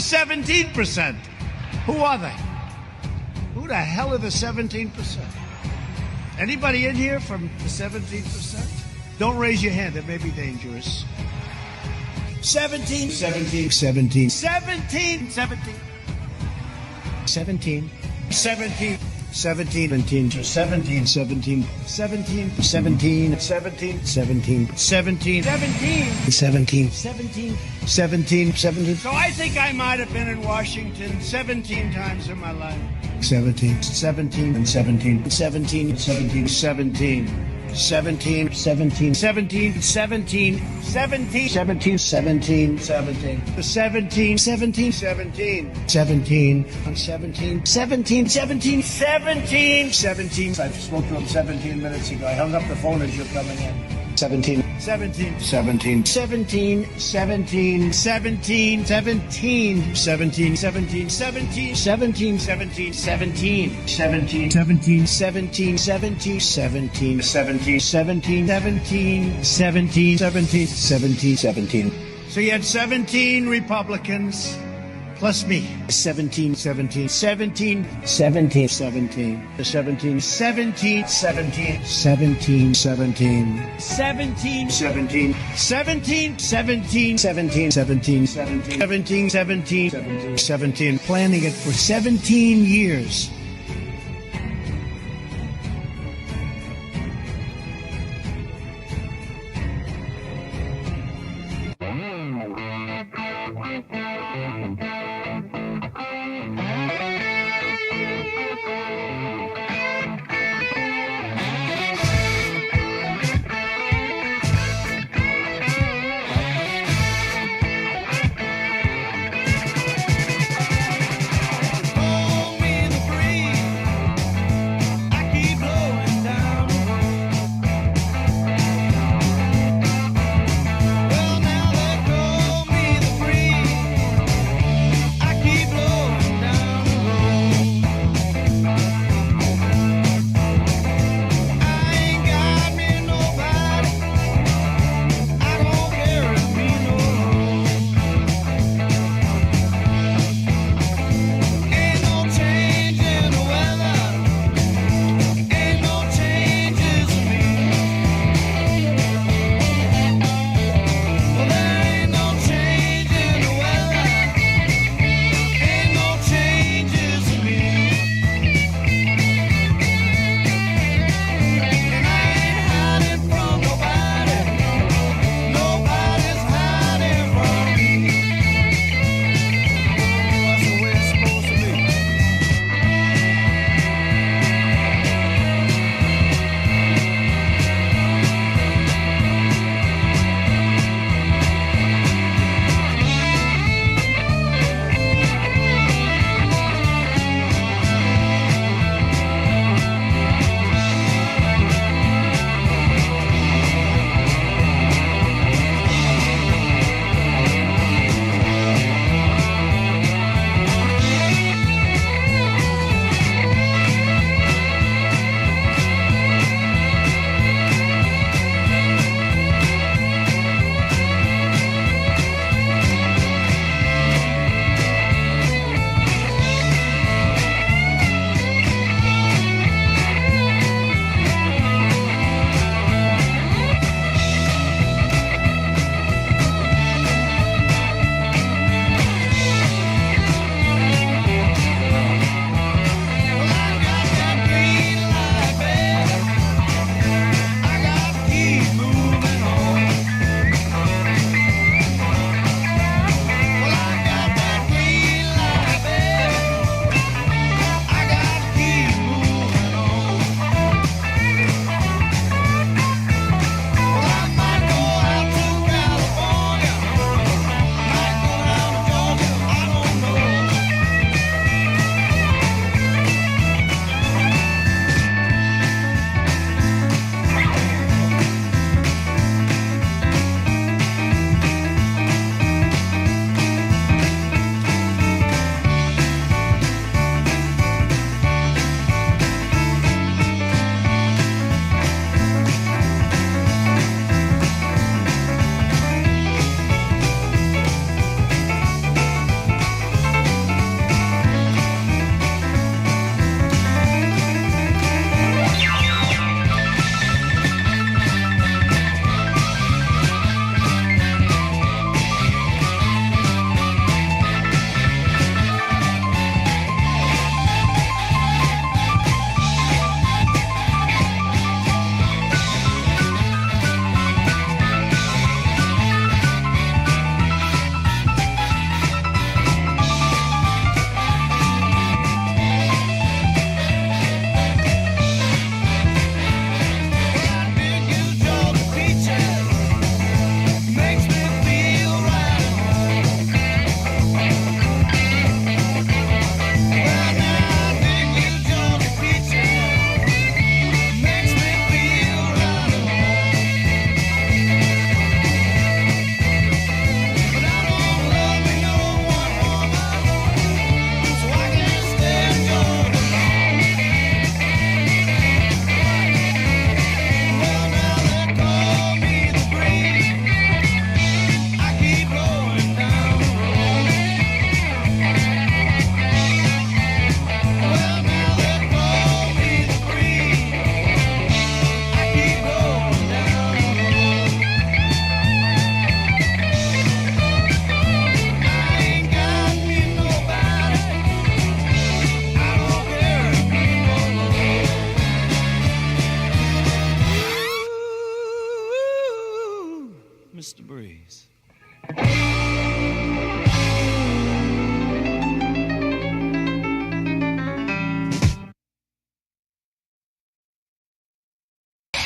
17%. Who are they? Who the hell are the 17%? Anybody in here from the 17%? Don't raise your hand. It may be dangerous. 17, 17, 17, 17, 17, 17, 17, 17, 17, 17, 17, 17, 17, 17, 17, 17, 17, 17, 17, 17. So I think I might have been in Washington 17 times in my life. 17, 17, and 17, 17, 17, 17. 17, 17, 17, 17, 17, 17, 17, 17, 17, 17, 17, 17, 17, 17, 17, 17, 17. I spoke to him 17 minutes ago. I hung up the phone as you're coming in. 17, 17, 17, 17, 17, 17, 17, 17, 17, 17, 17, 17, 17, 17, 17, 17, 17, 17, 17, 17, 17, 17, 17, 17, 17. So you had 17 Republicans plus me. 17, 17, 17, 17, 17, 17, 17, 17, 17, 17, 17, 17, 17, 17, 17, 17, 17, 17, 17, 17, planning it for 17 years.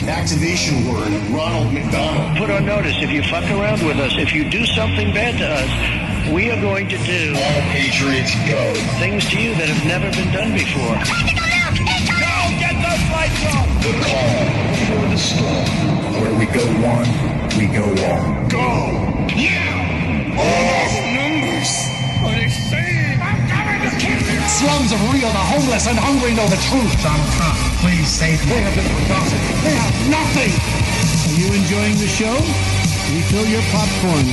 Activation word, Ronald McDonald. Put on notice, if you fuck around with us, if you do something bad to us, we are going to do All Patriots go. things to you that have never been done before. Go get those lights on! The calm before the storm. Where we go one, we go all. Go! Yeah! All numbers are the same. I'm coming to kill you! Slums of Rio, the homeless and hungry know the truth. Donald Trump, please save me. They have been forgotten. They have nothing. Are you enjoying the show? Refill your popcorn.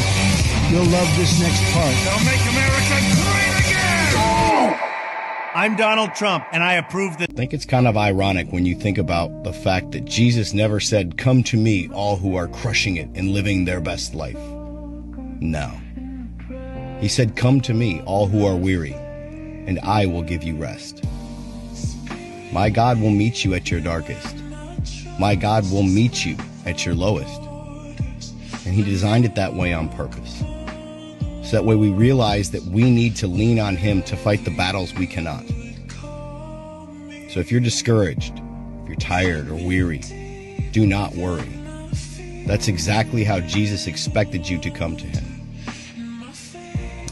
You'll love this next part. They'll make America great again! Go! I'm Donald Trump, and I approve this. I think it's kind of ironic when you think about the fact that Jesus never said, "Come to me, all who are crushing it and living their best life." No. He said, "Come to me, all who are weary, and I will give you rest." My God will meet you at your darkest. My God will meet you at your lowest. And He designed it that way on purpose. So that way we realize that we need to lean on Him to fight the battles we cannot. So if you're discouraged, if you're tired or weary, do not worry. That's exactly how Jesus expected you to come to Him.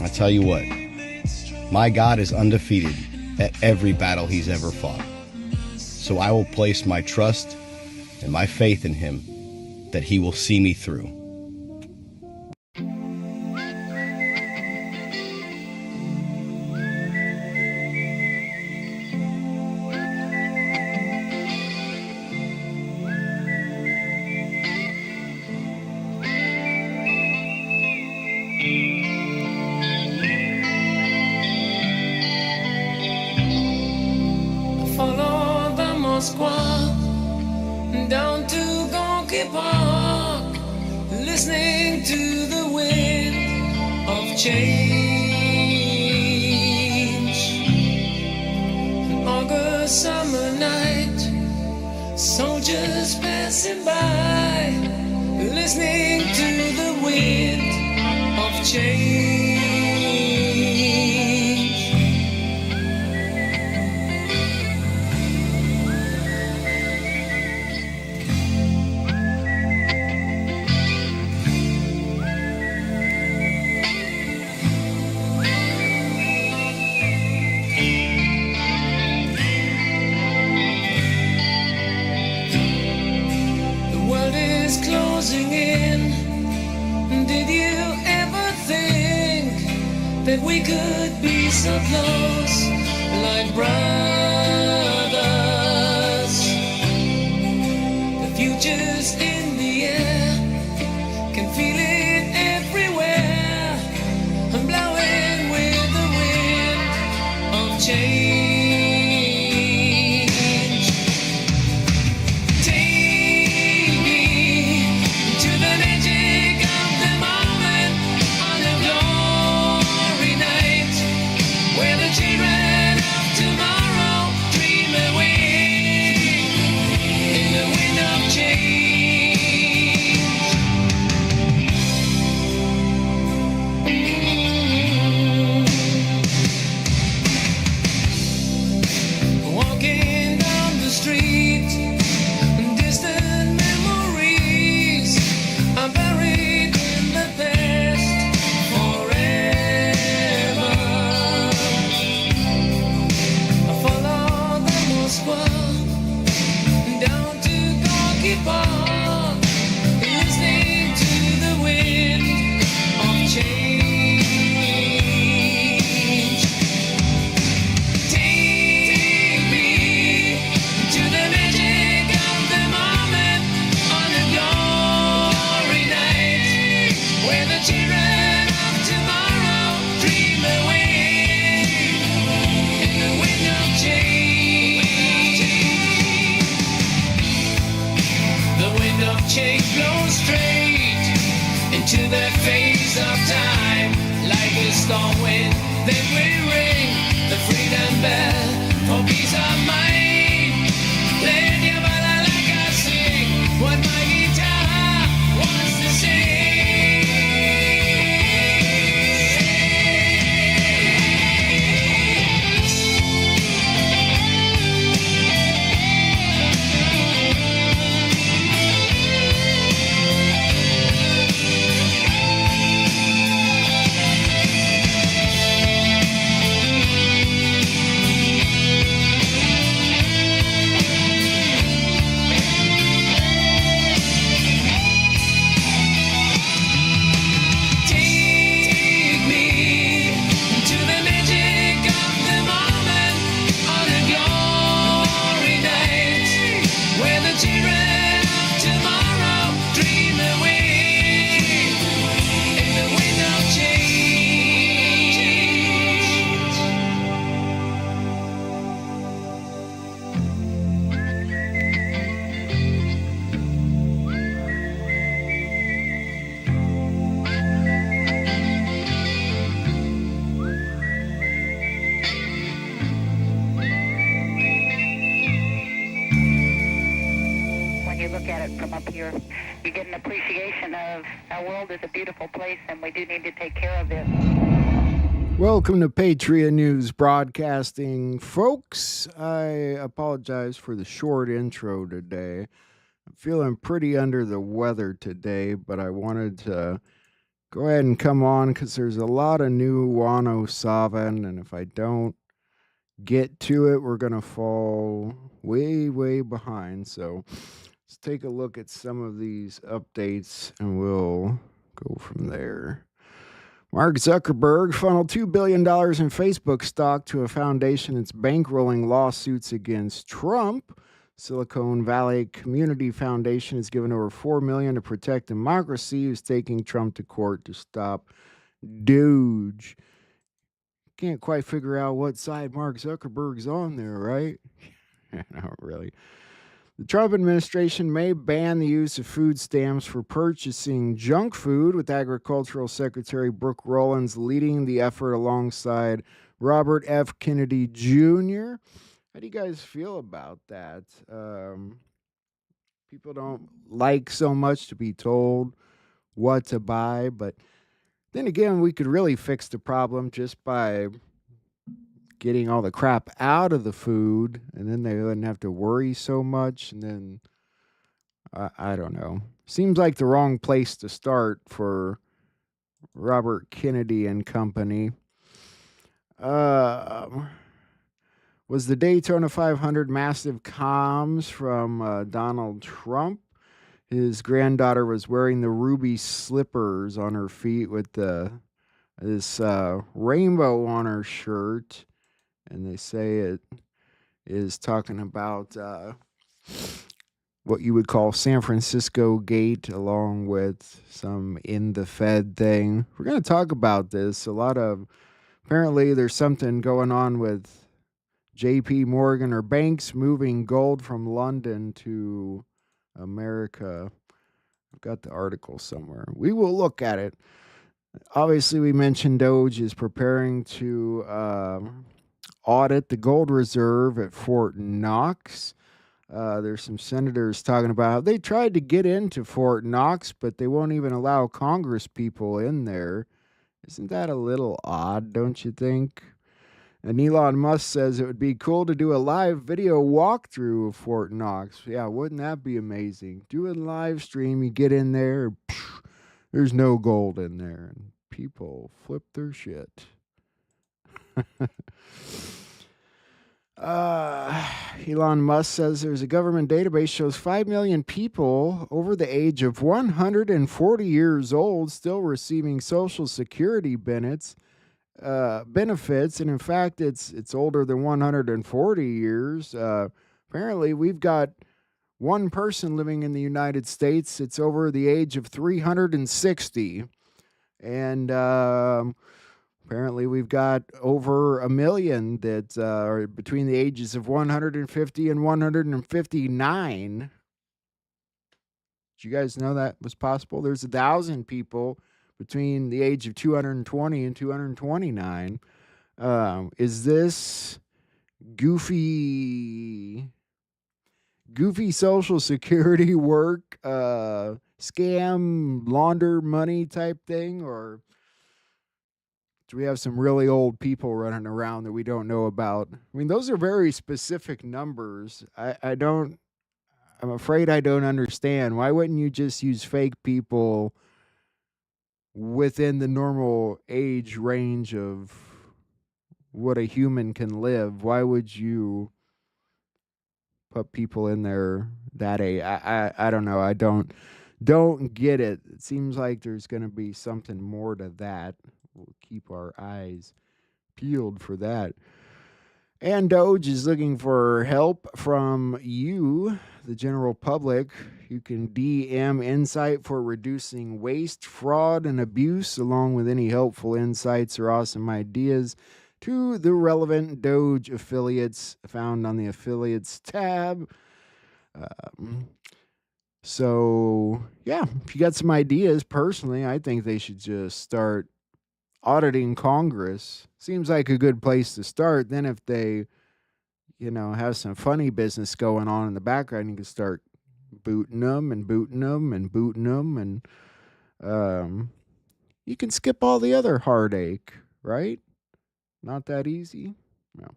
I tell you what, my God is undefeated at every battle He's ever fought. So I will place my trust and my faith in Him that He will see me through. Follow the Moskwa down to Gonky Park, listening to the wind of change. An August summer night, soldiers passing by, listening to the wind of change. Closing in. Did you ever think that we could be so close, like brothers? The future's in the air, can feel it everywhere. I'm blowing with the wind of change. up here. You get an appreciation of our world is a beautiful place, and we do need to take care of it. Welcome to Patriot News Broadcasting, folks. I apologize for the short intro today. I'm feeling pretty under the weather today, but I wanted to go ahead and come on because there's a lot of new Wano Savan, and if I don't get to it, we're going to fall way, way behind. So let's take a look at some of these updates, and we'll go from there. Mark Zuckerberg funneled $2 billion in Facebook stock to a foundation that's bankrolling lawsuits against Trump. Silicon Valley Community Foundation has given over $4 million to protect democracy, who's taking Trump to court to stop Doge. Can't quite figure out what side Mark Zuckerberg's on there, right? Not really. The Trump administration may ban the use of food stamps for purchasing junk food, with Agricultural Secretary Brooke Rollins leading the effort alongside Robert F. Kennedy Jr. How do you guys feel about that? People don't like so much to be told what to buy, but then again, we could really fix the problem just by getting all the crap out of the food, and then they wouldn't have to worry so much. And then I don't know. Seems like the wrong place to start for Robert Kennedy and company. Was the Daytona 500 massive comms from Donald Trump? His granddaughter was wearing the ruby slippers on her feet with this rainbow on her shirt. And they say it is talking about what you would call San Francisco Gate, along with some in the Fed thing. We're going to talk about this. Apparently there's something going on with JP Morgan or banks moving gold from London to America. I've got the article somewhere. We will look at it. Obviously, we mentioned Doge is preparing to audit the gold reserve at Fort Knox. There's some senators talking about how they tried to get into Fort Knox, but they won't even allow Congress people in there. Isn't that a little odd, don't you think? And Elon Musk says it would be cool to do a live video walkthrough of Fort Knox. Yeah, wouldn't that be amazing? Do a live stream, you get in there, there's no gold in there, and people flip their shit. Elon Musk says there's a government database shows 5 million people over the age of 140 years old still receiving Social Security benefits, and in fact, it's older than 140 years. Apparently, we've got one person living in the United States. It's over the age of 360, and apparently, we've got over 1 million that are between the ages of 150 and 159. Did you guys know that was possible? There's 1,000 people between the age of 220 and 229. Is this goofy Social Security work, scam, launder money type thing, or do we have some really old people running around that we don't know about? I mean, those are very specific numbers. I'm afraid I don't understand. Why wouldn't you just use fake people within the normal age range of what a human can live? Why would you put people in there that age? I don't know. I don't get it. It seems like there's going to be something more to that. We'll keep our eyes peeled for that. And Doge is looking for help from you, the general public. You can DM insight for reducing waste, fraud, and abuse, along with any helpful insights or awesome ideas to the relevant Doge affiliates found on the affiliates tab. So, yeah, if you got some ideas, personally, I think they should just start auditing Congress. Seems like a good place to start. Then if they, have some funny business going on in the background, you can start booting them and booting them and booting them, and you can skip all the other heartache, right? Not that easy? No.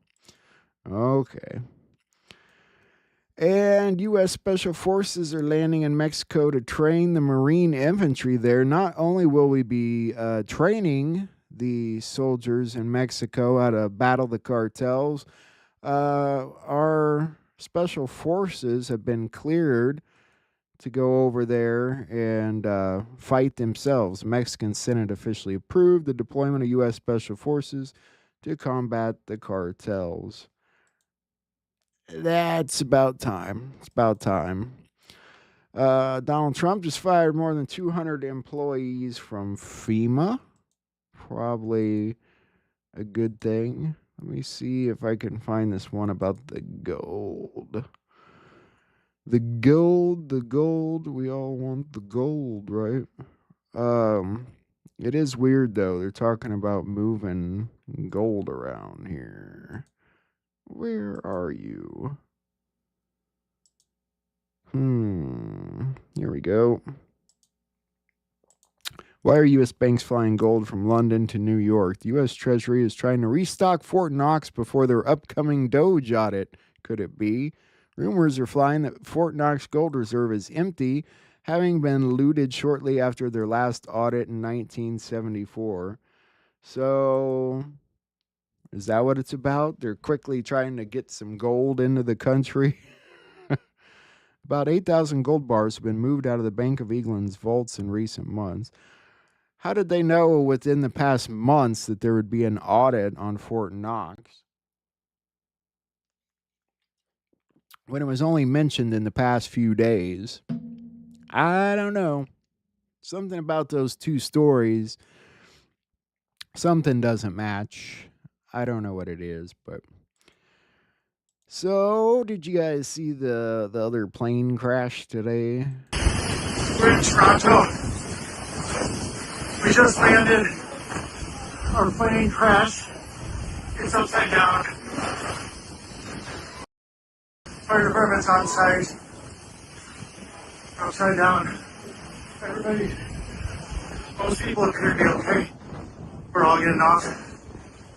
Okay. And U.S. Special Forces are landing in Mexico to train the Marine infantry there. Not only will we be training the soldiers in Mexico how to battle the cartels, our Special Forces have been cleared to go over there and fight themselves. The Mexican Senate officially approved the deployment of U.S. Special Forces to combat the cartels. That's about time. It's about time. Donald Trump just fired more than 200 employees from FEMA. Probably a good thing. Let me see if I can find this one about the gold. The gold. We all want the gold, right? It is weird though. They're talking about moving gold around here. Where are you? Here we go. Why are U.S. banks flying gold from London to New York? The U.S. Treasury is trying to restock Fort Knox before their upcoming Doge audit. Could it be? Rumors are flying that Fort Knox gold reserve is empty, having been looted shortly after their last audit in 1974. So, is that what it's about? They're quickly trying to get some gold into the country. About 8,000 gold bars have been moved out of the Bank of England's vaults in recent months. How did they know within the past months that there would be an audit on Fort Knox when it was only mentioned in the past few days? I don't know. Something about those two stories, something doesn't match. I don't know what it is, but... So, did you guys see the other plane crash today? We're in Toronto. We just landed. Our plane crashed. It's upside down. Fire department's on site. Upside down. Everybody, most people appear to be okay. We're all getting off.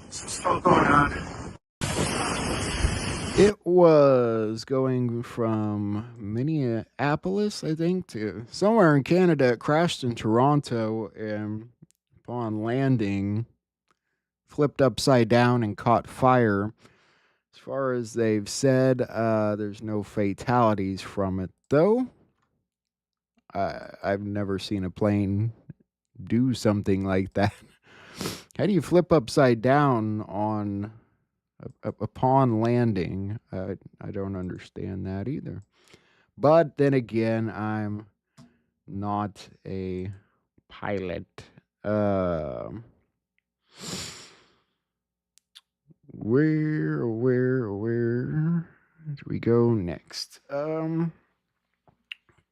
Some smoke going on. It was going from Minneapolis, I think, to somewhere in Canada. It crashed in Toronto, and upon landing, flipped upside down and caught fire. As far as they've said, there's no fatalities from it, though. I've never seen a plane do something like that. How do you flip upside down upon landing? I don't understand that either. But then again, I'm not a pilot. Where do we go next?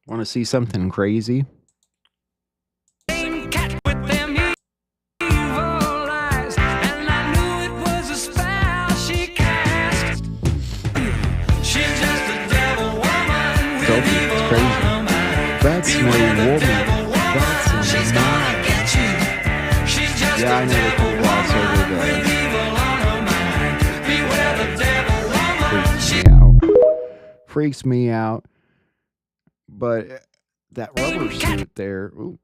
Want to see something crazy? That's no woman. That's a man. Yeah, I know they can gloss over that. Freaks me out. But that rubber suit there, ooh,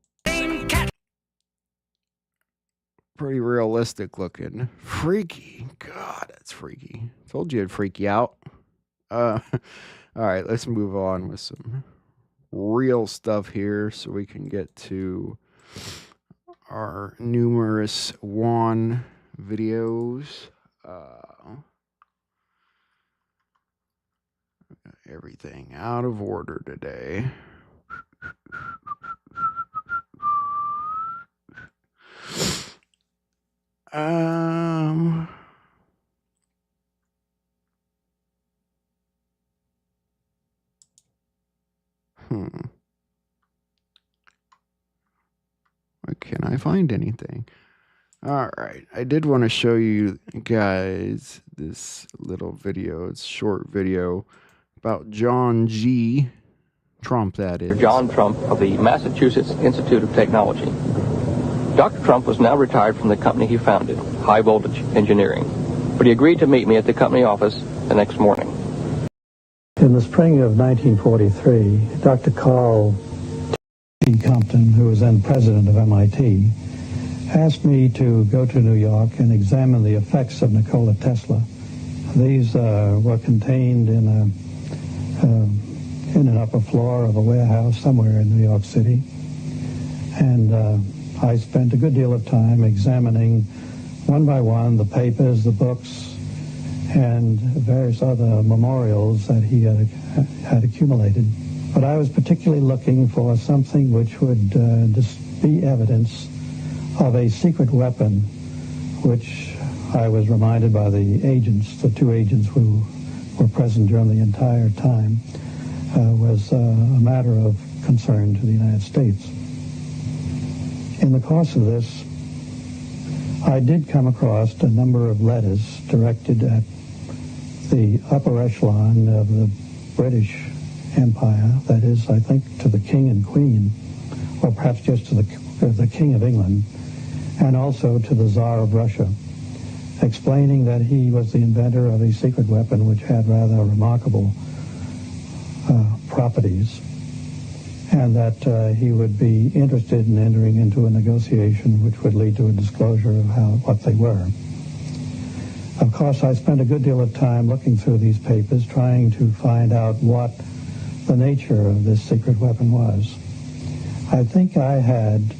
pretty realistic looking. Freaky. God, that's freaky. Told you it'd freak you out. All right, let's move on with some real stuff here so we can get to our numerous WAN videos. Everything out of order today. Can I find anything? All right. I did want to show you guys this little video. It's a short video about John G. Trump, that is. John Trump of the Massachusetts Institute of Technology. Dr. Trump was now retired from the company he founded, High Voltage Engineering, but he agreed to meet me at the company office the next morning. In the spring of 1943, Dr. Carl T. Compton, who was then president of MIT, asked me to go to New York and examine the effects of Nikola Tesla. These were contained in an upper floor of a warehouse somewhere in New York City. And I spent a good deal of time examining one by one the papers, the books, and various other memorials that he had accumulated. But I was particularly looking for something which would be evidence of a secret weapon, which I was reminded by the agents, the two agents who were present during the entire time, was a matter of concern to the United States. In the course of this, I did come across a number of letters directed at the upper echelon of the British Empire, that is, I think, to the King and Queen, or perhaps just to the King of England, and also to the Tsar of Russia, explaining that he was the inventor of a secret weapon which had rather remarkable properties, and that he would be interested in entering into a negotiation which would lead to a disclosure of what they were. Of course, I spent a good deal of time looking through these papers, trying to find out what the nature of this secret weapon was. I think I had,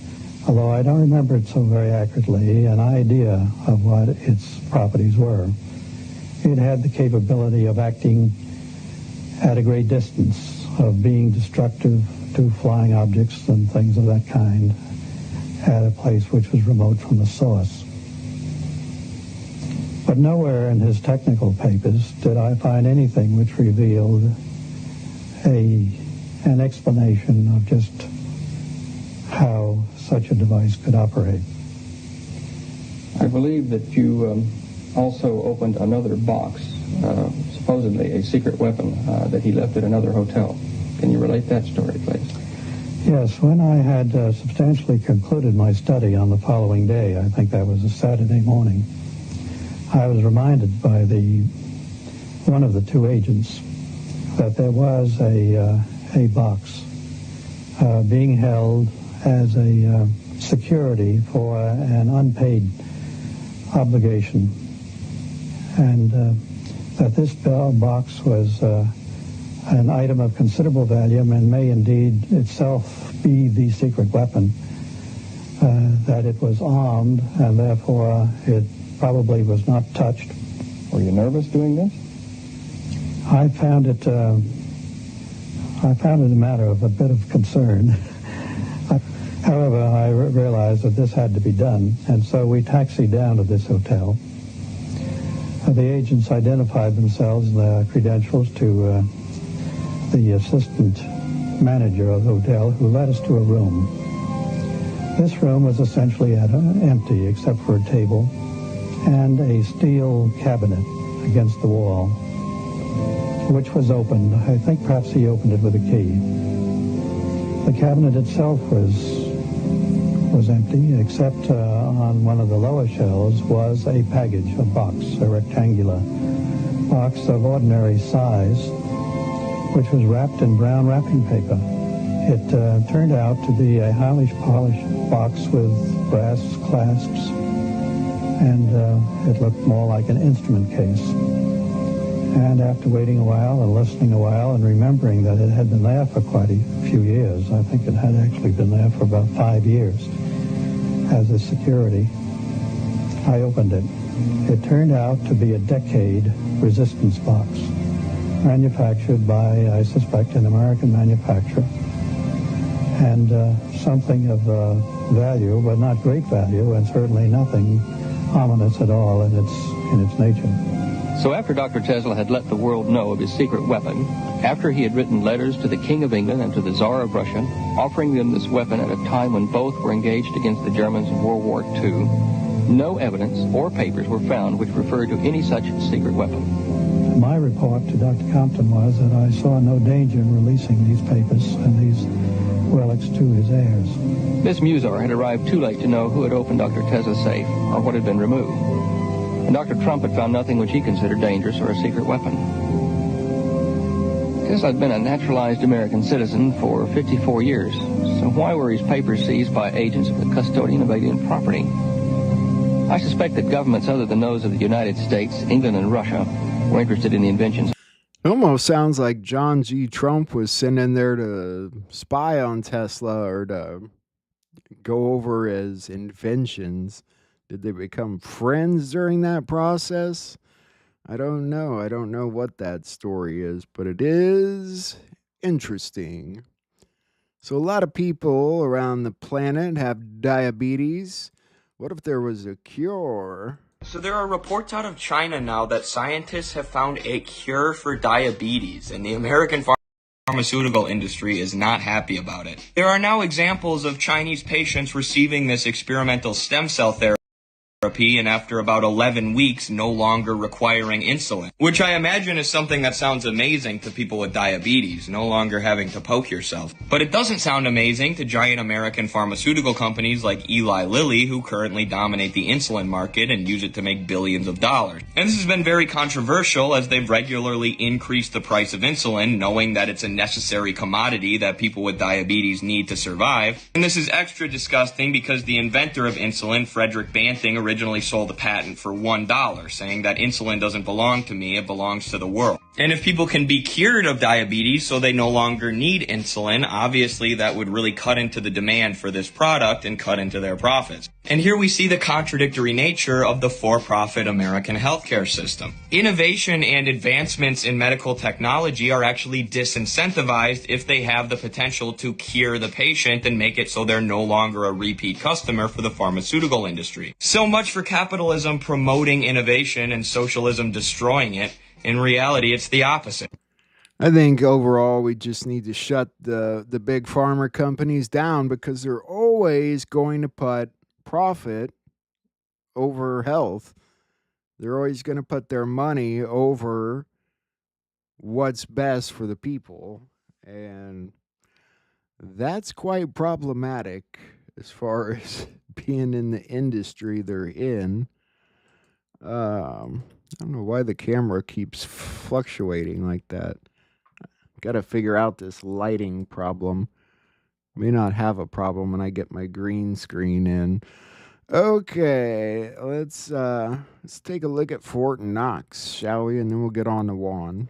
although I don't remember it so very accurately, an idea of what its properties were. It had the capability of acting at a great distance, of being destructive to flying objects and things of that kind at a place which was remote from the source. But nowhere in his technical papers did I find anything which revealed an explanation of just how such a device could operate. I believe that you also opened another box, supposedly a secret weapon that he left at another hotel. Can you relate that story, please? Yes, when I had substantially concluded my study on the following day, I think that was a Saturday morning, I was reminded by one of the two agents that there was a box being held as a security for an unpaid obligation, and that this box was an item of considerable value and may indeed itself be the secret weapon, that it was armed and therefore it probably was not touched. Were you nervous doing this? I found it a matter of a bit of concern. However, I realized that this had to be done, and so we taxied down to this hotel. The agents identified themselves and their credentials to the assistant manager of the hotel, who led us to a room. This room was essentially empty except for a table and a steel cabinet against the wall, which was opened. I think perhaps he opened it with a key. The cabinet itself was empty, except on one of the lower shelves was a package, a box, a rectangular box of ordinary size, which was wrapped in brown wrapping paper. It turned out to be a highly polished box with brass clasps, and it looked more like an instrument case. And after waiting a while and listening a while and remembering that it had been there for quite a few years, I think it had actually been there for about 5 years as a security, I opened it. It turned out to be a decade resistance box, manufactured by, I suspect, an American manufacturer, and something of value, but not great value, and certainly nothing ominous at all in its nature. So after Dr. Tesla had let the world know of his secret weapon, after he had written letters to the King of England and to the Tsar of Russia, offering them this weapon at a time when both were engaged against the Germans in World War II, no evidence or papers were found which referred to any such secret weapon. My report to Dr. Compton was that I saw no danger in releasing these papers and these relics to his heirs. Miss Musar had arrived too late to know who had opened Dr. Tesla's safe or what had been removed. And Dr. Trump had found nothing which he considered dangerous or a secret weapon. Tesla had been a naturalized American citizen for 54 years, so why were his papers seized by agents of the custodian of alien property? I suspect that governments other than those of the United States, England, and Russia were interested in the inventions. It almost sounds like John G. Trump was sent in there to spy on Tesla or to go over his inventions. Did they become friends during that process? I don't know. I don't know what that story is, but it is interesting. So a lot of people around the planet have diabetes. What if there was a cure? So there are reports out of China now that scientists have found a cure for diabetes, and the American pharmaceutical industry is not happy about it. There are now examples of Chinese patients receiving this experimental stem cell therapy and after about 11 weeks no longer requiring insulin, which I imagine is something that sounds amazing to people with diabetes, no longer having to poke yourself. But it doesn't sound amazing to giant American pharmaceutical companies like Eli Lilly, who currently dominate the insulin market and use it to make billions of dollars. And this has been very controversial as they've regularly increased the price of insulin, knowing that it's a necessary commodity that people with diabetes need to survive. And this is extra disgusting because the inventor of insulin, Frederick Banting, originally sold a patent for $1, saying that insulin doesn't belong to me, it belongs to the world. And if people can be cured of diabetes so they no longer need insulin, obviously that would really cut into the demand for this product and cut into their profits. And here we see the contradictory nature of the for-profit American healthcare system. Innovation and advancements in medical technology are actually disincentivized if they have the potential to cure the patient and make it so they're no longer a repeat customer for the pharmaceutical industry. So much for capitalism promoting innovation and socialism destroying it. In reality, it's the opposite. I think overall we just need to shut the big pharma companies down because they're always going to put profit over health. They're always going to put their money over what's best for the people. And that's quite problematic as far as being in the industry they're in. I don't know why the camera keeps fluctuating like that. Got to figure out this lighting problem. May not have a problem when I get my green screen in. Okay, let's take a look at Fort Knox, shall we? And then we'll get on to Juan.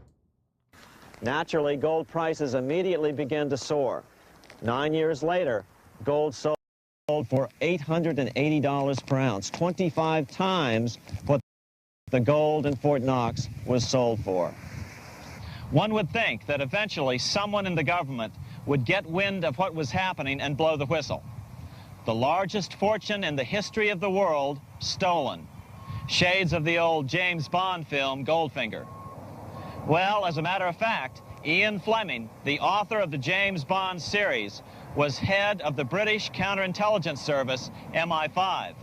Naturally, gold prices immediately began to soar. 9 years later, gold sold for $880 per ounce, 25 times what the gold in Fort Knox was sold for. One would think that eventually someone in the government would get wind of what was happening and blow the whistle. The largest fortune in the history of the world stolen. Shades of the old James Bond film, Goldfinger. Well, as a matter of fact, Ian Fleming, the author of the James Bond series, was head of the British counterintelligence service, MI5.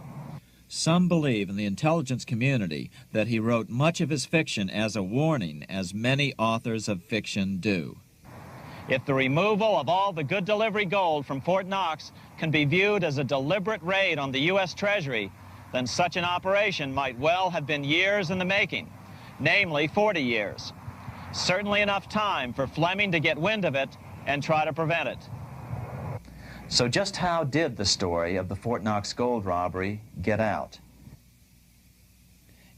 Some believe in the intelligence community that he wrote much of his fiction as a warning, as many authors of fiction do. If the removal of all the good delivery gold from Fort Knox can be viewed as a deliberate raid on the U.S. Treasury, then such an operation might well have been years in the making, namely 40 years. Certainly enough time for Fleming to get wind of it and try to prevent it. So just how did the story of the Fort Knox gold robbery get out?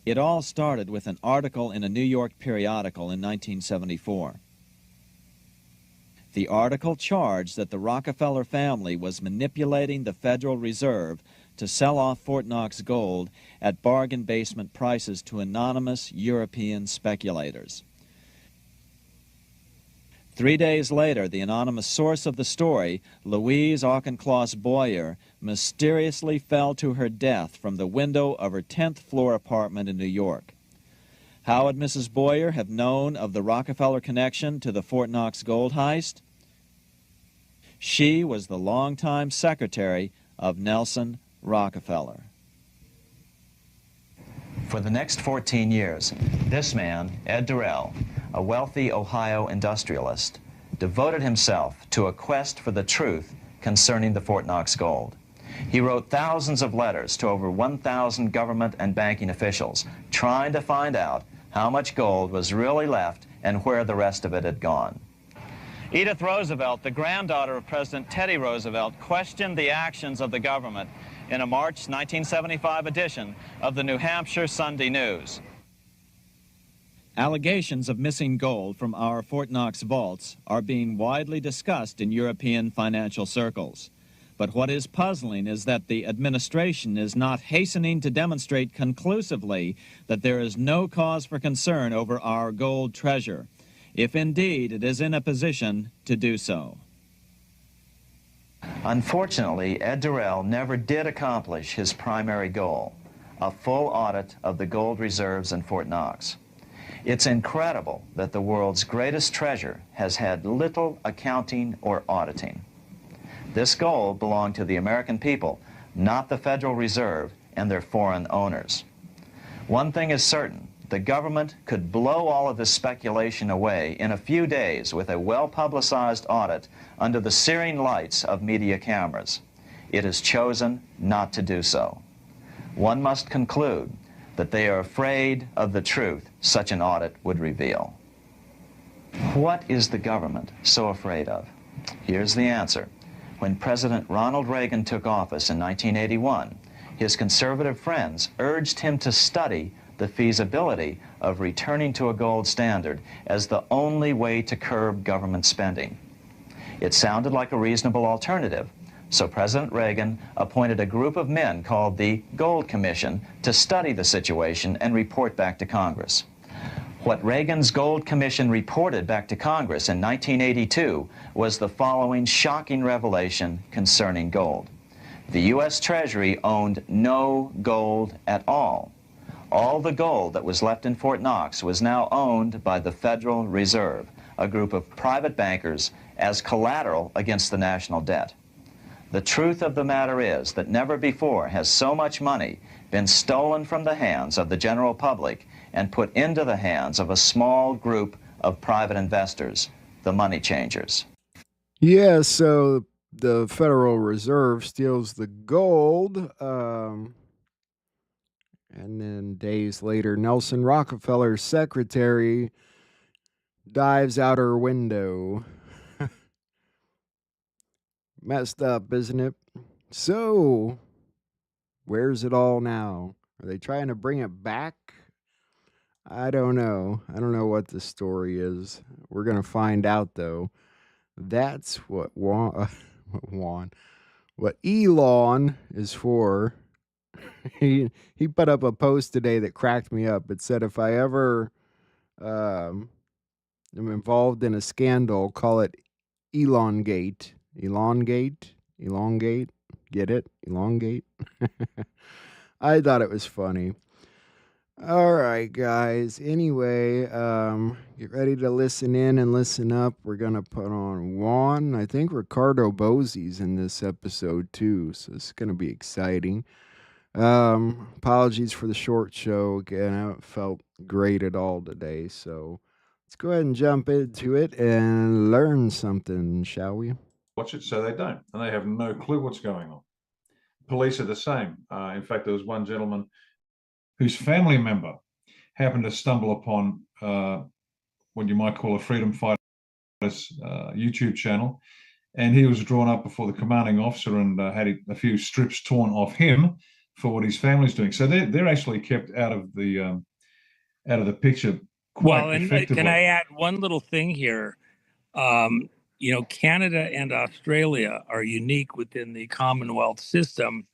It all started with an article in a New York periodical in 1974. The article charged that the Rockefeller family was manipulating the Federal Reserve to sell off Fort Knox gold at bargain basement prices to anonymous European speculators. 3 days later, the anonymous source of the story, Louise Auchincloss Boyer, mysteriously fell to her death from the window of her 10th floor apartment in New York. How would Mrs. Boyer have known of the Rockefeller connection to the Fort Knox gold heist? She was the longtime secretary of Nelson Rockefeller. For the next 14 years, this man, Ed Durrell, a wealthy Ohio industrialist, devoted himself to a quest for the truth concerning the Fort Knox gold. He wrote thousands of letters to over 1,000 government and banking officials, trying to find out how much gold was really left and where the rest of it had gone. Edith Roosevelt, the granddaughter of President Teddy Roosevelt, questioned the actions of the government in a March 1975 edition of the New Hampshire Sunday News. Allegations of missing gold from our Fort Knox vaults are being widely discussed in European financial circles. But what is puzzling is that the administration is not hastening to demonstrate conclusively that there is no cause for concern over our gold treasure, if indeed it is in a position to do so. Unfortunately, Ed Durrell never did accomplish his primary goal, a full audit of the gold reserves in Fort Knox. It's incredible that the world's greatest treasure has had little accounting or auditing. This gold belonged to the American people, not the Federal Reserve and their foreign owners. One thing is certain, the government could blow all of this speculation away in a few days with a well-publicized audit under the searing lights of media cameras. It has chosen not to do so. One must conclude that they are afraid of the truth such an audit would reveal. What is the government so afraid of? Here's the answer. When President Ronald Reagan took office in 1981, his conservative friends urged him to study the feasibility of returning to a gold standard as the only way to curb government spending. It sounded like a reasonable alternative, so President Reagan appointed a group of men called the Gold Commission to study the situation and report back to Congress. What Reagan's Gold Commission reported back to Congress in 1982 was the following shocking revelation concerning gold. The U.S. Treasury owned no gold at all. All the gold that was left in Fort Knox was now owned by the Federal Reserve, a group of private bankers, as collateral against the national debt. The truth of the matter is that never before has so much money been stolen from the hands of the general public and put into the hands of a small group of private investors, the money changers. Yeah, so the Federal Reserve steals the gold, and then days later, Nelson Rockefeller's secretary dives out her window. Messed up, isn't it? So, where's it all now? Are they trying to bring it back? I don't know. I don't know what the story is. We're going to find out, though. That's what what Elon is for. He put up a post today that cracked me up. It said, if I ever am involved in a scandal, call it Elongate. Elongate? Get it? Elongate? I thought it was funny. All right, guys. Anyway, get ready to listen in and listen up. We're going to put on Juan. I think Ricardo Bozzi's in this episode, too, so it's going to be exciting. Apologies for the short show. Again, I haven't felt great at all today, so let's go ahead and jump into it and learn something, shall we? Watch it so they don't, and they have no clue what's going on. Police are the same. In fact, there was one gentleman whose family member happened to stumble upon what you might call a freedom fighter's YouTube channel, and he was drawn up before the commanding officer and had a few strips torn off him for what his family's doing. So they're actually kept out of the picture quite effectively. Can I add one little thing here? Canada and Australia are unique within the Commonwealth system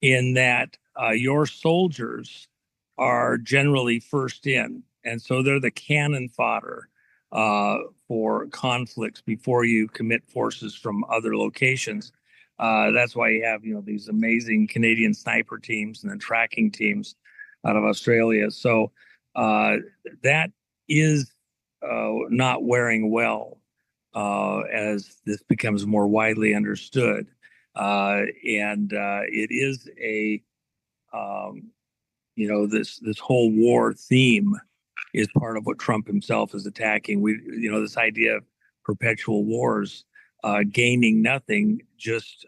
in that your soldiers are generally first in. And so they're the cannon fodder for conflicts before you commit forces from other locations. That's why you have, these amazing Canadian sniper teams and then tracking teams out of Australia. So that is not wearing well as this becomes more widely understood. And it is this whole war theme is part of what Trump himself is attacking. This idea of perpetual wars, gaining nothing, just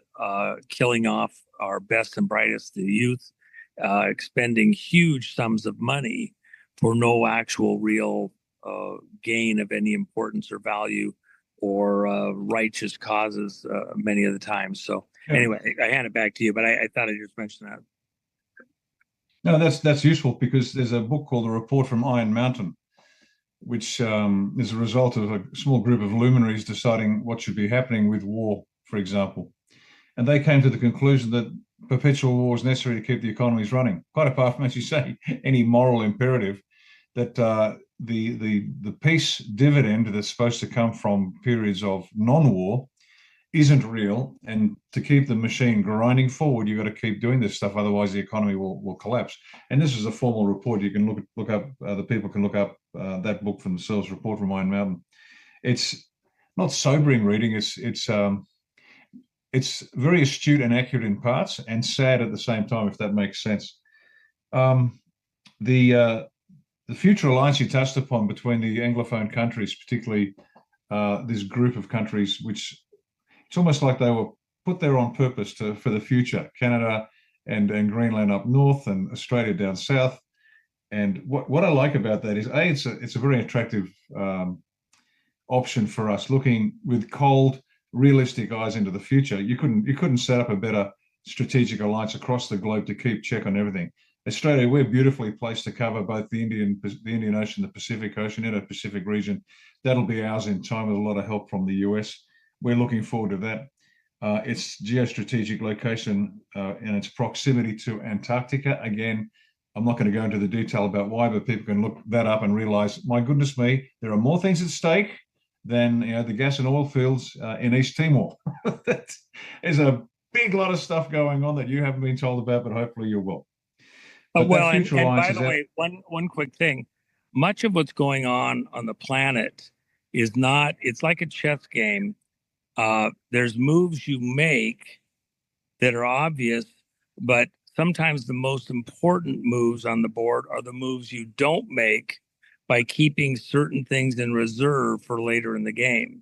killing off our best and brightest, the youth, expending huge sums of money for no actual real gain of any importance or value or righteous causes many of the times. So anyway, I hand it back to you, but I thought I'd just mention that. No, that's useful because there's a book called The Report from Iron Mountain, which is a result of a small group of luminaries deciding what should be happening with war, for example. And they came to the conclusion that perpetual war is necessary to keep the economies running, quite apart from, as you say, any moral imperative, that the peace dividend that's supposed to come from periods of non-war isn't real. And to keep the machine grinding forward, you've got to keep doing this stuff. Otherwise, the economy will collapse. And this is a formal report. You can look up, the people can look up that book for themselves, Report from Iron Mountain. It's not sobering reading. It's very astute and accurate in parts and sad at the same time, if that makes sense. The future alliance you touched upon between the Anglophone countries, particularly this group of countries, which it's almost like they were put there on purpose for the future. Canada and Greenland up north, and Australia down south. And what I like about that is, it's a very attractive option for us, looking with cold, realistic eyes into the future. You couldn't set up a better strategic alliance across the globe to keep check on everything. Australia, we're beautifully placed to cover both the Indian Ocean, the Pacific Ocean, Indo-Pacific region. That'll be ours in time with a lot of help from the US. We're looking forward to that. Its geostrategic location and its proximity to Antarctica. Again, I'm not going to go into the detail about why, but people can look that up and realize, my goodness me, there are more things at stake than the gas and oil fields in East Timor. There's a big lot of stuff going on that you haven't been told about, but hopefully you will. And by the way, one quick thing, much of what's going on the planet is not, it's like a chess game. There's moves you make that are obvious, but sometimes the most important moves on the board are the moves you don't make by keeping certain things in reserve for later in the game.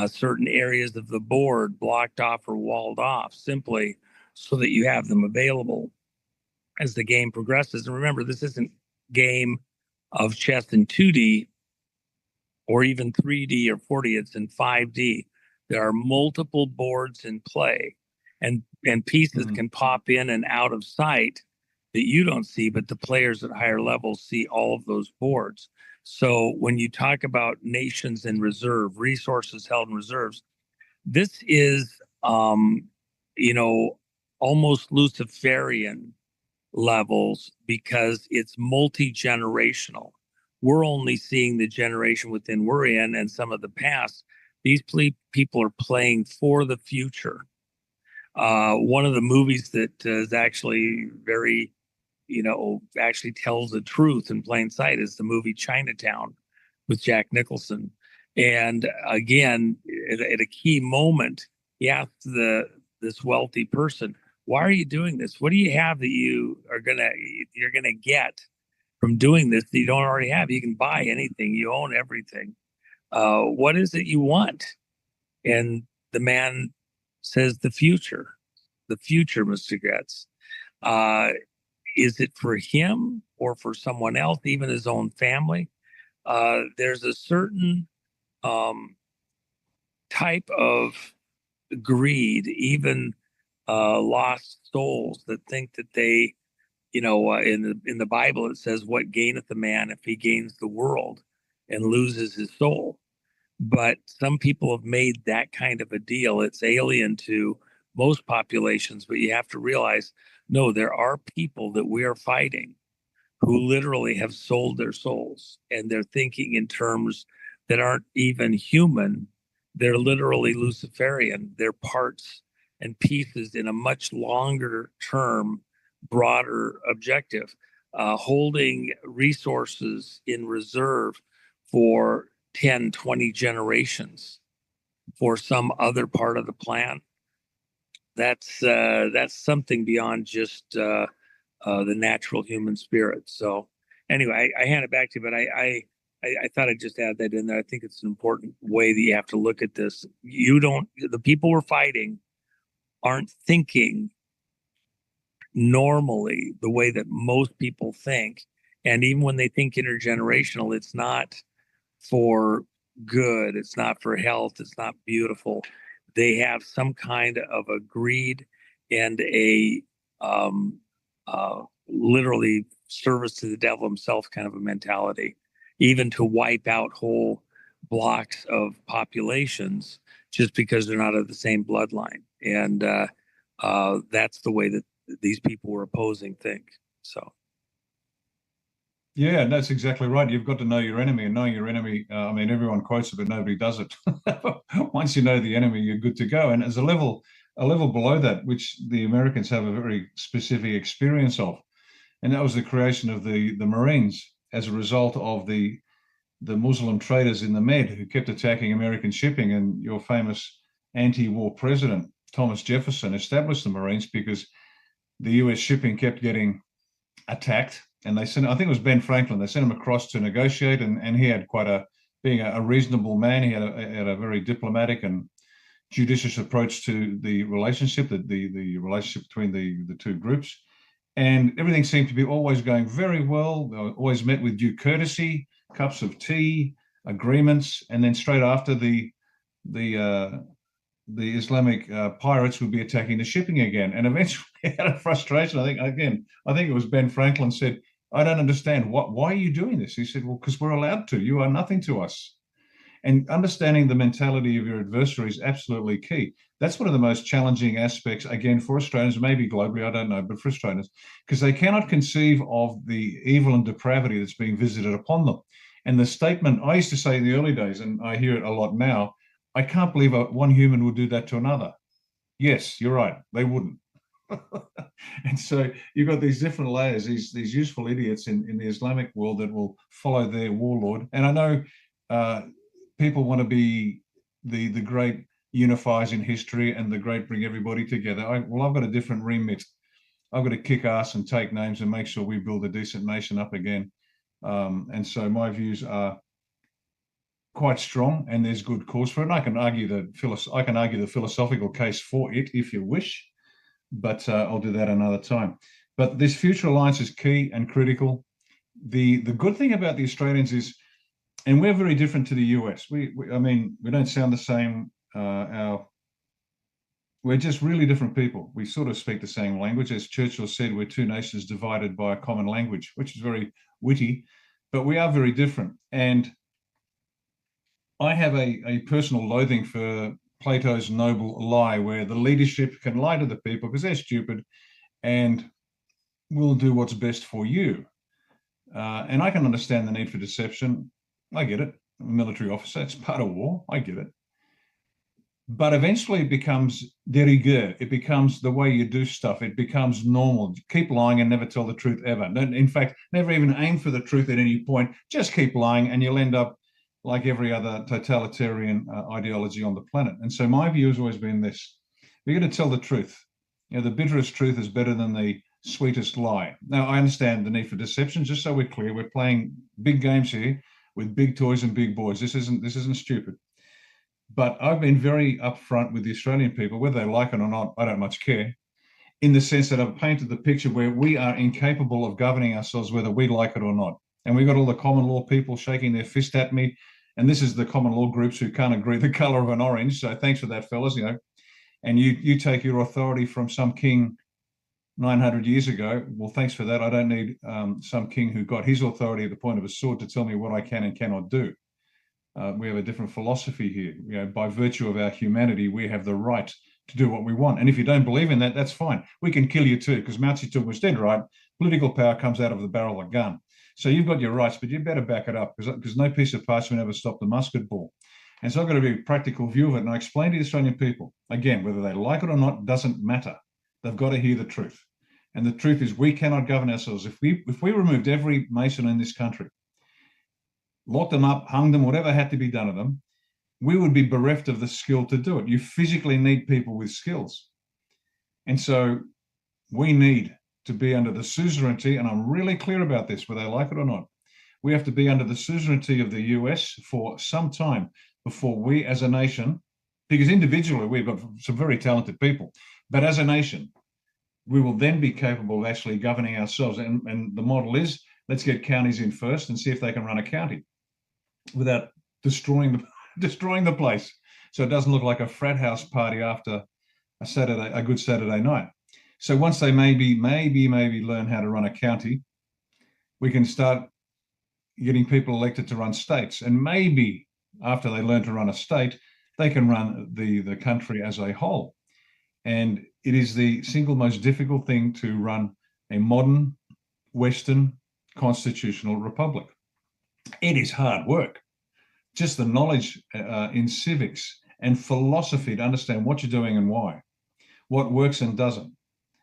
Certain areas of the board blocked off or walled off simply so that you have them available as the game progresses. And remember, this isn't game of chess in 2D or even 3D or 4D, it's in 5D. There are multiple boards in play, and pieces can pop in and out of sight that you don't see, but the players at higher levels see all of those boards. So when you talk about nations in reserve, resources held in reserves, this is, almost Luciferian levels because it's multi-generational. We're only seeing the generation within we're in and some of the past. These people are playing for the future. One of the movies that is actually very, actually tells the truth in plain sight is the movie Chinatown with Jack Nicholson. And again, at a key moment, he asks this wealthy person, "Why are you doing this? What do you have that you're gonna get from doing this that you don't already have? You can buy anything. You own everything. What is it you want?" And the man says, the future, Mr. Getz. Is it for him or for someone else, even his own family? There's a certain type of greed, even lost souls that think that they, in the Bible, it says, what gaineth a man if he gains the world and loses his soul? But some people have made that kind of a deal. It's alien to most populations, but you have to realize, no, there are people that we are fighting who literally have sold their souls, and they're thinking in terms that aren't even human. They're literally Luciferian. They're parts and pieces in a much longer term, broader objective, holding resources in reserve for 10, 20 generations for some other part of the plan. That's something beyond just the natural human spirit. So anyway, I hand it back to you, but I thought I'd just add that in there. I think it's an important way that you have to look at this. The people we're fighting aren't thinking normally the way that most people think. And even when they think intergenerational, it's not for good, it's not for health, it's not beautiful. They have some kind of a greed and a literally service to the devil himself kind of a mentality, even to wipe out whole blocks of populations just because they're not of the same bloodline. And that's the way that these people we're opposing think. So. Yeah, that's exactly right. You've got to know your enemy, and knowing your enemy, I mean, everyone quotes it, but nobody does it. Once you know the enemy, you're good to go. And as a level below that, which the Americans have a very specific experience of, and that was the creation of the Marines as a result of the Muslim traders in the Med who kept attacking American shipping. And your famous anti-war president, Thomas Jefferson, established the Marines because the US shipping kept getting attacked. And they sent, I think it was Ben Franklin, they sent him across to negotiate, and he had being a reasonable man, he had a very diplomatic and judicious approach to the relationship, the relationship between the two groups. And everything seemed to be always going very well. They were always met with due courtesy, cups of tea, agreements, and then straight after the Islamic pirates would be attacking the shipping again. And eventually, out of frustration, I think it was Ben Franklin said, "I don't understand. Why are you doing this?" He said, "Well, because we're allowed to. You are nothing to us." And understanding the mentality of your adversary is absolutely key. That's one of the most challenging aspects, again, for Australians, maybe globally, I don't know, but for Australians, because they cannot conceive of the evil and depravity that's being visited upon them. And the statement I used to say in the early days, and I hear it a lot now, "I can't believe one human would do that to another." Yes, you're right. They wouldn't. And so you've got these different layers, these useful idiots in the Islamic world that will follow their warlord. And I know people want to be the great unifiers in history and the great bring everybody together. I've got a different remit. I've got to kick ass and take names and make sure we build a decent nation up again. And so my views are quite strong, and there's good cause for it. And I can argue the philosophical case for it if you wish, but I'll do that another time. But this future alliance is key and critical. The good thing about the Australians is, and we're very different to the US. I mean, we don't sound the same. We're just really different people. We sort of speak the same language. As Churchill said, we're two nations divided by a common language, which is very witty, but we are very different. And I have a personal loathing for Plato's noble lie, where the leadership can lie to the people because they're stupid and will do what's best for you. And I can understand the need for deception. I get it. I'm a military officer. It's part of war. I get it. But eventually it becomes de rigueur. It becomes the way you do stuff. It becomes normal. Keep lying and never tell the truth ever. In fact, never even aim for the truth at any point. Just keep lying and you'll end up like every other totalitarian ideology on the planet. And so my view has always been this. We're going to tell the truth. You know, the bitterest truth is better than the sweetest lie. Now, I understand the need for deception. Just so we're clear, we're playing big games here with big toys and big boys. This isn't stupid. But I've been very upfront with the Australian people, whether they like it or not, I don't much care, in the sense that I've painted the picture where we are incapable of governing ourselves, whether we like it or not. And we've got all the common law people shaking their fist at me. And this is the common law groups who can't agree the color of an orange. So thanks for that, fellas. You know, and you take your authority from some king 900 years ago. Well, thanks for that. I don't need some king who got his authority at the point of a sword to tell me what I can and cannot do. We have a different philosophy here. You know, by virtue of our humanity, we have the right to do what we want. And if you don't believe in that, that's fine. We can kill you too, because Mao Zedong was dead right. Political power comes out of the barrel of a gun. So you've got your rights, but you better back it up, because no piece of parchment ever stopped the musket ball. And so I've got to be a practical view of it. And I explain to the Australian people, again, whether they like it or not, doesn't matter. They've got to hear the truth. And the truth is we cannot govern ourselves. If we removed every Mason in this country, locked them up, hung them, whatever had to be done to them, we would be bereft of the skill to do it. You physically need people with skills. And so we need to be under the suzerainty, and I'm really clear about this, whether they like it or not. We have to be under the suzerainty of the US for some time before we as a nation, because individually we've got some very talented people, but as a nation, we will then be capable of actually governing ourselves. And the model is, let's get counties in first and see if they can run a county without destroying the place. So it doesn't look like a frat house party after a good Saturday night. So once they maybe learn how to run a county, we can start getting people elected to run states. And maybe after they learn to run a state, they can run the country as a whole. And it is the single most difficult thing to run a modern Western constitutional republic. It is hard work. Just the knowledge in civics and philosophy to understand what you're doing and why, what works and doesn't,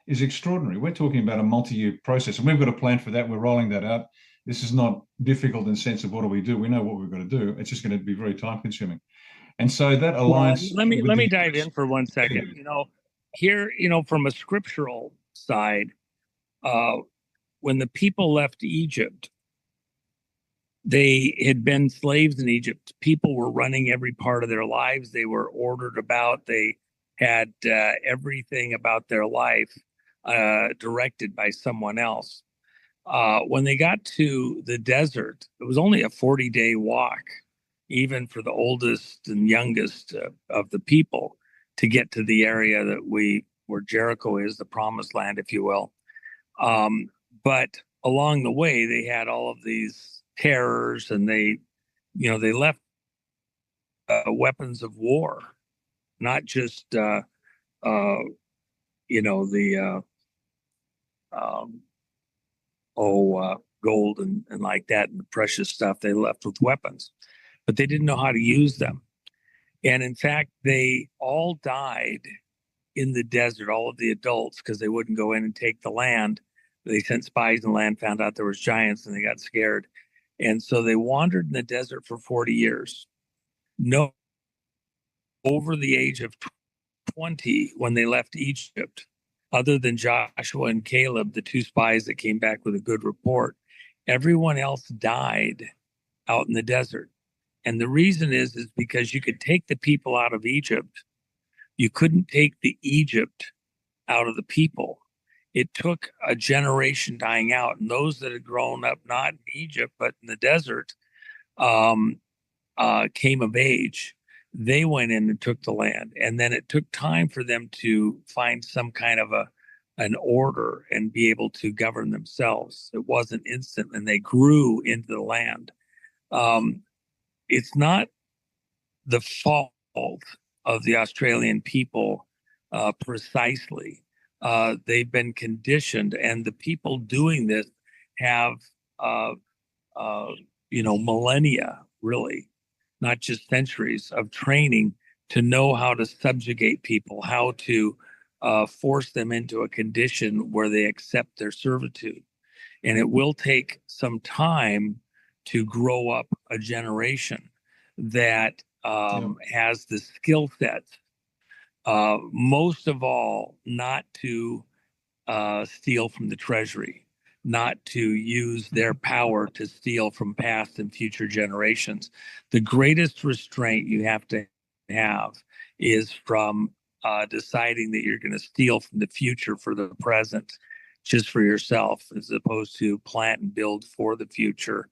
is extraordinary. We're talking about a multi-year process, and we've got a plan for that. We're rolling that out. This is not difficult in the sense of what do we do. We know what we've got to do. It's just going to be very time-consuming. And so that alliance. Well, let me dive in for 1 second. Here, from a scriptural side, when the people left Egypt, they had been slaves in Egypt. People were running every part of their lives. They were ordered about. They had everything about their life directed by someone else. When they got to the desert, it was only a 40-day walk, even for the oldest and youngest of the people, to get to the area where Jericho is, the promised land, if you will. But along the way, they had all of these terrors, and they left weapons of war, not just gold and like that, and the precious stuff. They left with weapons, but they didn't know how to use them. And in fact, they all died in the desert, all of the adults, because they wouldn't go in and take the land. They sent spies in the land, found out there was giants, and they got scared. And so they wandered in the desert for 40 years. No, over the age of 20, when they left Egypt, other than Joshua and Caleb, the two spies that came back with a good report, everyone else died out in the desert. And the reason is because you could take the people out of Egypt. You couldn't take the Egypt out of the people. It took a generation dying out. And those that had grown up not in Egypt, but in the desert, came of age. They went in and took the land. And then it took time for them to find some kind of an order and be able to govern themselves. It wasn't instant, and they grew into the land. It's not the fault of the Australian people precisely. They've been conditioned, and the people doing this have, millennia, really, not just centuries of training to know how to subjugate people, how to force them into a condition where they accept their servitude. And it will take some time to grow up a generation that has the skill set, most of all, not to steal from the treasury, not to use their power to steal from past and future generations. The greatest restraint you have to have is from deciding that you're going to steal from the future for the present, just for yourself, as opposed to plant and build for the future.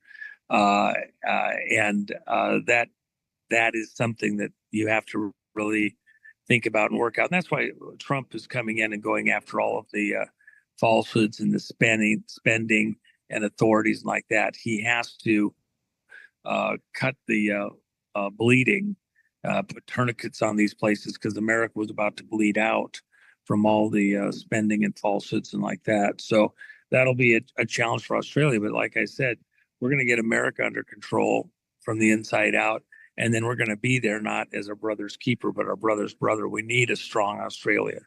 That is something that you have to really think about and work out. And that's why Trump is coming in and going after all of the falsehoods and the spending and authorities like that. He has to cut the bleeding, put tourniquets on these places, because America was about to bleed out from all the spending and falsehoods and like that. So that'll be a challenge for Australia. But like I said, we're going to get America under control from the inside out. And then we're going to be there not as our brother's keeper, but our brother's brother. We need a strong Australia.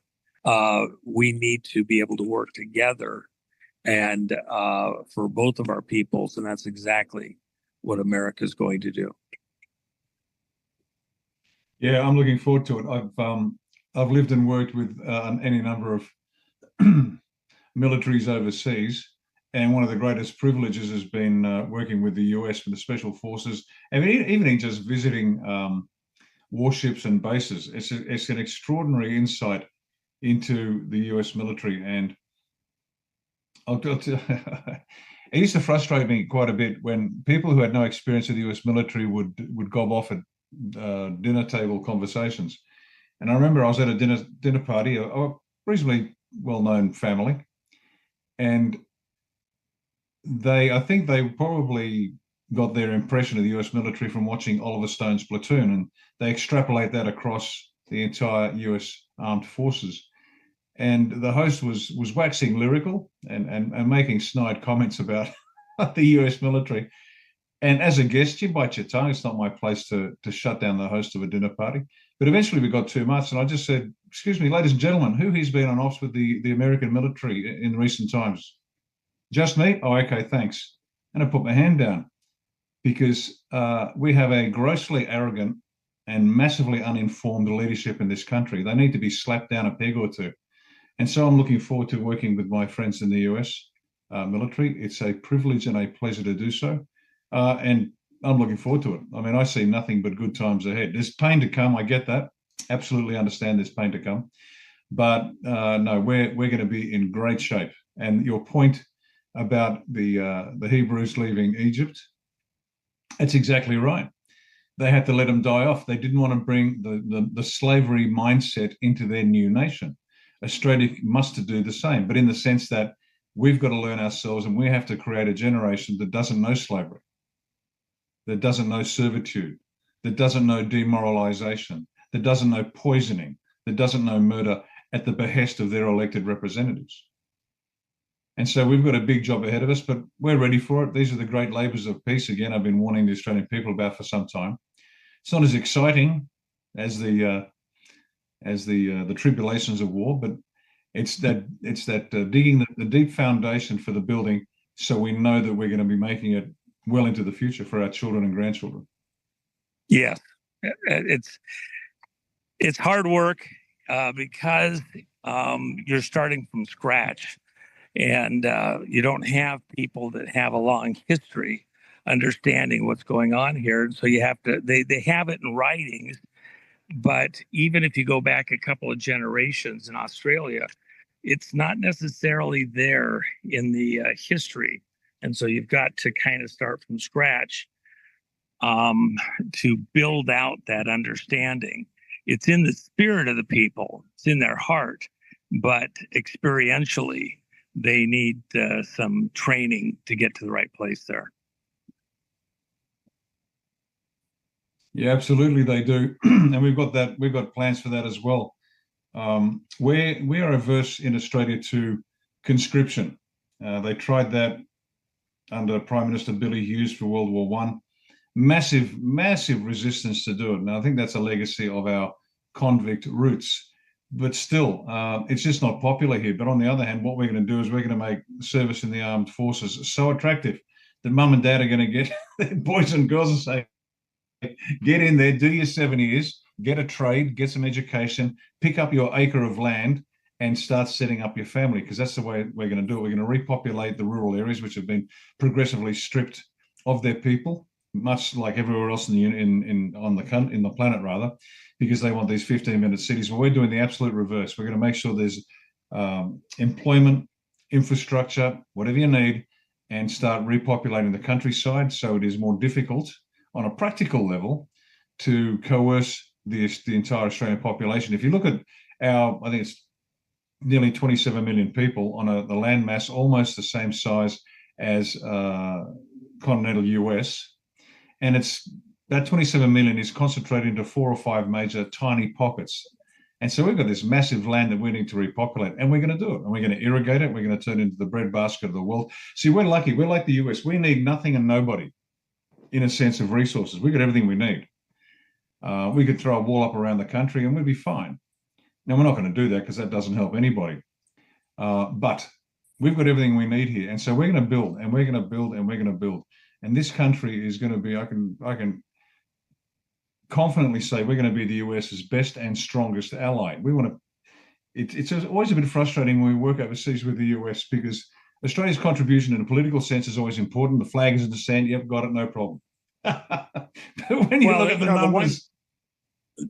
We need to be able to work together and for both of our peoples. And that's exactly what America is going to do. Yeah, I'm looking forward to it. I've lived and worked with any number of militaries overseas. And one of the greatest privileges has been working with the US with the special forces, and even just visiting warships and bases. It's an extraordinary insight into the US military. And it used to frustrate me quite a bit when people who had no experience with the US military would gob off at dinner table conversations. And I remember I was at a dinner party, a reasonably well-known family, and I think they probably got their impression of the US military from watching Oliver Stone's Platoon, and they extrapolate that across the entire US armed forces. And the host was waxing lyrical and making snide comments about the US military. And as a guest, you bite your tongue. It's not my place to shut down the host of a dinner party. But eventually we got too much, and I just said, "Excuse me, ladies and gentlemen, who here's been on ops with the American military in recent times?" "Just me." "Oh, okay, thanks." And I put my hand down, because we have a grossly arrogant and massively uninformed leadership in this country. They need to be slapped down a peg or two. And so I'm looking forward to working with my friends in the US military. It's a privilege and a pleasure to do so. And I'm looking forward to it. I mean, I see nothing but good times ahead. There's pain to come. I get that. Absolutely understand there's pain to come. But no, we're going to be in great shape. And your point about the Hebrews leaving Egypt, that's exactly right. They had to let them die off. They didn't want to bring the slavery mindset into their new nation. Australia must do the same, but in the sense that we've got to learn ourselves, and we have to create a generation that doesn't know slavery, that doesn't know servitude, that doesn't know demoralization, that doesn't know poisoning, that doesn't know murder at the behest of their elected representatives. And so we've got a big job ahead of us, but we're ready for it. These are the great labors of peace. Again, I've been warning the Australian people about for some time. It's not as exciting as the tribulations of war, but it's that digging the deep foundation for the building, so we know that we're going to be making it well into the future for our children and grandchildren. Yes, it's hard work because you're starting from scratch, and you don't have people that have a long history understanding what's going on here. So you have to, they have it in writings, but even if you go back a couple of generations in Australia, it's not necessarily there in the history. And so you've got to kind of start from scratch to build out that understanding. It's in the spirit of the people, it's in their heart, but experientially, they need some training to get to the right place there. Yeah, absolutely, they do, and we've got plans for that as well. We are averse in Australia to conscription. They tried that under Prime Minister Billy Hughes for World War I. Massive resistance to do it. Now, I think that's a legacy of our convict roots. But still, it's just not popular here. But on the other hand, what we're going to do is we're going to make service in the armed forces so attractive that mum and dad are going to get their boys and girls and say, get in there, do your 7 years, get a trade, get some education, pick up your acre of land and start setting up your family, because that's the way we're going to do it. We're going to repopulate the rural areas, which have been progressively stripped of their people, much like everywhere else in the planet, rather, because they want these 15-minute cities. Well, we're doing the absolute reverse. We're going to make sure there's employment, infrastructure, whatever you need, and start repopulating the countryside, so it is more difficult on a practical level to coerce the entire Australian population. If you look at I think it's nearly 27 million people on the land mass, almost the same size as continental US, and that 27 million is concentrated into 4 or 5 major tiny pockets. And so we've got this massive land that we need to repopulate, and we're going to do it. And we're going to irrigate it. We're going to turn it into the breadbasket of the world. See, we're lucky. We're like the US. We need nothing and nobody in a sense of resources. We've got everything we need. We could throw a wall up around the country and we'd be fine. Now, we're not going to do that because that doesn't help anybody. But we've got everything we need here. And so we're going to build, and we're going to build, and we're going to build. And this country is going to be, I can confidently say, we're going to be the US's best and strongest ally. We want to it's always a bit frustrating when we work overseas with the US, because Australia's contribution in a political sense is always important. The flag is in the sand. Yep, got it, no problem. But when you look at the numbers.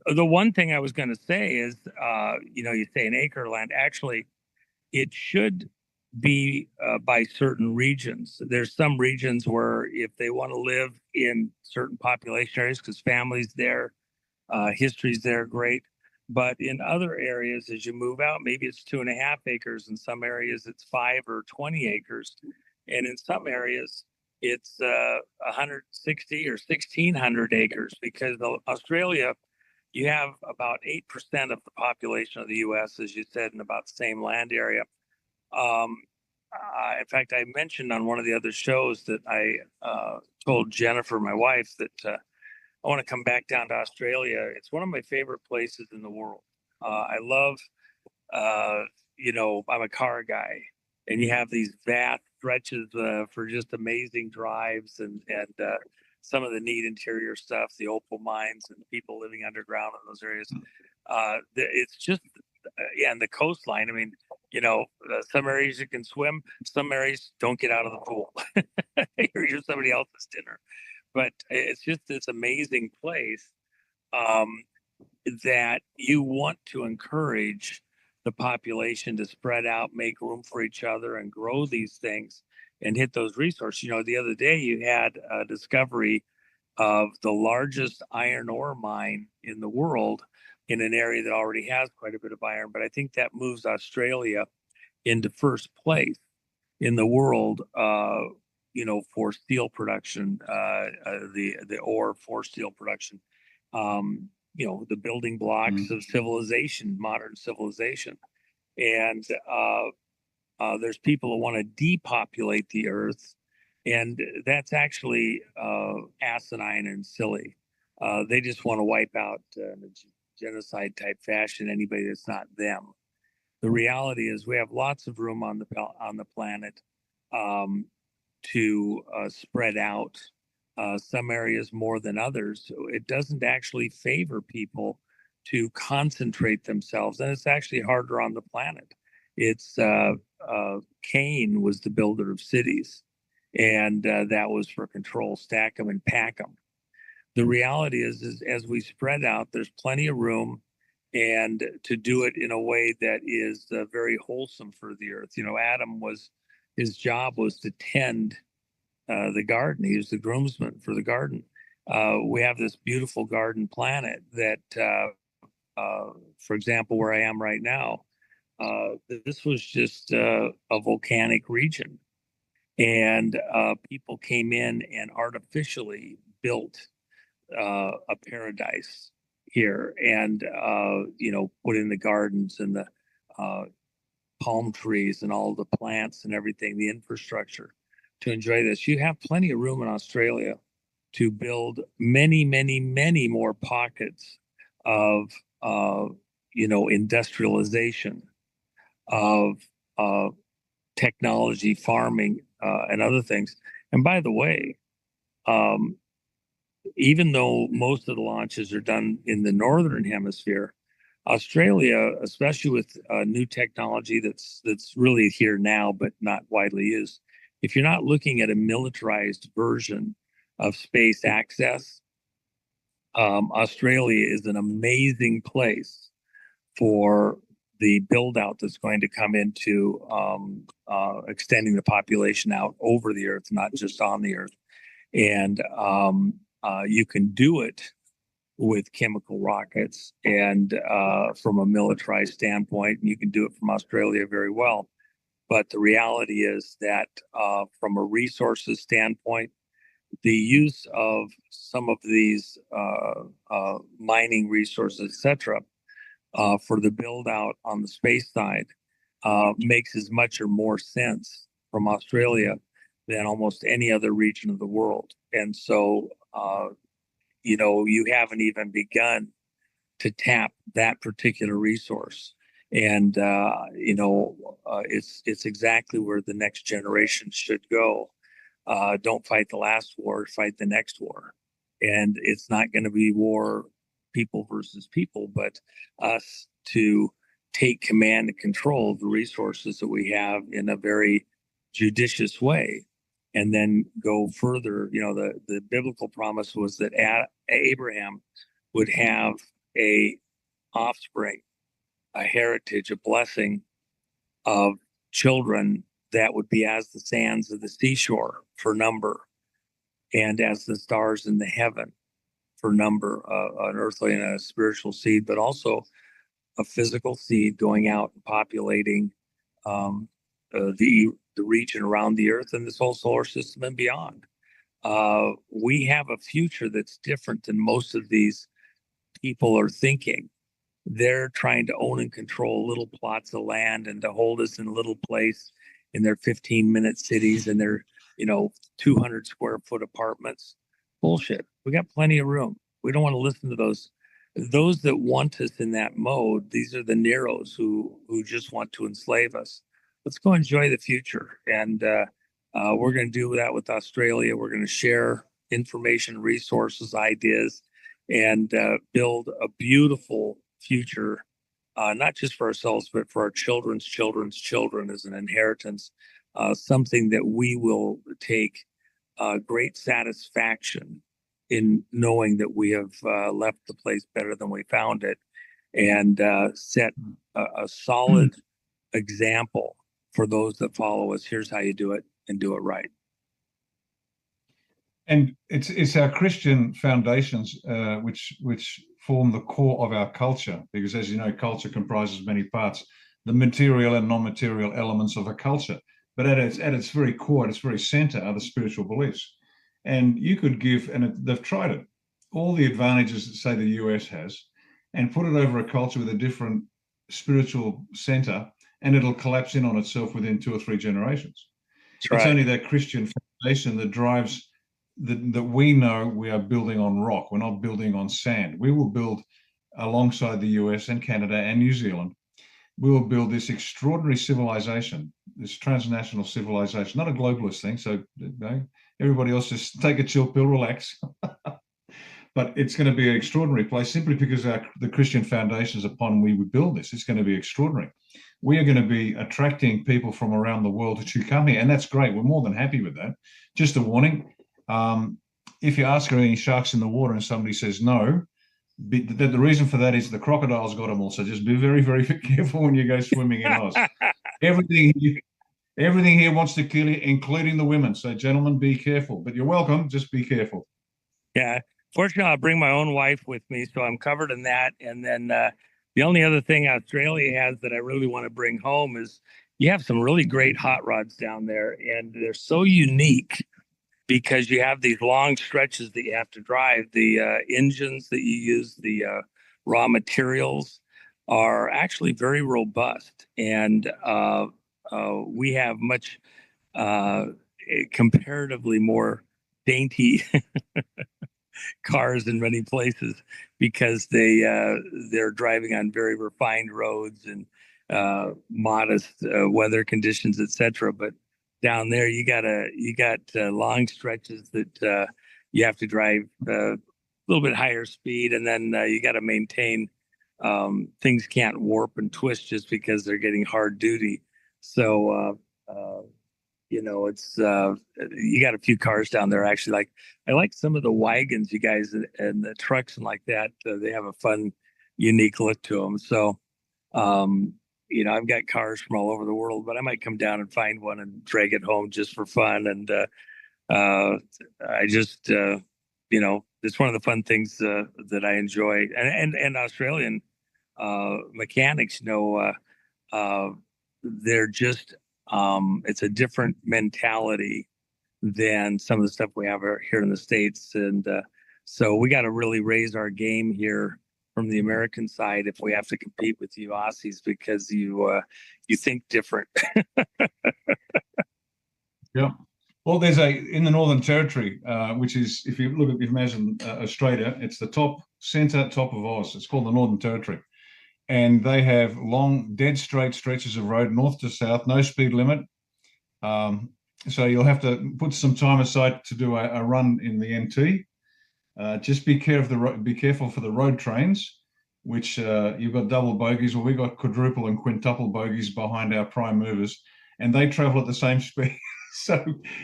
The one thing I was going to say is, you say an acre of land. Actually, it should be by certain regions. There's some regions where if they want to live in certain population areas, because families there, history's there, great. But in other areas, as you move out, maybe it's 2.5 acres. In some areas, it's 5 or 20 acres. And in some areas, it's 160 or 1,600 acres, because Australia, you have about 8% of the population of the U.S., as you said, in about the same land area. In fact, I mentioned on one of the other shows that I told Jennifer, my wife, that I want to come back down to Australia. It's one of my favorite places in the world. I love, I'm a car guy, and you have these vast stretches for just amazing drives and some of the neat interior stuff, the opal mines and people living underground in those areas. It's just, and the coastline. I mean, some areas you can swim, some areas don't get out of the pool. You're somebody else's dinner. But it's just this amazing place that you want to encourage the population to spread out, make room for each other, and grow these things and hit those resources. The other day you had a discovery of the largest iron ore mine in the world in an area that already has quite a bit of iron. But I think that moves Australia into first place in the world, for steel production, the ore for steel production, the building blocks of civilization, modern civilization. And there's people who want to depopulate the earth, and that's actually asinine and silly. They just want to wipe out in a genocide type fashion anybody that's not them. The reality is we have lots of room on the planet to spread out, some areas more than others. So it doesn't actually favor people to concentrate themselves, and it's actually harder on the planet. It's Cain was the builder of cities, and that was for control, stack them and pack them. The reality is as we spread out, there's plenty of room, and to do it in a way that is very wholesome for the earth. Adam his job was to tend the garden. He was the groomsman for the garden. We have this beautiful garden planet that, for example, where I am right now, this was just a volcanic region. And people came in and artificially built a paradise here and, put in the gardens and the palm trees and all the plants and everything, the infrastructure to enjoy this. You have plenty of room in Australia to build many, many, many more pockets of, industrialization, of technology, farming, and other things. And by the way, even though most of the launches are done in the northern hemisphere, Australia, especially with new technology that's really here now but not widely used, if you're not looking at a militarized version of space access, Australia is an amazing place for the build out that's going to come into extending the population out over the earth, not just on the earth. And you can do it with chemical rockets and from a militarized standpoint, you can do it from Australia very well. But the reality is that from a resources standpoint, the use of some of these mining resources, etc., for the build out on the space side makes as much or more sense from Australia than almost any other region of the world. And so, you haven't even begun to tap that particular resource. And, it's exactly where the next generation should go. Don't fight the last war, fight the next war. And it's not going to be war people versus people, but us to take command and control of the resources that we have in a very judicious way, and then go further. The biblical promise was that Abraham would have a offspring, a heritage, a blessing of children that would be as the sands of the seashore for number, and as the stars in the heaven for number, an earthly and a spiritual seed, but also a physical seed going out and populating the region around the earth and this whole solar system and beyond. We have a future that's different than most of these people are thinking. They're trying to own and control little plots of land and to hold us in a little place in their 15-minute cities and their 200 square foot apartments. Bullshit. We got plenty of room. We don't want to listen to those that want us in that mode. These are the Neros who just want to enslave us. Let's go enjoy the future. And we're going to do that with Australia. We're going to share information, resources, ideas, and build a beautiful future, not just for ourselves, but for our children's children's children as an inheritance, something that we will take great satisfaction in knowing that we have left the place better than we found it, and set a solid example for those that follow us. Here's how you do it, and do it right. And it's our Christian foundations which form the core of our culture, because as you know, culture comprises many parts, the material and non-material elements of a culture. But at its very core, at its very center, are the spiritual beliefs. And you could give, and they've tried it, all the advantages that, say, the US has, and put it over a culture with a different spiritual center, and it'll collapse in on itself within 2 or 3 generations. That's right. It's only that Christian foundation that drives that we know we are building on rock. We're not building on sand. We will build alongside the US and Canada and New Zealand. We will build this extraordinary civilization, this transnational civilization, not a globalist thing. So everybody else just take a chill pill, relax. But it's going to be an extraordinary place simply because the Christian foundations upon we would build this. It's going to be extraordinary. We are going to be attracting people from around the world to come here, and that's great. We're more than happy with that. Just a warning. If you ask, are any sharks in the water, and somebody says no, the reason for that is the crocodiles got them all. So just be very, very careful when you go swimming in Oz. Everything here wants to kill you, including the women. So gentlemen, be careful. But you're welcome. Just be careful. Yeah. Fortunately, I'll bring my own wife with me, so I'm covered in that. And then the only other thing Australia has that I really want to bring home is you have some really great hot rods down there, and they're so unique because you have these long stretches that you have to drive. The engines that you use, the raw materials, are actually very robust, and we have much comparatively more dainty cars in many places because they're driving on very refined roads and modest weather conditions, etc. But down there, you got long stretches that you have to drive a little bit higher speed, and then you got to maintain. Things can't warp and twist just because they're getting hard duty. So it's you got a few cars down there actually. I like some of the wagons you guys and the trucks and like that. They have a fun, unique look to them. So I've got cars from all over the world, but I might come down and find one and drag it home just for fun. And I just it's one of the fun things that I enjoy. And Australian mechanics, they're just it's a different mentality than some of the stuff we have here in the States. And so we got to really raise our game here from the American side if we have to compete with you Aussies, because you think different. Yeah. Well, there's in the Northern Territory, which is, if you imagine Australia, it's the top of Oz. It's called the Northern Territory. And they have long, dead straight stretches of road, north to south, no speed limit. So you'll have to put some time aside to do a run in the NT. Just be careful for the road trains. which you've got double bogies, or we've got quadruple and quintuple bogies behind our prime movers, and they travel at the same speed. So,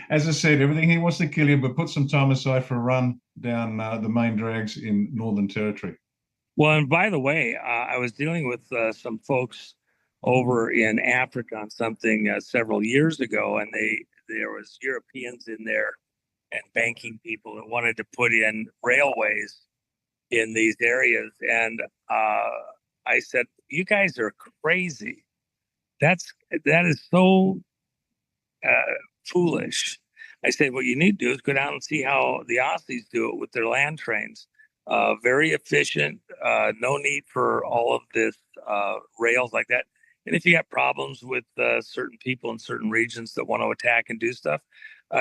as I said, everything he wants to kill you, but put some time aside for a run down the main drags in Northern Territory. Well, and by the way, I was dealing with some folks over in Africa on something several years ago, and there was Europeans in there and banking people that wanted to put in railways in these areas, and I said, "You guys are crazy. That is so foolish." I said, "What you need to do is go down and see how the Aussies do it with their land trains. Very efficient. No need for all of this rails like that. And if you got problems with certain people in certain regions that want to attack and do stuff,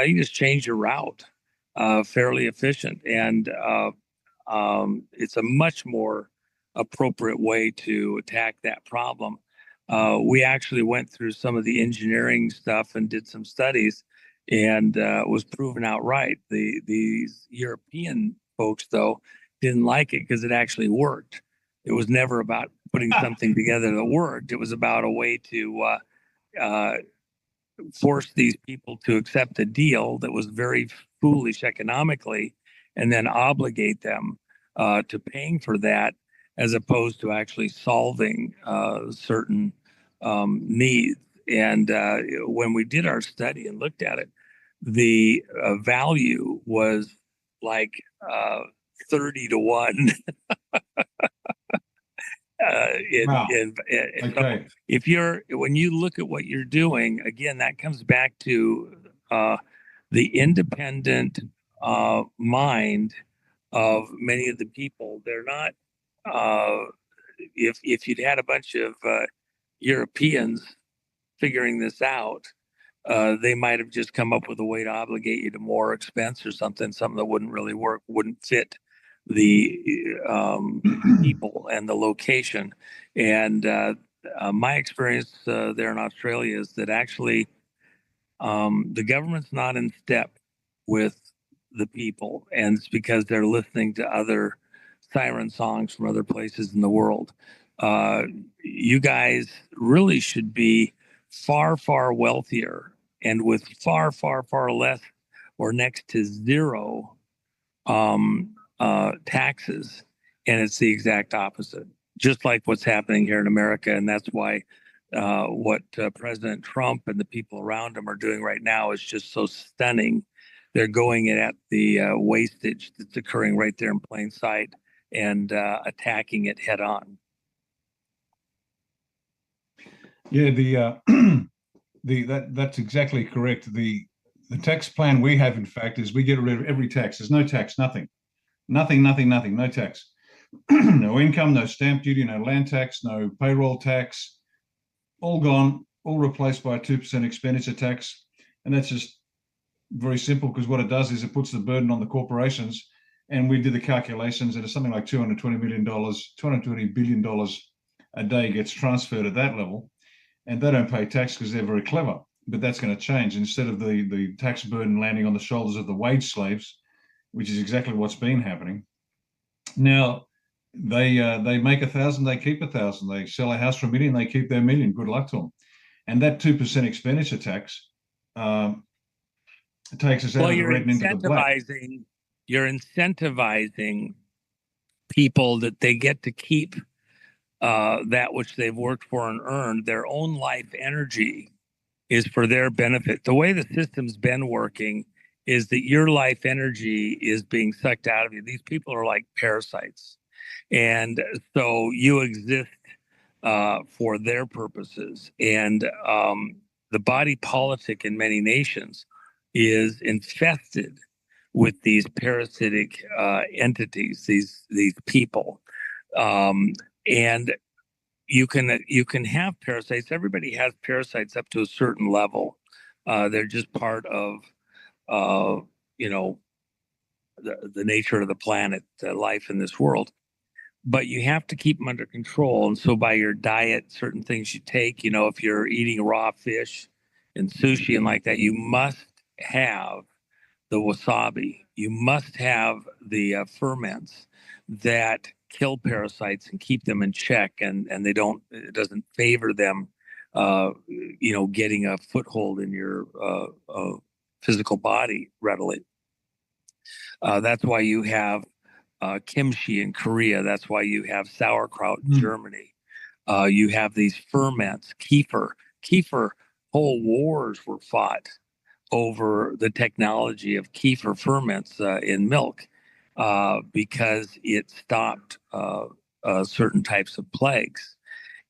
you just change your route. Fairly efficient, and it's a much more appropriate way to attack that problem." We actually went through some of the engineering stuff and did some studies, and it was proven outright. These European folks, though, didn't like it because it actually worked. It was never about putting something together that worked. It was about a way to force these people to accept a deal that was very foolish economically, and then obligate them to paying for that, as opposed to actually solving certain needs. And when we did our study and looked at it, the value was like 30 to 1. Wow. So when you look at what you're doing, again, that comes back to the independent mind of many of the people. They're not, if you'd had a bunch of Europeans figuring this out, they might have just come up with a way to obligate you to more expense or something that wouldn't really work, wouldn't fit the people and the location. And my experience there in Australia is that actually the government's not in step with the people, and it's because they're listening to other siren songs from other places in the world. You guys really should be far, far wealthier and with far, far, far less or next to zero taxes. And it's the exact opposite, just like what's happening here in America. And that's why what President Trump and the people around him are doing right now is just so stunning. They're going at the wastage that's occurring right there in plain sight and attacking it head on. Yeah, that's exactly correct. The tax plan we have, in fact, is we get rid of every tax. There's no tax, nothing, no tax, no income, no stamp duty, no land tax, no payroll tax, all gone, all replaced by a 2% expenditure tax. And that's just very simple, because what it does is it puts the burden on the corporations. And we did the calculations, and it's something like $220 billion a day gets transferred at that level. And they don't pay tax because they're very clever. But that's going to change. Instead of the tax burden landing on the shoulders of the wage slaves, which is exactly what's been happening. Now, they make 1,000, they keep 1,000. They sell a house for $1 million, they keep their $1 million. Good luck to them. And that 2% expenditure tax takes us out of the red and into the black. You're incentivizing people that they get to keep that which they've worked for and earned. Their own life energy is for their benefit. The way the system's been working is that your life energy is being sucked out of you. These people are like parasites. And so you exist for their purposes. And the body politic in many nations is infested with these parasitic entities, these people. And you can have parasites. Everybody has parasites up to a certain level. They're just part of the nature of the planet, life in this world. But you have to keep them under control. And so by your diet, certain things you take, if you're eating raw fish and sushi and like that, you must have the wasabi. You must have the ferments that kill parasites and keep them in check, and it doesn't favor them, getting a foothold in your physical body readily. That's why you have kimchi in Korea. That's why you have sauerkraut in Germany. You have these ferments, kefir. Kefir, whole wars were fought over the technology of kefir ferments in milk because it stopped certain types of plagues.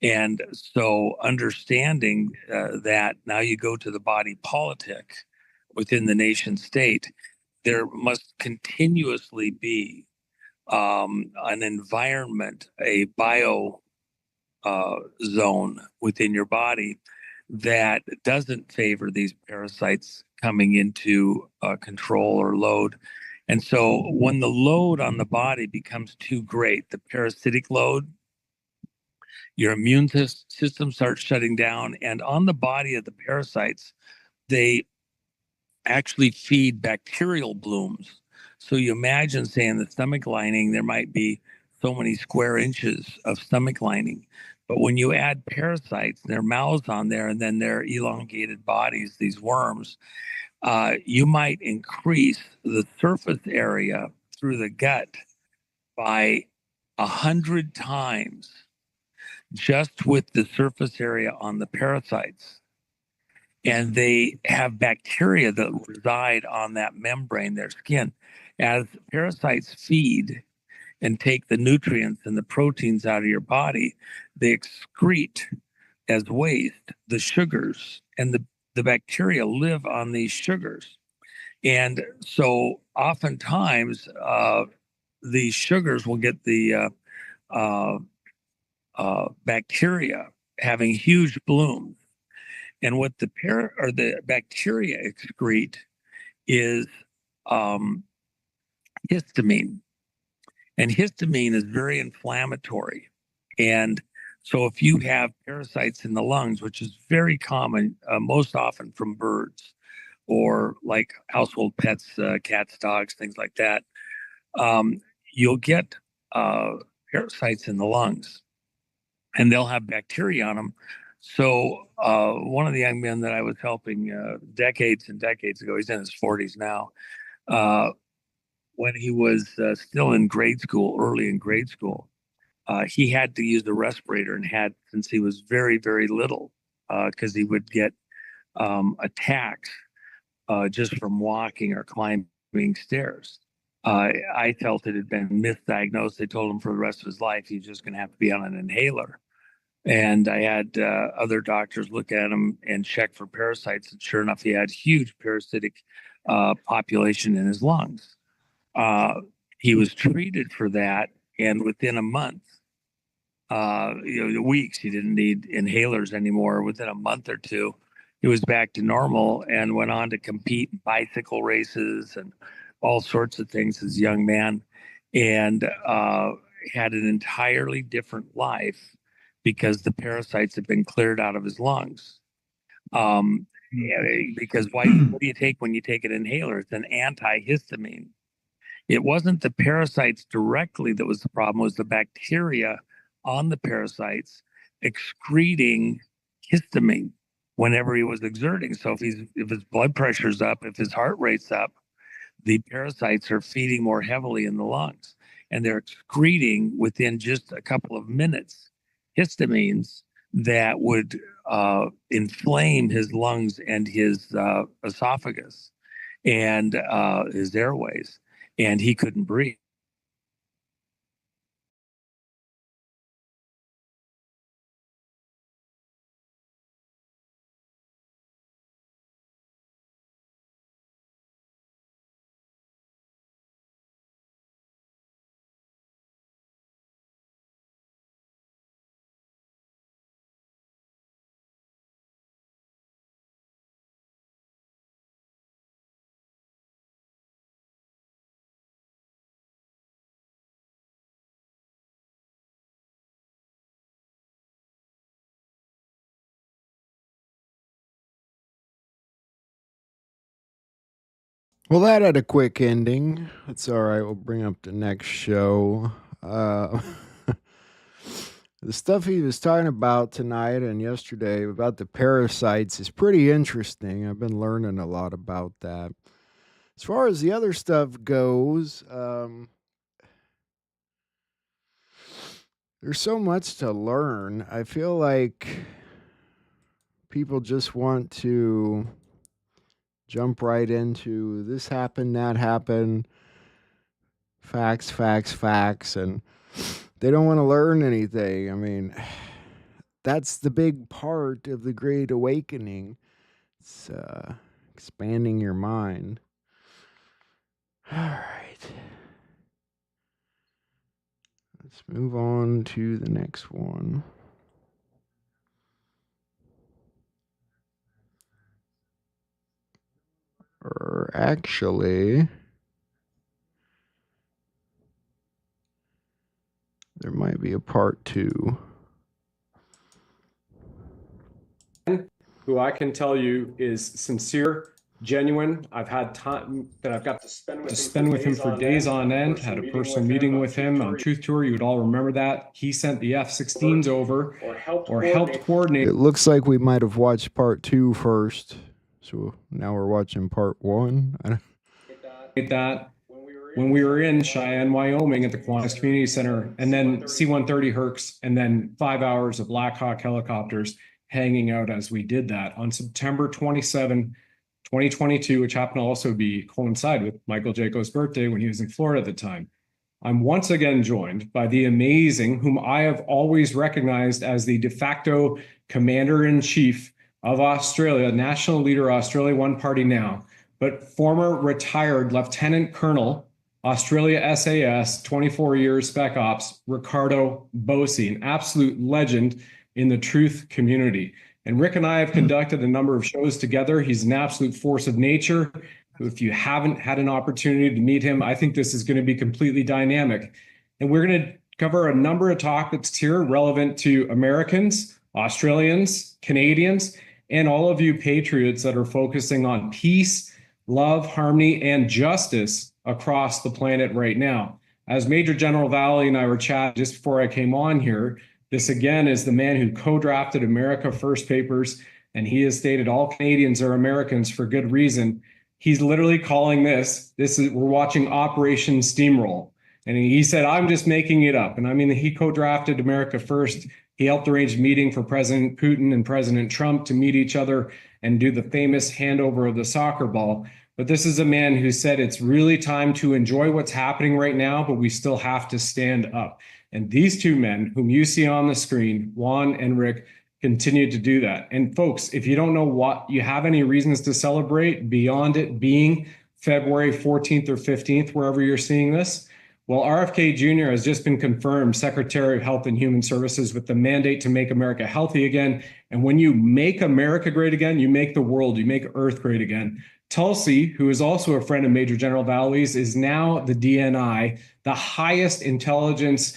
And so understanding that now you go to the body politic within the nation state, there must continuously be an environment, a bio zone within your body that doesn't favor these parasites coming into control or load. And so when the load on the body becomes too great, the parasitic load, your immune system starts shutting down. And on the body of the parasites, they actually feed bacterial blooms. So you imagine, say, in the stomach lining, there might be so many square inches of stomach lining. But when you add parasites, their mouths on there, and then their elongated bodies, these worms, you might increase the surface area through the gut by 100 times just with the surface area on the parasites. And they have bacteria that reside on that membrane, their skin. As parasites feed and take the nutrients and the proteins out of your body, they excrete as waste the sugars, and the bacteria live on these sugars. And so oftentimes these sugars will get the bacteria having huge blooms. And what the bacteria excrete is histamine. And histamine is very inflammatory. And so if you have parasites in the lungs, which is very common, most often from birds or like household pets, cats, dogs, things like that, you'll get parasites in the lungs, and they'll have bacteria on them. So one of the young men that I was helping decades and decades ago, he's in his 40s now, when he was still in grade school, early in grade school, he had to use the respirator, and had since he was very, very little, because he would get attacks just from walking or climbing stairs. I felt it had been misdiagnosed. They told him for the rest of his life he's just going to have to be on an inhaler. And I had other doctors look at him and check for parasites. And sure enough, he had huge parasitic population in his lungs. He was treated for that. And within a month, weeks, he didn't need inhalers anymore. Within a month or two, he was back to normal and went on to compete in bicycle races and all sorts of things as a young man, and had an entirely different life because the parasites had been cleared out of his lungs. Because what do you take when you take an inhaler? It's an antihistamine. It wasn't the parasites directly that was the problem, it was the bacteria on the parasites excreting histamine whenever he was exerting. So if his blood pressure's up, if his heart rate's up, the parasites are feeding more heavily in the lungs, and they're excreting within just a couple of minutes histamines that would inflame his lungs and his esophagus and his airways, and he couldn't breathe. Well, that had a quick ending. It's all right. We'll bring up the next show. The stuff he was talking about tonight and yesterday about the parasites is pretty interesting. I've been learning a lot about that. As far as the other stuff goes, there's so much to learn. I feel like people just want to jump right into this happened, that happened, facts, facts, facts, and they don't want to learn anything. I mean, that's the big part of the Great Awakening. It's expanding your mind. All right. Let's move on to the next one. Or actually, there might be a part 2. Who I can tell you is sincere, genuine. I've had time that I've got to spend with him for days on end. Had a personal meeting with him on Truth Tour. You would all remember that. He sent the F-16s over or helped coordinate. It looks like we might have watched part 2 first. So now we're watching part 1. I don't... that when we were in Cheyenne, Wyoming at the Kiwanis Community Center, and then C-130 Hercs, and then 5 hours of Black Hawk helicopters hanging out as we did that on September 27, 2022, which happened to also coincide with Michael Jaco's birthday when he was in Florida at the time. I'm once again joined by the amazing, whom I have always recognized as the de facto commander-in-chief of Australia, national leader, Australia One Party now, but former retired Lieutenant Colonel, Australia SAS, 24 years Spec Ops, Ricardo Bosi, an absolute legend in the truth community. And Rick and I have conducted a number of shows together. He's an absolute force of nature. If you haven't had an opportunity to meet him, I think this is going to be completely dynamic. And we're going to cover a number of topics here relevant to Americans, Australians, Canadians, and all of you patriots that are focusing on peace, love, harmony, and justice across the planet right now. As Major General Valley and I were chatting just before I came on here, this again is the man who co-drafted America First papers, and he has stated all Canadians are Americans for good reason. He's literally calling we're watching Operation Steamroll. And he said, I'm just making it up. And I mean, he co-drafted America First. He helped arrange a meeting for President Putin and President Trump to meet each other and do the famous handover of the soccer ball. But this is a man who said it's really time to enjoy what's happening right now, but we still have to stand up. And these two men, whom you see on the screen, Juan and Rick, continue to do that. And folks, if you don't know what you have any reasons to celebrate beyond it being February 14th or 15th, wherever you're seeing this, well, RFK Jr. has just been confirmed Secretary of Health and Human Services with the mandate to make America healthy again. And when you make America great again, you make the world, you make Earth great again. Tulsi, who is also a friend of Major General Valley's, is now the DNI, the highest intelligence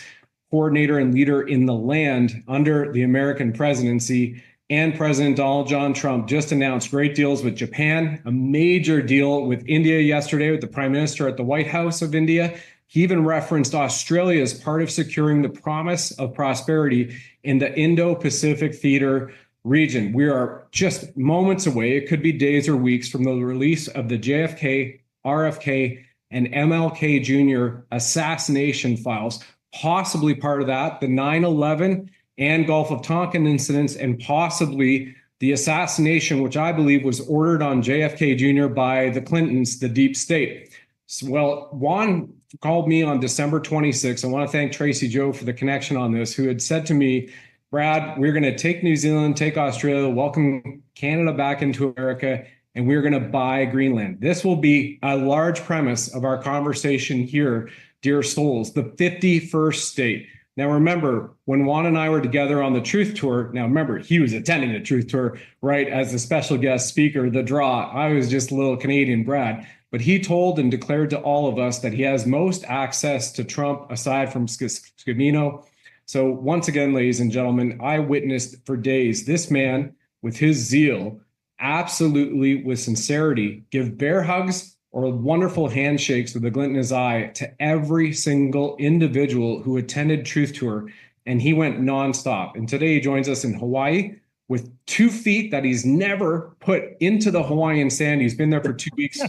coordinator and leader in the land under the American presidency. And President Donald John Trump just announced great deals with Japan, a major deal with India yesterday with the Prime Minister at the White House of India. He even referenced Australia as part of securing the promise of prosperity in the Indo-Pacific theater region. We are just moments away, it could be days or weeks, from the release of the JFK, RFK, and MLK Jr. assassination files, possibly part of that, the 9/11 and Gulf of Tonkin incidents, and possibly the assassination, which I believe was ordered on JFK Jr. by the Clintons, the deep state. So, well, Juan called me on December 26th. I want to thank Tracy Joe for the connection on this, who had said to me, Brad, we're going to take New Zealand, take Australia, welcome Canada back into America, and we're going to buy Greenland. This will be a large premise of our conversation here, dear souls, the 51st state. Now, remember, when Juan and I were together on the Truth Tour, now remember, he was attending the Truth Tour, right, as the special guest speaker, the draw. I was just a little Canadian Brad. But he told and declared to all of us that he has most access to Trump aside from Scavino. So once again, ladies and gentlemen, I witnessed for days this man, with his zeal, absolutely with sincerity, give bear hugs or wonderful handshakes with a glint in his eye to every single individual who attended Truth Tour. And he went nonstop. And today he joins us in Hawaii with 2 feet that he's never put into the Hawaiian sand. He's been there for 2 weeks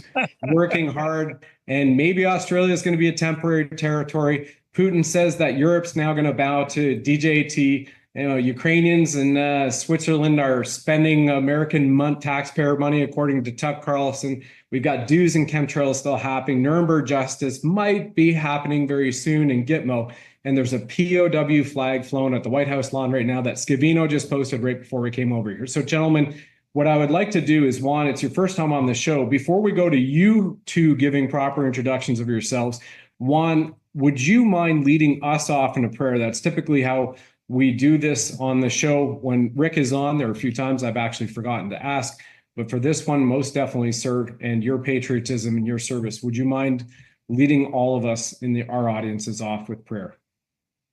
working hard. And maybe Australia is going to be a temporary territory. Putin says that Europe's now going to bow to DJT. You know, Ukrainians and Switzerland are spending American taxpayer money, according to Tuck Carlson. We've got dues and chemtrails still happening. Nuremberg justice might be happening very soon in Gitmo. And there's a POW flag flown at the White House lawn right now that Scavino just posted right before we came over here. So, gentlemen, what I would like to do is, Juan, it's your first time on the show. Before we go to you two giving proper introductions of yourselves, Juan, would you mind leading us off in a prayer? That's typically how we do this on the show. When Rick is on, there are a few times I've actually forgotten to ask, but for this one, most definitely, sir, and your patriotism and your service, would you mind leading all of us in our audiences off with prayer?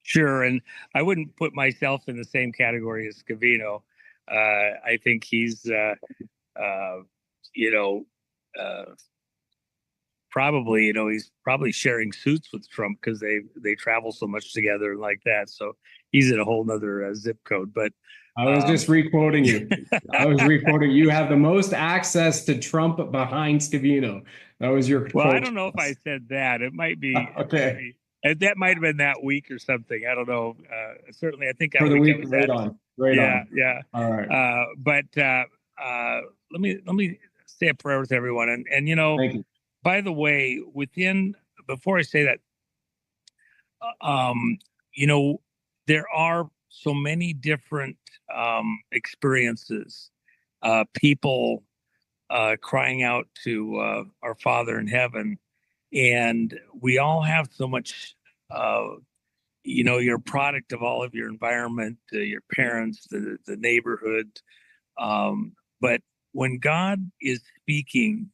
Sure, and I wouldn't put myself in the same category as Scavino. I think he's, probably, he's probably sharing suits with Trump because they travel so much together and like that. So he's in a whole nother zip code. But I was just re-quoting you. I was re-quoting you. Have the most access to Trump behind Scavino. That was your well, quote. I don't know if I said that. It might be okay. That might have been that week or something. I don't know. Certainly, I think for the week. Right on. Right on. Yeah. All right. But let me say a prayer with everyone. And Thank you. By the way, before I say that, there are so many different experiences, people crying out to our Father in heaven. And we all have so much, you're a product of all of your environment, your parents, the neighborhood. But when God is speaking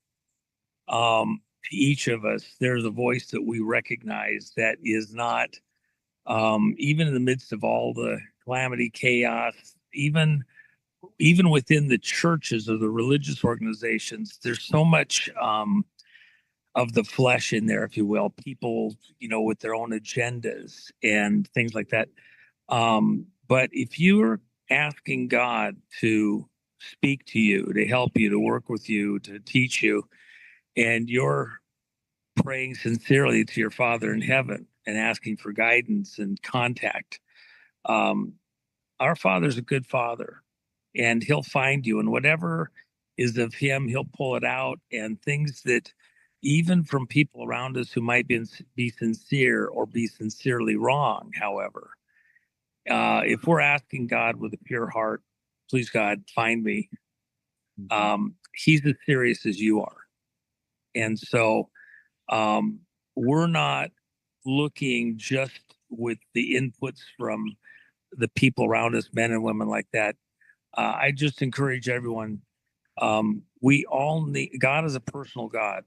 to each of us, there's a voice that we recognize that is not, even in the midst of all the calamity, chaos, even within the churches or the religious organizations, there's so much of the flesh in there, if you will, people, with their own agendas and things like that. But if you're asking God to speak to you, to help you, to work with you, to teach you, and you're praying sincerely to your Father in heaven and asking for guidance and contact, our Father's a good Father, and he'll find you, and whatever is of him, he'll pull it out. And things that even from people around us who might be sincere or be sincerely wrong, however, if we're asking God with a pure heart, please God, find me, he's as serious as you are. And so we're not looking just with the inputs from the people around us, men and women like that. I just encourage everyone, we all need, God is a personal God.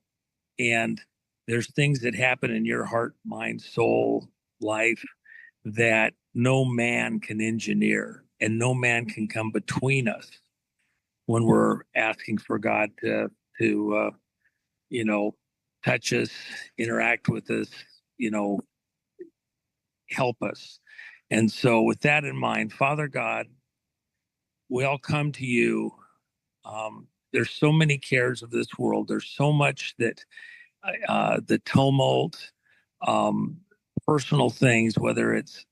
And there's things that happen in your heart, mind, soul, life that no man can engineer, and no man can come between us when we're asking for God to touch us, interact with us, help us. And so with that in mind, Father God, we all come to you. There's so many cares of this world. There's so much that the tumult, personal things, whether it's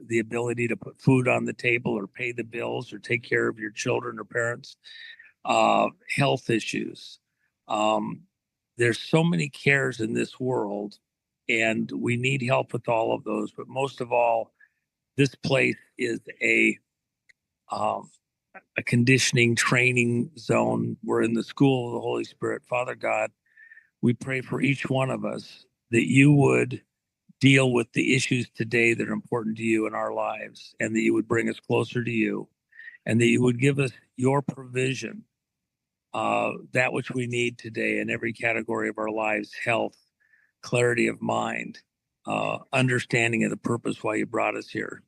the ability to put food on the table or pay the bills or take care of your children or parents, health issues. There's so many cares in this world, and we need help with all of those. But most of all, this place is a conditioning training zone. We're in the school of the Holy Spirit. Father God, we pray for each one of us that you would deal with the issues today that are important to you in our lives, and that you would bring us closer to you, and that you would give us your provision, that which we need today in every category of our lives: health, clarity of mind, understanding of the purpose why you brought us here.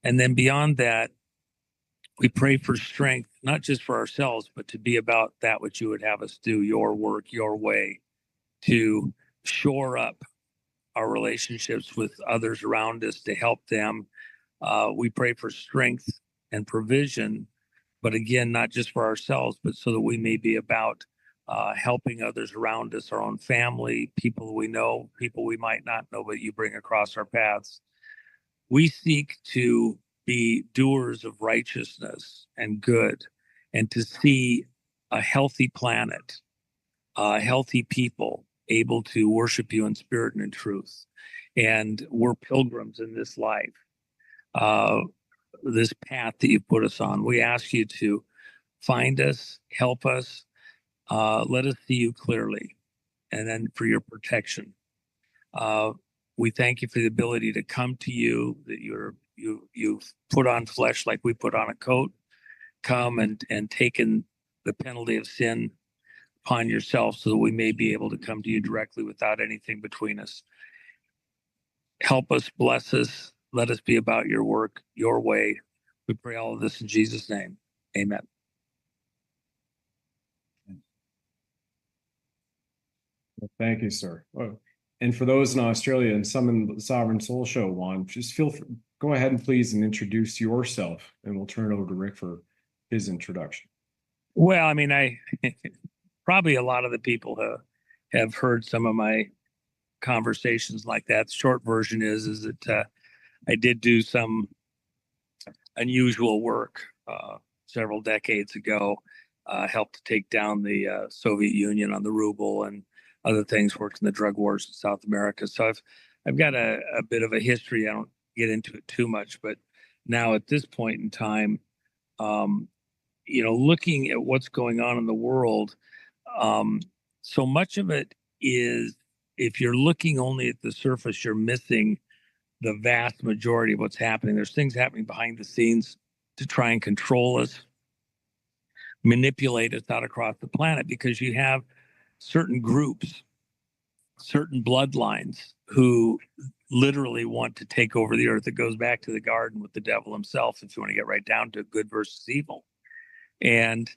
And then beyond that, we pray for strength, not just for ourselves, but to be about that which you would have us do, your work, your way. to shore up our relationships with others around us, to help them. We pray for strength and provision, but again, not just for ourselves, but so that we may be about helping others around us, our own family, people we know, people we might not know, but you bring across our paths. We seek to be doers of righteousness and good, and to see a healthy planet, healthy people able to worship you in spirit and in truth. And we're pilgrims in this life, this path that you put us on. We ask you to find us, help us, let us see you clearly, and then for your protection. We thank you for the ability to come to you, that you've put on flesh like we put on a coat, come and taken the penalty of sin upon yourself so that we may be able to come to you directly without anything between us. Help us, bless us, let us be about your work, your way. We pray all of this in Jesus' name. Amen. Thank you, sir. And for those in Australia and some in the Sovereign Soul Show, Juan, just go ahead and please introduce yourself, and we'll turn it over to Rick for his introduction. Well, I mean, I probably a lot of the people have heard some of my conversations like that. The short version is that I did do some unusual work several decades ago, helped to take down the Soviet Union on the ruble and other things, worked in the drug wars in South America. So I've got a bit of a history. I don't get into it too much, but now at this point in time, looking at what's going on in the world, so much of it is, if you're looking only at the surface, you're missing the vast majority of what's happening. There's things happening behind the scenes to try and control us, manipulate us out across the planet, because you have certain groups, certain bloodlines who literally want to take over the earth. It goes back to the garden with the devil himself, if you want to get right down to good versus evil. And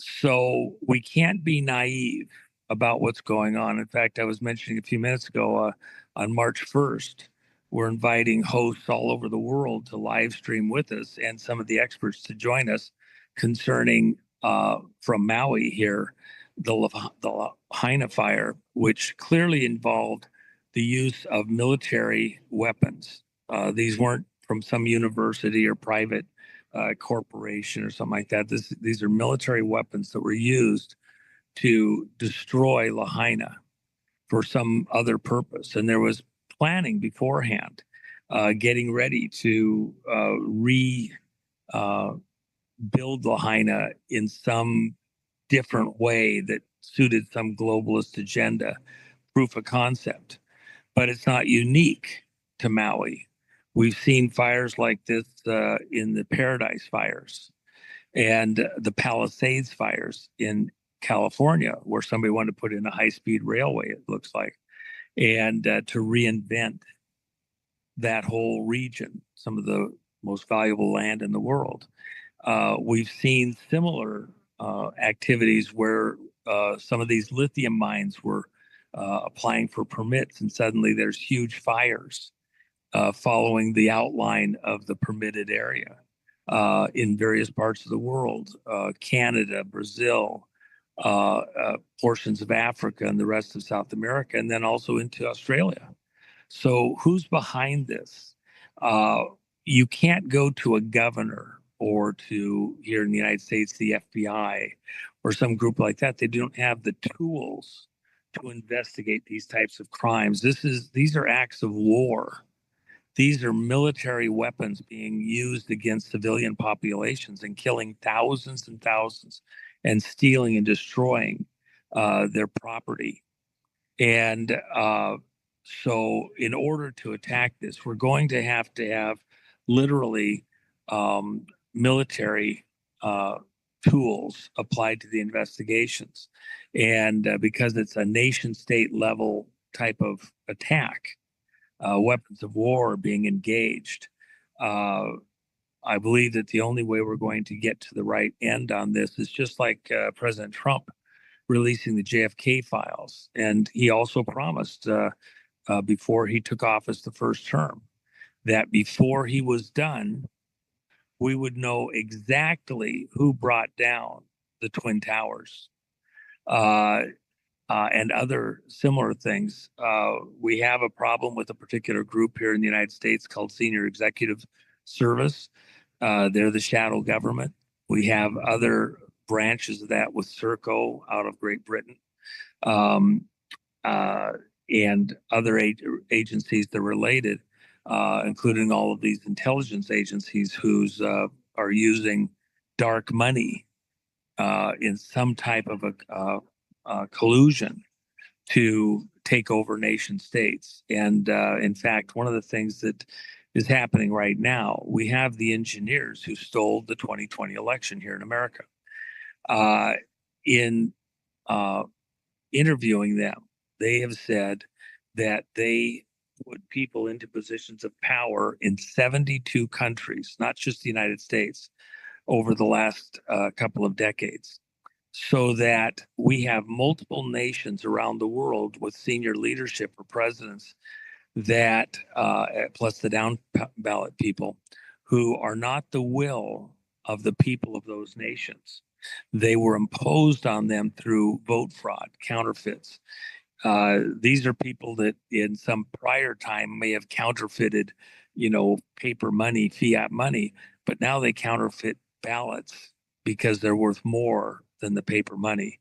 so we can't be naive about what's going on. In fact, I was mentioning a few minutes ago, on March 1st, we're inviting hosts all over the world to live stream with us and some of the experts to join us concerning from Maui here, the Lahaina fire, which clearly involved the use of military weapons. These weren't from some university or private corporation or something like that. These are military weapons that were used to destroy Lahaina for some other purpose. And there was planning beforehand, getting ready to build Lahaina in some different way that suited some globalist agenda, proof of concept. But it's not unique to Maui. We've seen fires like this in the Paradise fires and the Palisades fires in California, where somebody wanted to put in a high-speed railway, it looks like, and to reinvent that whole region, some of the most valuable land in the world. We've seen similar activities where some of these lithium mines were applying for permits, and suddenly there's huge fires following the outline of the permitted area in various parts of the world, Canada, Brazil, portions of Africa and the rest of South America, and then also into Australia. So who's behind this? You can't go to a governor or to, here in the United States, the FBI or some group like that. They don't have the tools to investigate these types of crimes. These are acts of war. These are military weapons being used against civilian populations and killing thousands and thousands and stealing and destroying their property. And so in order to attack this, we're going to have literally military tools applied to the investigations. And because it's a nation state level type of attack, weapons of war are being engaged. I believe that the only way we're going to get to the right end on this is just like President Trump releasing the JFK files. And he also promised before he took office the first term that before he was done, we would know exactly who brought down the Twin Towers and other similar things. We have a problem with a particular group here in the United States called Senior Executive Service. They're the shadow government. We have other branches of that with Serco out of Great Britain, and other agencies that are related, including all of these intelligence agencies who's are using dark money in some type of a collusion to take over nation states. And in fact, one of the things that is happening right now, we have the engineers who stole the 2020 election here in America. In interviewing them, they have said that they put people into positions of power in 72 countries, not just the United States, over the last couple of decades, so that we have multiple nations around the world with senior leadership or presidents that, plus the down ballot people, who are not the will of the people of those nations. They were imposed on them through vote fraud, counterfeits. These are people that in some prior time may have counterfeited, paper money, fiat money, but now they counterfeit ballots because they're worth more than the paper money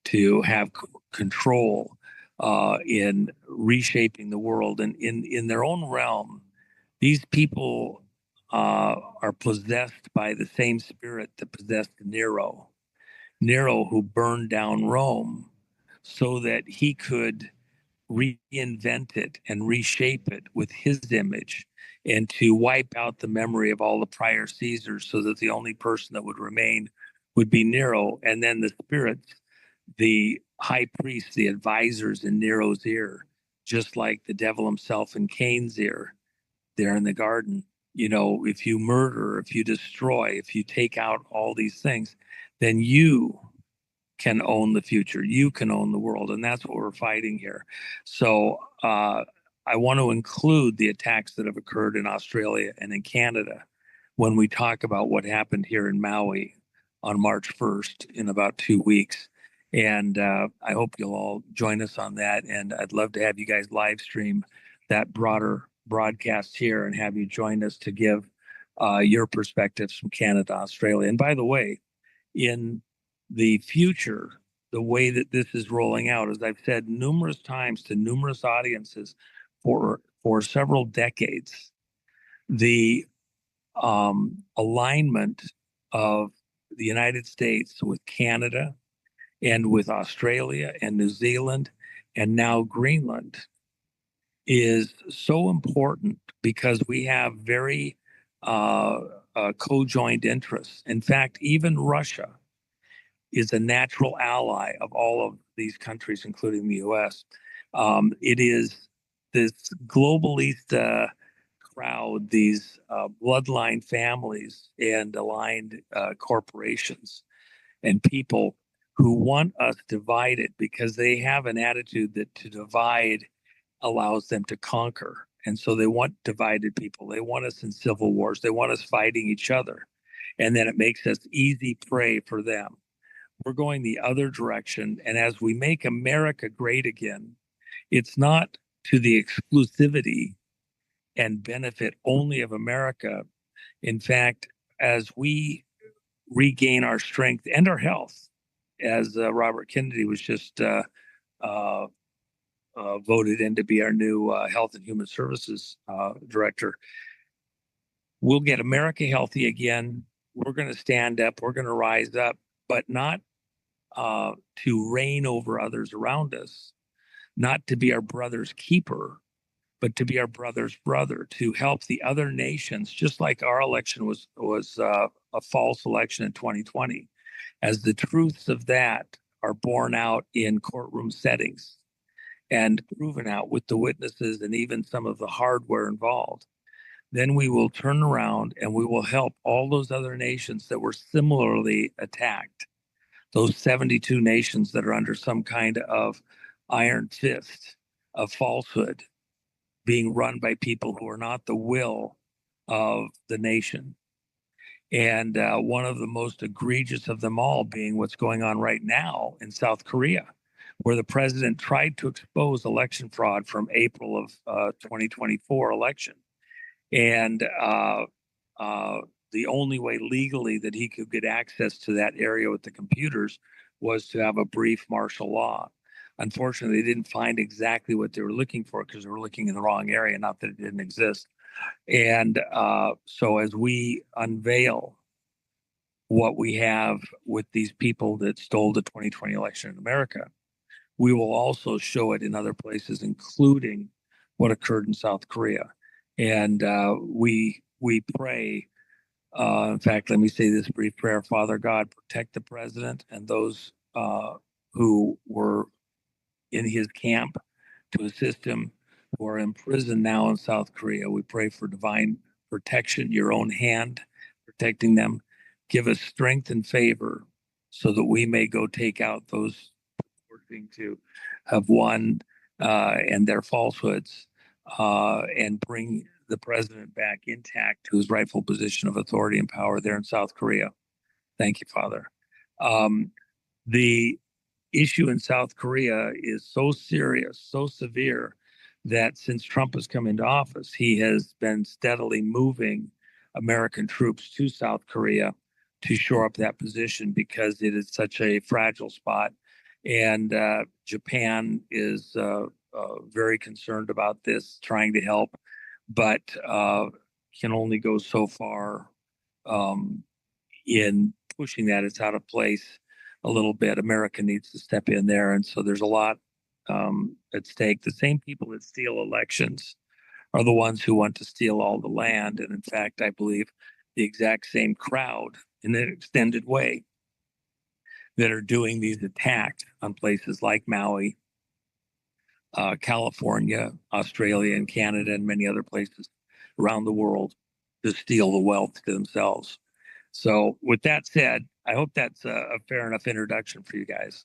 to have control in reshaping the world. And in their own realm, these people are possessed by the same spirit that possessed Nero, who burned down Rome so that he could reinvent it and reshape it with his image, and to wipe out the memory of all the prior Caesars so that the only person that would remain would be Nero. And then the spirits, the high priests, the advisors in Nero's ear, just like the devil himself in Cain's ear there in the garden. If you murder, if you destroy, if you take out all these things, then you can own the future. You can own the world. And that's what we're fighting here. So I want to include the attacks that have occurred in Australia and in Canada when we talk about what happened here in Maui on March 1st in about 2 weeks. And I hope you'll all join us on that. And I'd love to have you guys live stream that broader broadcast here and have you join us to give your perspectives from Canada, Australia. And by the way, in the future, the way that this is rolling out, as I've said numerous times to numerous audiences for several decades, the alignment of the United States with Canada and with Australia and New Zealand and now Greenland is so important because we have very co-joined interests. In fact, even Russia is a natural ally of all of these countries, including the U.S. It is this globalista crowd, these bloodline families and aligned corporations and people who want us divided because they have an attitude that to divide allows them to conquer. And so they want divided people. They want us in civil wars. They want us fighting each other. And then it makes us easy prey for them. We're going the other direction. And as we make America great again, it's not to the exclusivity and benefit only of America. In fact, as we regain our strength and our health, as Robert Kennedy was just voted in to be our new Health and Human Services Director, we'll get America healthy again. We're going to stand up. We're going to rise up, but not to reign over others around us, not to be our brother's keeper, but to be our brother's brother, to help the other nations, just like our election was a false election in 2020, as the truths of that are borne out in courtroom settings and proven out with the witnesses and even some of the hardware involved. Then we will turn around and we will help all those other nations that were similarly attacked those 72 nations that are under some kind of iron fist of falsehood being run by people who are not the will of the nation. And one of the most egregious of them all being what's going on right now in South Korea, where the president tried to expose election fraud from April of 2024 election. And the only way legally that he could get access to that area with the computers was to have a brief martial law. Unfortunately, they didn't find exactly what they were looking for because they were looking in the wrong area, not that it didn't exist. And so as we unveil what we have with these people that stole the 2020 election in America, we will also show it in other places, including what occurred in South Korea. And we pray, in fact, let me say this brief prayer. Father God, protect the president and those who were in his camp to assist him, who are in prison now in South Korea. We pray for divine protection, your own hand protecting them. Give us strength and favor so that we may go take out those purporting to have won and their falsehoods and bring the president back intact to his rightful position of authority and power there in South Korea. Thank you, Father. The issue in South Korea is so serious, so severe, that since Trump has come into office, he has been steadily moving American troops to South Korea to shore up that position because it is such a fragile spot. And Japan is very concerned about this, trying to help, but can only go so far in pushing that. It's out of place a little bit. America needs to step in there. And so there's a lot at stake. The same people that steal elections are the ones who want to steal all the land. And in fact, I believe the exact same crowd in an extended way that are doing these attacks on places like Maui, California, Australia, and Canada, and many other places around the world to steal the wealth to themselves. So with that said, I hope that's a fair enough introduction for you guys.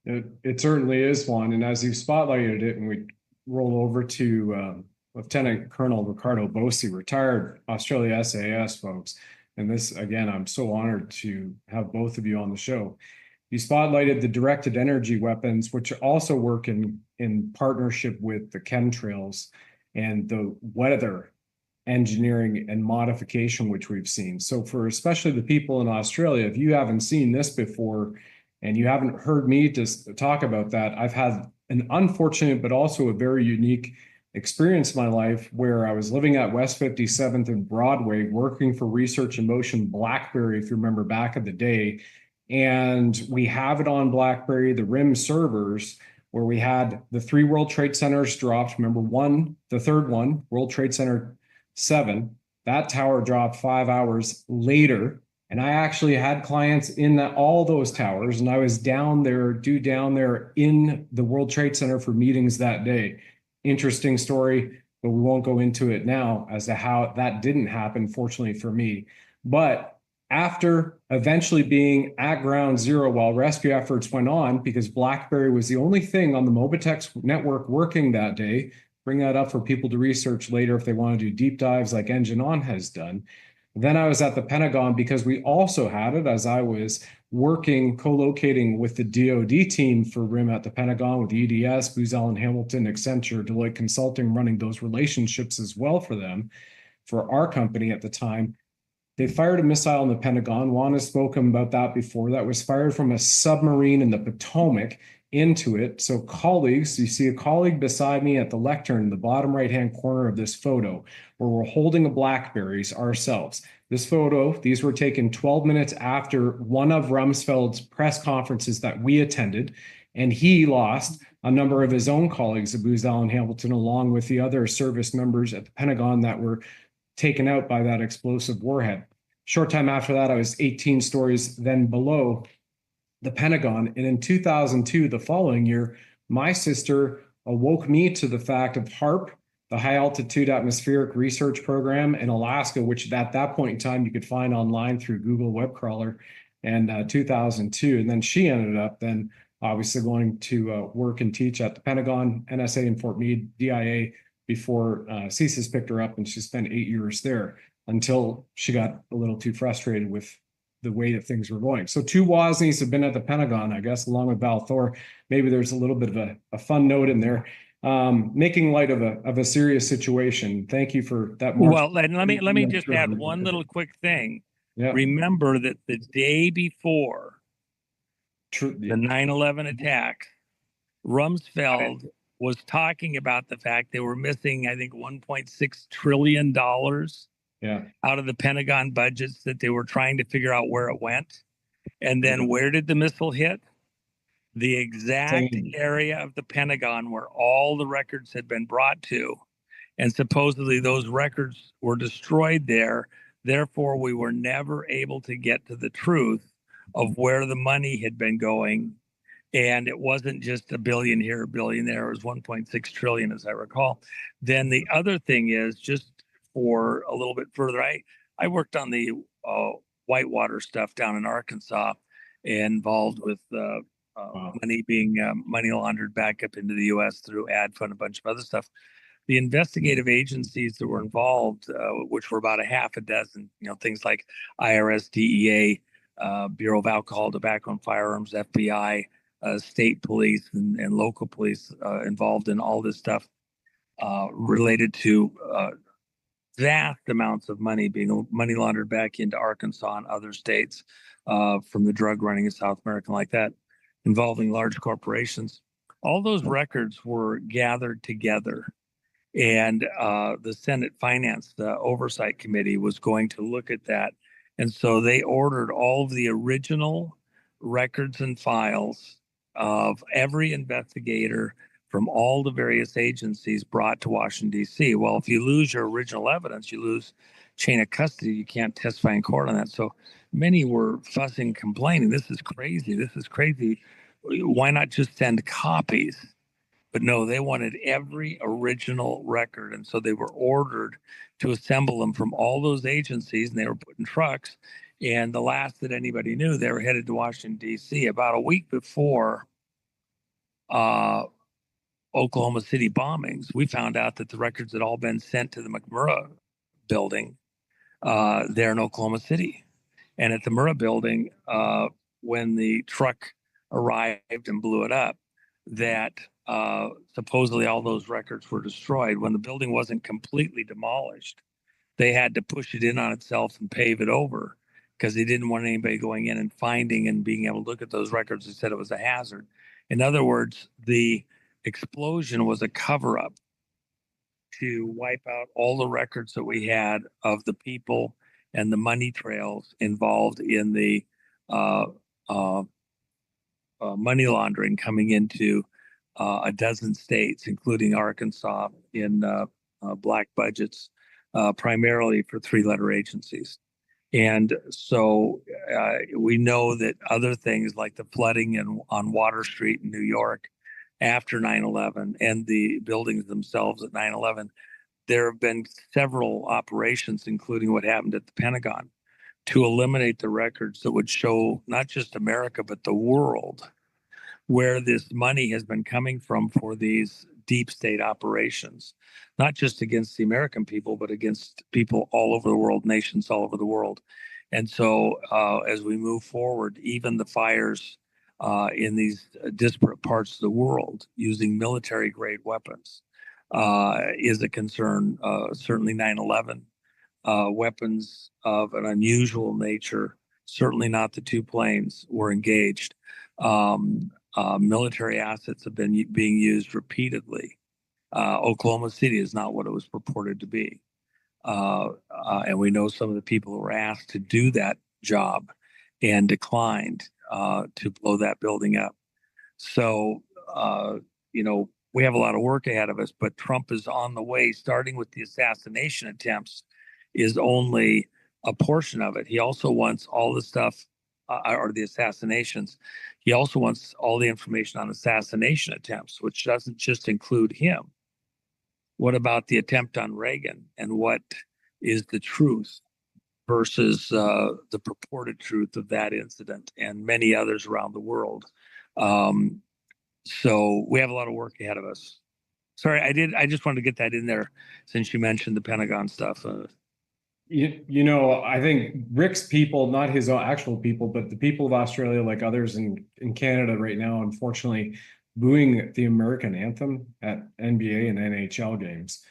It certainly is one. And as you've spotlighted it, and we roll over to Lieutenant Colonel Ricardo Bosi, retired Australia SAS folks. And this, again, I'm so honored to have both of you on the show. You spotlighted the directed energy weapons, which also work in partnership with the chemtrails and the weather engineering and modification, which we've seen. So for especially the people in Australia, if you haven't seen this before and you haven't heard me just talk about that, I've had an unfortunate but also a very unique experience in my life where I was living at West 57th and Broadway, working for Research in Motion BlackBerry, if you remember back in the day. And we have it on BlackBerry, the RIM servers, where we had the 3 World Trade Centers dropped. Remember the third one, World Trade Center 7, that tower dropped 5 hours later. And I actually had clients in all those towers, and I was down there in the World Trade Center for meetings that day. Interesting story, but we won't go into it now as to how that didn't happen, fortunately for me. But after eventually being at ground zero while rescue efforts went on, because BlackBerry was the only thing on the Mobitex network working that day, bring that up for people to research later if they want to do deep dives like Engine On has done. Then I was at the Pentagon because we also had it as I was working, co-locating with the DoD team for RIM at the Pentagon with EDS, Booz Allen Hamilton, Accenture, Deloitte Consulting, running those relationships as well for them, for our company at the time. They fired a missile in the Pentagon. Juan has spoken about that before. That was fired from a submarine in the Potomac into it. So colleagues, you see a colleague beside me at the lectern in the bottom right-hand corner of this photo, where we're holding a BlackBerries ourselves. This photo, these were taken 12 minutes after one of Rumsfeld's press conferences that we attended, and he lost a number of his own colleagues at Booz Allen Hamilton, along with the other service members at the Pentagon that were taken out by that explosive warhead. Short time after that, I was 18 stories then below the Pentagon. And in 2002, the following year, my sister awoke me to the fact of HAARP, the High Altitude Atmospheric Research Program in Alaska, which at that point in time you could find online through Google Web Crawler, and 2002. And then she ended up then obviously going to work and teach at the Pentagon, NSA in Fort Meade, DIA, before CSIS picked her up, and she spent 8 years there until she got a little too frustrated with the way that things were going. So two Woznies have been at the Pentagon, I guess, along with Val Thor. Maybe there's a little bit of a fun note in there, making light of a serious situation. Thank you for that. Well, and let me just add one little quick thing. Yeah. Remember that the day before the 9/11 attack, Rumsfeld was talking about the fact they were missing, I think, $1.6 trillion out of the Pentagon budgets that they were trying to figure out where it went. And then where did the missile hit? The exact area of the Pentagon where all the records had been brought to. And supposedly those records were destroyed there. Therefore, we were never able to get to the truth of where the money had been going. And it wasn't just a billion here, a billion there. It was 1.6 trillion, as I recall. Then the other thing is, just for a little bit further, I worked on the whitewater stuff down in Arkansas, involved with money being money laundered back up into the U.S. through ad fund, a bunch of other stuff. The investigative agencies that were involved, which were about a half a dozen, things like IRS, DEA, Bureau of Alcohol, Tobacco, and Firearms, FBI, state police, and local police involved in all this stuff related to vast amounts of money being money laundered back into Arkansas and other states from the drug running in South America like that, involving large corporations. All those records were gathered together. And the Senate Finance, the Oversight Committee, was going to look at that. And so they ordered all of the original records and files of every investigator from all the various agencies brought to Washington, D.C. Well, if you lose your original evidence, you lose chain of custody. You can't testify in court on that. So many were fussing, complaining, this is crazy. This is crazy. Why not just send copies? But no, they wanted every original record. And so they were ordered to assemble them from all those agencies, and they were put in trucks. And the last that anybody knew, they were headed to Washington, D.C. About a week before Oklahoma City bombings, we found out that the records had all been sent to the McMurrah building there in Oklahoma City. And at the Murrah building, when the truck arrived and blew it up, that supposedly all those records were destroyed. When the building wasn't completely demolished, they had to push it in on itself and pave it over because they didn't want anybody going in and finding and being able to look at those records. They said it was a hazard. In other words, the explosion was a cover-up to wipe out all the records that we had of the people and the money trails involved in the money laundering coming into a dozen states, including Arkansas, in black budgets, primarily for three-letter agencies. And so we know that other things like the flooding on Water Street in New York after 9/11 and the buildings themselves at 9/11, there have been several operations, including what happened at the Pentagon, to eliminate the records that would show not just America, but the world, where this money has been coming from for these deep state operations, not just against the American people, but against people all over the world, nations all over the world. And so as we move forward, even the fires in these disparate parts of the world using military grade weapons is a concern. Certainly 9/11, weapons of an unusual nature, certainly not the two planes were engaged. Military assets have been being used repeatedly. Oklahoma City is not what it was purported to be. And we know some of the people who were asked to do that job and declined to blow that building up. So, we have a lot of work ahead of us, but Trump is on the way, starting with the assassination attempts is only a portion of it. He also wants all the stuff, or the assassinations. He also wants all the information on assassination attempts, which doesn't just include him. What about the attempt on Reagan, and what is the truth versus the purported truth of that incident and many others around the world. So we have a lot of work ahead of us. Sorry, I just wanted to get that in there since you mentioned the Pentagon stuff. I think Rick's people, not his actual people, but the people of Australia, like others in Canada right now, unfortunately, booing the American anthem at NBA and NHL games.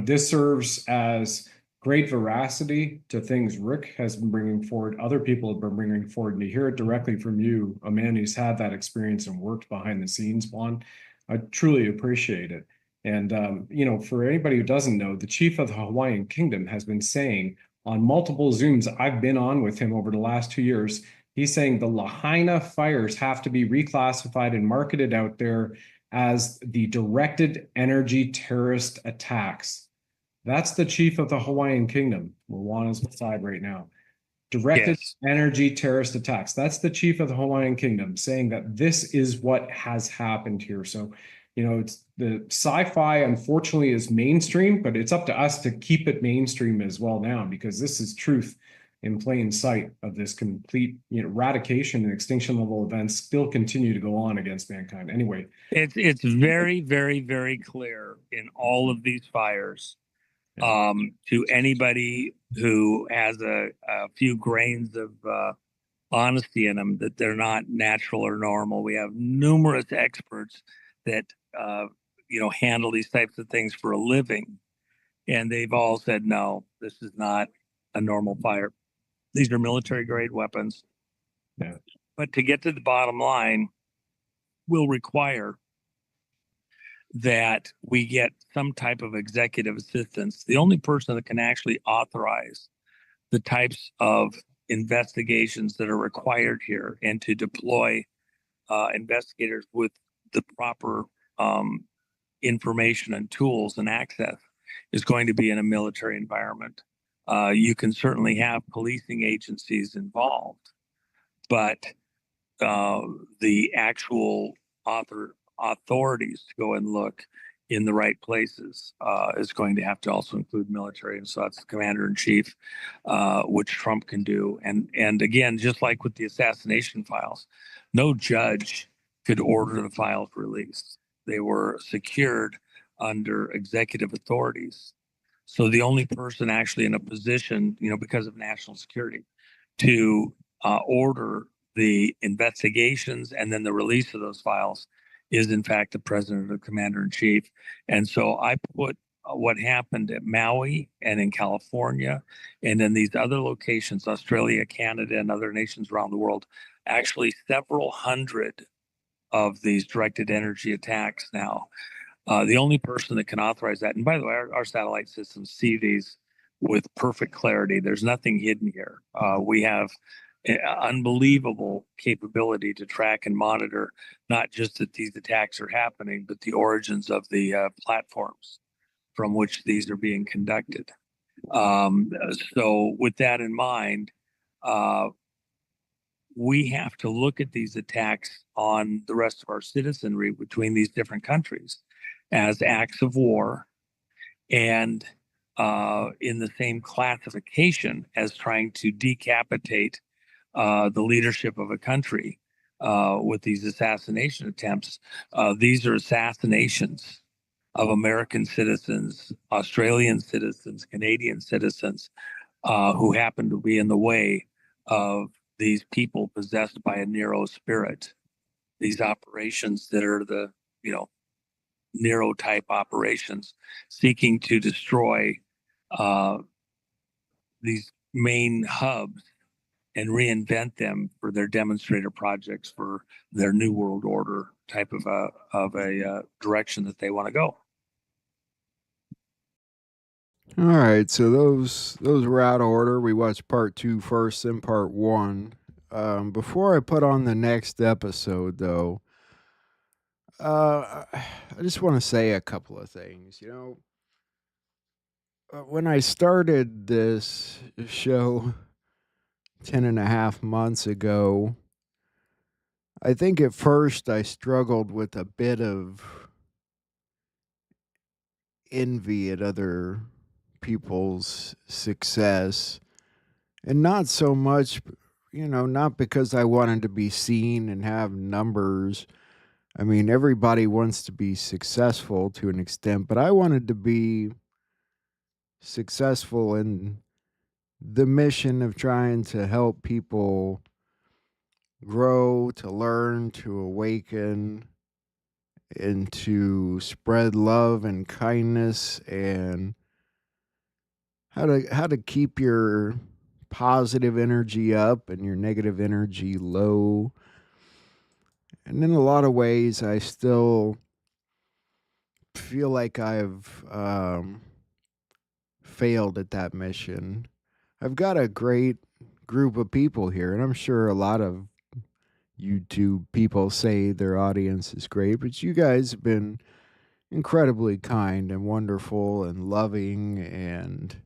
This serves as great veracity to things Rick has been bringing forward, other people have been bringing forward, and to hear it directly from you, a man who's had that experience and worked behind the scenes on, I truly appreciate it. And, for anybody who doesn't know, the chief of the Hawaiian Kingdom has been saying on multiple Zooms I've been on with him over the last 2 years, he's saying the Lahaina fires have to be reclassified and marketed out there as the directed energy terrorist attacks. That's the chief of the Hawaiian Kingdom. Moana's side right now. Directed energy terrorist attacks. That's the chief of the Hawaiian Kingdom saying that this is what has happened here. So, it's the sci-fi, unfortunately, is mainstream, but it's up to us to keep it mainstream as well now, because this is truth in plain sight of this complete, eradication and extinction level events still continue to go on against mankind. Anyway, it's very, very, very clear in all of these fires to anybody who has a few grains of honesty in them that they're not natural or normal. We have numerous experts that handle these types of things for a living, and they've all said no, this is not a normal fire. These are military grade weapons. Yeah. But to get to the bottom line will require that we get some type of executive assistance. The only person that can actually authorize the types of investigations that are required here and to deploy investigators with the proper information and tools and access is going to be in a military environment. You can certainly have policing agencies involved, but the actual authorities to go and look in the right places is going to have to also include military. And so that's the commander-in-chief, which Trump can do. And again, just like with the assassination files, no judge could order the files released. They were secured under executive authorities. So the only person actually in a position, because of national security, to order the investigations and then the release of those files is in fact the president or commander-in-chief. And so I put what happened at Maui and in California and in these other locations, Australia, Canada, and other nations around the world, actually several hundred of these directed energy attacks now. The only person that can authorize that, and by the way, our satellite systems see these with perfect clarity. There's nothing hidden here. We have unbelievable capability to track and monitor not just that these attacks are happening, but the origins of the platforms from which these are being conducted. So with that in mind, we have to look at these attacks on the rest of our citizenry between these different countries as acts of war and in the same classification as trying to decapitate the leadership of a country with these assassination attempts. These are assassinations of American citizens, Australian citizens, Canadian citizens who happen to be in the way of these people possessed by a Nero spirit. These operations that are the, Nero type operations seeking to destroy these main hubs and reinvent them for their demonstrator projects for their new world order type of a direction that they want to go. All right, so those were out of order. We watched part 2 first, then part 1. Before I put on the next episode, though, I just want to say a couple of things. When I started this show 10.5 months ago, I think at first I struggled with a bit of envy at other people's success, and not so much, not because I wanted to be seen and have numbers. I mean, everybody wants to be successful to an extent, but I wanted to be successful in the mission of trying to help people grow, to learn, to awaken, and to spread love and kindness, and how to keep your positive energy up and your negative energy low. And in a lot of ways, I still feel like I've failed at that mission. I've got a great group of people here, and I'm sure a lot of YouTube people say their audience is great, but you guys have been incredibly kind and wonderful and loving, and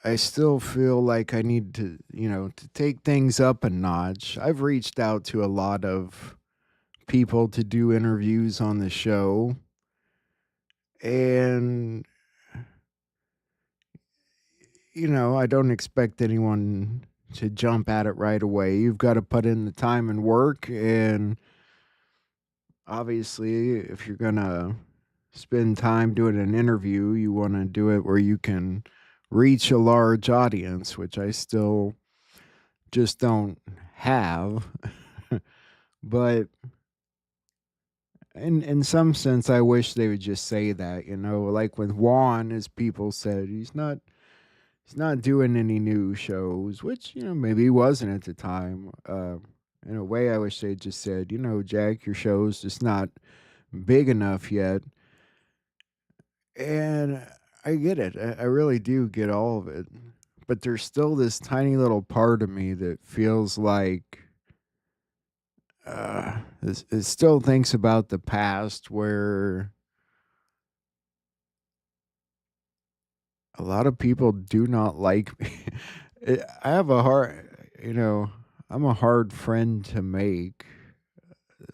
I still feel like I need to take things up a notch. I've reached out to a lot of people to do interviews on the show, and I don't expect anyone to jump at it right away. You've got to put in the time and work, and obviously, if you're going to spend time doing an interview, you want to do it where you can reach a large audience, which I still just don't have. But in some sense, I wish they would just say that, like with Juan, as people said, he's not doing any new shows, which, maybe he wasn't at the time. In a way, I wish they just said, Jack, your show's just not big enough yet. And I get it. I really do get all of it. But there's still this tiny little part of me that feels like it still thinks about the past, where a lot of people do not like me. I have a hard, I'm a hard friend to make.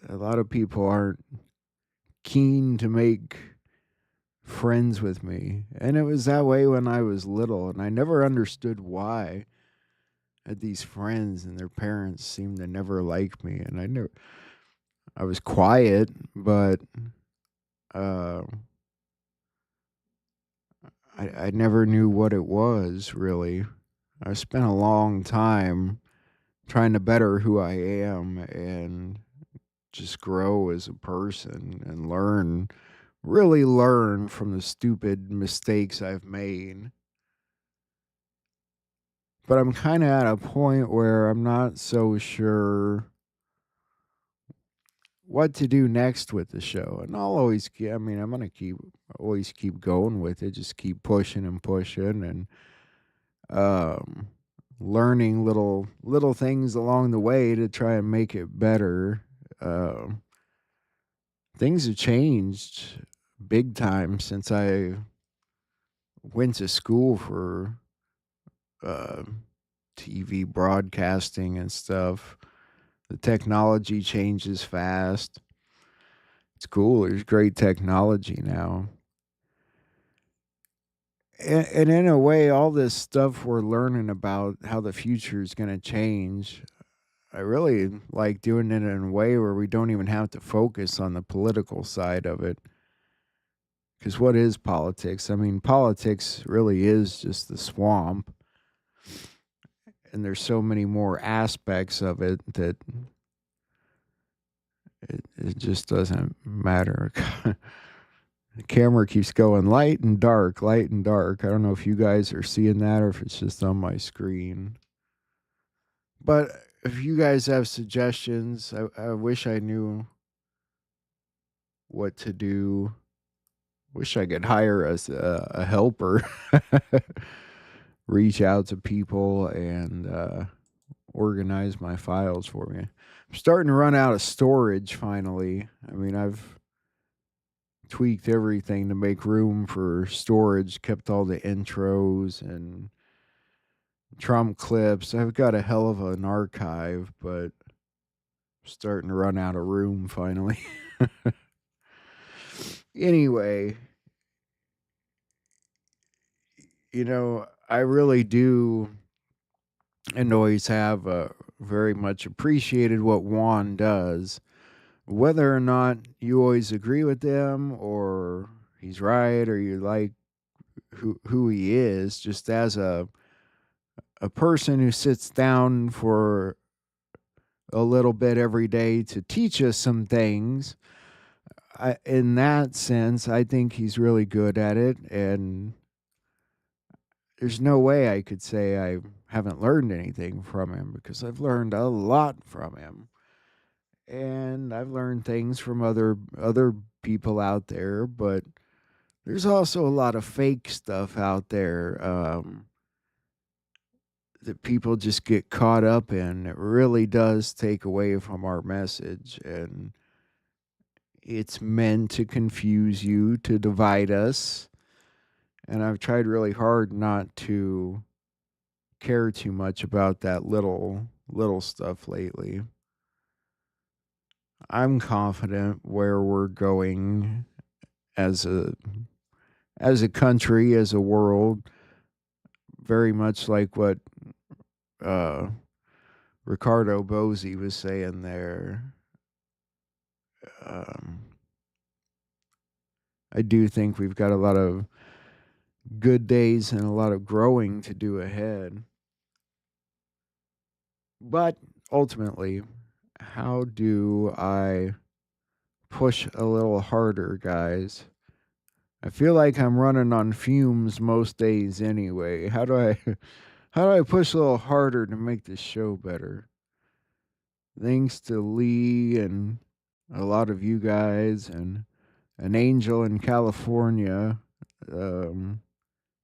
A lot of people aren't keen to make friends with me. And it was that way when I was little, and I never understood why. I had these friends, and their parents seemed to never like me, and I was quiet, but I never knew what it was, really. I spent a long time trying to better who I am and just grow as a person and really learn from the stupid mistakes I've made. But I'm kind of at a point where I'm not so sure what to do next with the show. And I'll always keep, I'm going to always keep going with it, just keep pushing and pushing, and learning little things along the way to try and make it better. Things have changed big time since I went to school for TV broadcasting and stuff. The technology changes fast. It's cool. There's great technology now. And in a way, all this stuff we're learning about how the future is going to change, I really like doing it in a way where we don't even have to focus on the political side of it. Because what is politics? Politics really is just the swamp. And there's so many more aspects of it that it just doesn't matter. The camera keeps going light and dark, light and dark. I don't know if you guys are seeing that or if it's just on my screen. But if you guys have suggestions, I wish I knew what to do. Wish I could hire as a helper. Reach out to people and organize my files for me. I'm starting to run out of storage finally. I've tweaked everything to make room for storage, kept all the intros and Trump clips. I've got a hell of an archive, but I'm starting to run out of room finally. Anyway, I really do and always have very much appreciated what Juan does. Whether or not you always agree with him or he's right or you like who he is, just as a person who sits down for a little bit every day to teach us some things, in that sense, I think he's really good at it. And there's no way I could say I haven't learned anything from him, because I've learned a lot from him. And I've learned things from other people out there, but there's also a lot of fake stuff out there that people just get caught up in. It really does take away from our message, and it's meant to confuse you, to divide us. And I've tried really hard not to care too much about that little stuff lately. I'm confident where we're going as a country, as a world, very much like what Ricardo Bosi was saying there. I do think we've got a lot of good days and a lot of growing to do ahead. But ultimately, how do I push a little harder, guys? I feel like I'm running on fumes most days anyway. How do I push a little harder to make this show better? Thanks to Lee and a lot of you guys and an angel in California, the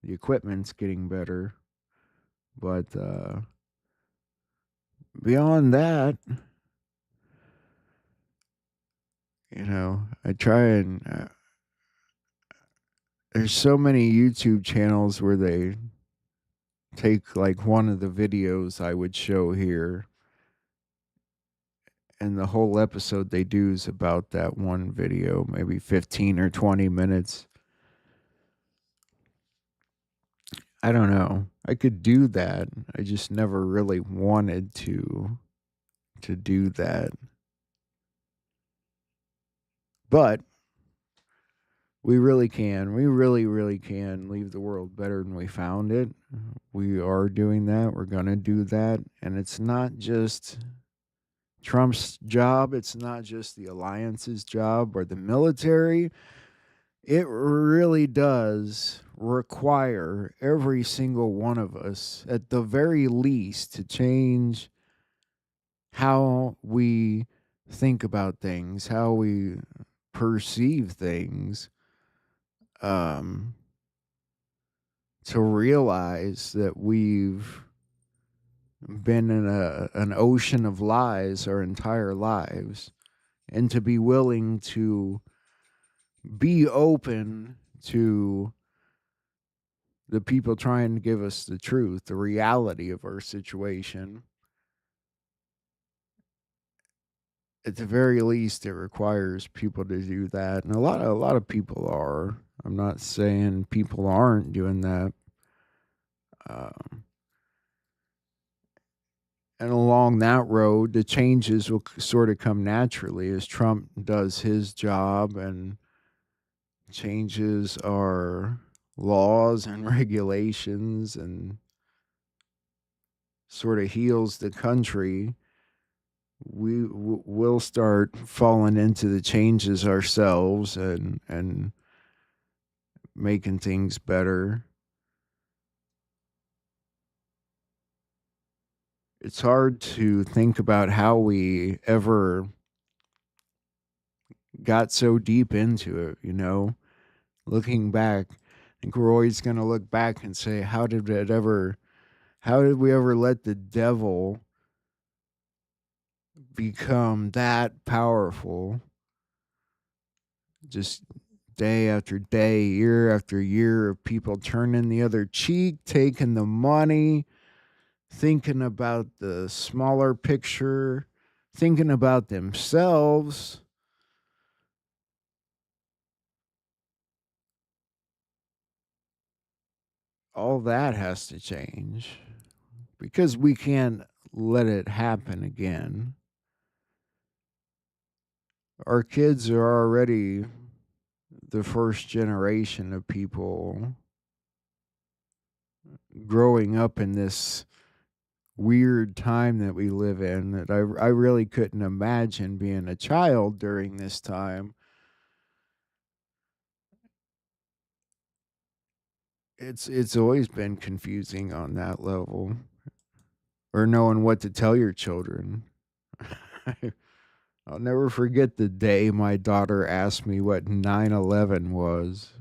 equipment's getting better. But beyond that, I try and there's so many YouTube channels where they take like one of the videos I would show here, and the whole episode they do is about that one video, maybe 15 or 20 minutes. I don't know. I could do that. I just never really wanted to do that. But we really can. We really, really can leave the world better than we found it. We are doing that. We're going to do that. And it's not just Trump's job. It's not just the alliance's job or the military. It really does require every single one of us, at the very least, to change how we think about things, how we perceive things, to realize that we've been in an ocean of lies our entire lives, and to be willing to be open to the people trying to give us the truth, the reality of our situation. At the very least, it requires people to do that, and a lot of people are. I'm not saying people aren't doing that. And along that road, the changes will sort of come naturally as Trump does his job and changes our laws and regulations and sort of heals the country. We'll start falling into the changes ourselves and making things better. It's hard to think about how we ever got so deep into it, Looking back, I think we're always going to look back and say, how did we ever let the devil become that powerful? Just day after day, year after year of people turning the other cheek, taking the money, thinking about the smaller picture, thinking about themselves. all that has to change because we can't let it happen again. Our kids are already the first generation of people growing up in this weird time that we live in that I really couldn't imagine being a child during this time. It's always been confusing on that level, or knowing what to tell your children. I'll never forget the day my daughter asked me what 9/11 was.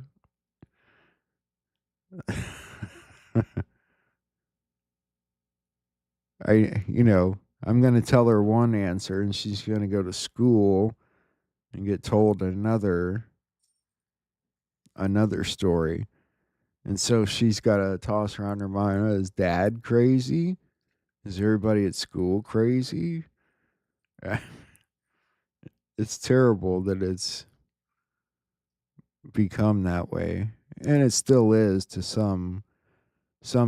I'm going to tell her one answer and she's going to go to school and get told another story. And so she's got to toss around her mind, is dad crazy? Is everybody at school crazy? It's terrible that it's become that way. And it still is to some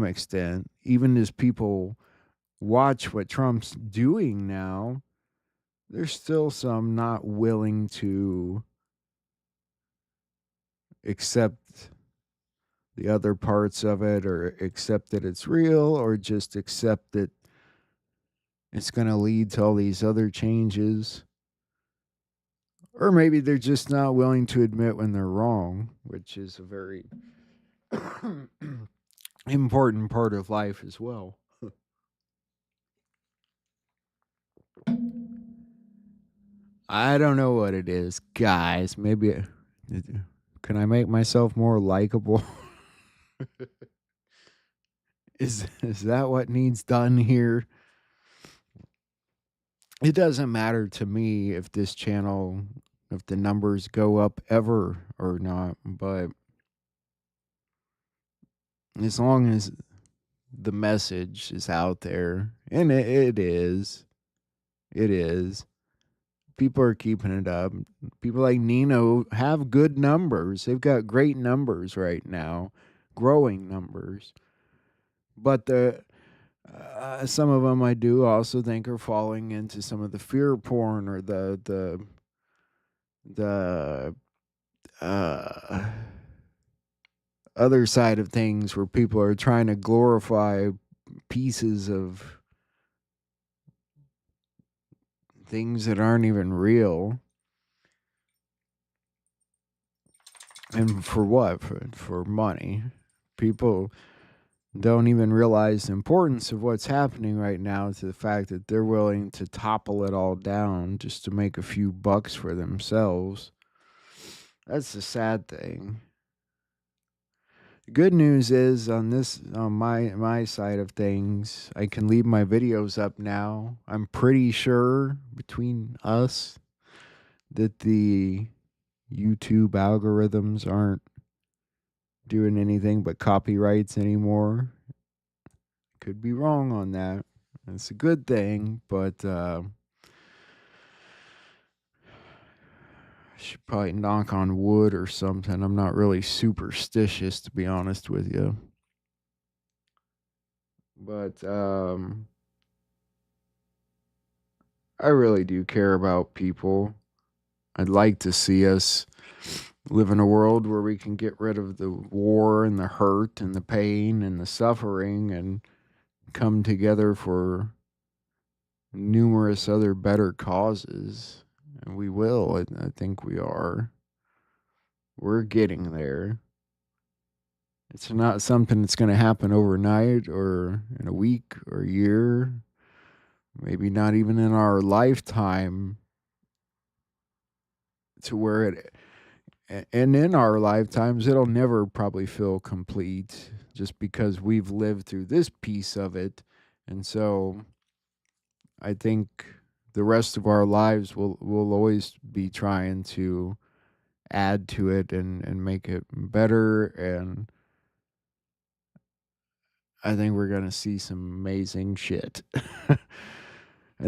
extent. Even as people watch what Trump's doing now, there's still some not willing to accept the other parts of it, or accept that it's real, or just accept that it's going to lead to all these other changes. Or maybe they're just not willing to admit when they're wrong, which is a very important part of life as well. I don't know what it is, guys. Maybe can I make myself more likable? Is that what needs done here? It doesn't matter to me if this channel, if the numbers go up ever or not, but as long as the message is out there, and it is, people are keeping it up. People like Nino have good numbers. They've got great numbers right now, growing numbers. But some of them I do also think are falling into some of the fear porn, or the other side of things, where people are trying to glorify pieces of things that aren't even real. And for what? For money. People don't even realize the importance of what's happening right now, to the fact that they're willing to topple it all down just to make a few bucks for themselves. That's the sad thing. Good news is, on my side of things, I can leave my videos up now. I'm pretty sure, between us, that the YouTube algorithms aren't doing anything but copyrights anymore. Could be wrong on that. It's a good thing, but I should probably knock on wood or something. I'm not really superstitious, to be honest with you. But I really do care about people. I'd like to see us live in a world where we can get rid of the war and the hurt and the pain and the suffering, and come together for numerous other better causes. And we will. I think we are. We're getting there. It's not something that's going to happen overnight, or in a week or a year, maybe not even in our lifetime, to where and in our lifetimes, it'll never probably feel complete, just because we've lived through this piece of it. And so I think the rest of our lives will always be trying to add to it and make it better. And I think we're going to see some amazing shit. I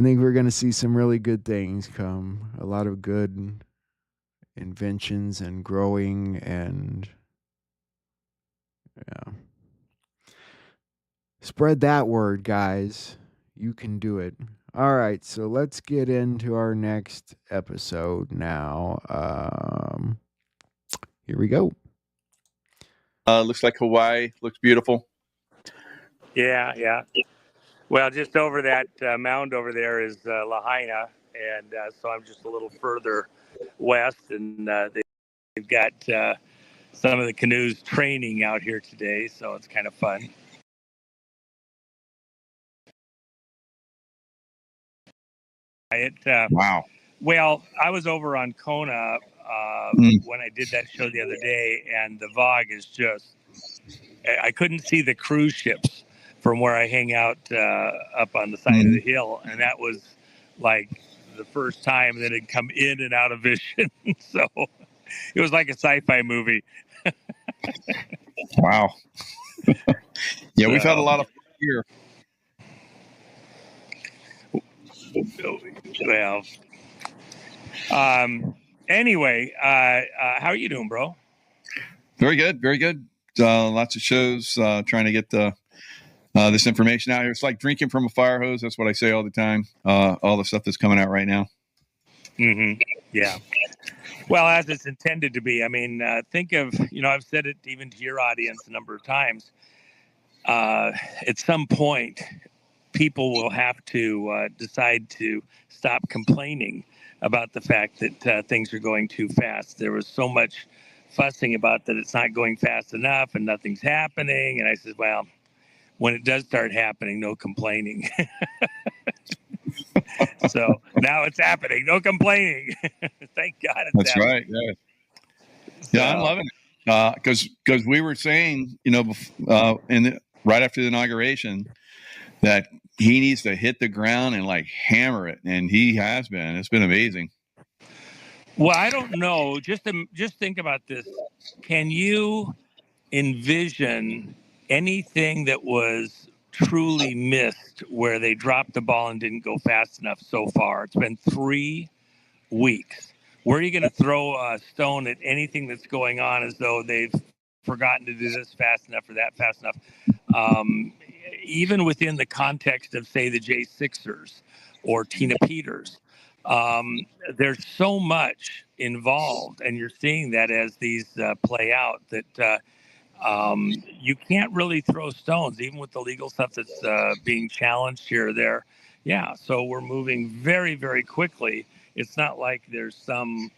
think we're going to see some really good things come. A lot of good inventions and growing, and yeah. Spread that word, guys. You can do it. All right, so let's get into our next episode now. Here we go. Looks like Hawaii. Looks beautiful. Yeah, yeah. Well, just over that mound over there is Lahaina, and so I'm just a little further west, and they've got some of the canoes training out here today, so it's kind of fun. Wow. Well, I was over on Kona when I did that show the other day, and the VOG is just, I couldn't see the cruise ships from where I hang out up on the side of the hill, and that was like the first time that it come in and out of vision. So it was like a sci-fi movie. Wow. Yeah, we've had a lot of fun here. Well, anyway, how are you doing, bro? Very good. Very good. Lots of shows trying to get this information out here. It's like drinking from a fire hose. That's what I say all the time. All the stuff that's coming out right now. Mm-hmm. Yeah. Well, as it's intended to be. I mean, think of, I've said it even to your audience a number of times. At some point, people will have to decide to stop complaining about the fact that things are going too fast. There was so much fussing about that it's not going fast enough and nothing's happening. And I said, well, when it does start happening, no complaining. So now it's happening. No complaining. Thank God it's That's happening. right. Yeah. Yeah, I'm loving it. Because we were saying, right after the inauguration, that he needs to hit the ground and like hammer it, and he has been. It's been amazing. Well, I don't know. Just think about this. Can you envision anything that was truly missed where they dropped the ball and didn't go fast enough so far? It's been 3 weeks. Where are you going to throw a stone at anything that's going on as though they've forgotten to do this fast enough or that fast enough? Even within the context of, say, the J6ers or Tina Peters, there's so much involved, and you're seeing that as these play out, that you can't really throw stones, even with the legal stuff that's being challenged here or there. Yeah, so we're moving very, very quickly. It's not like there's some,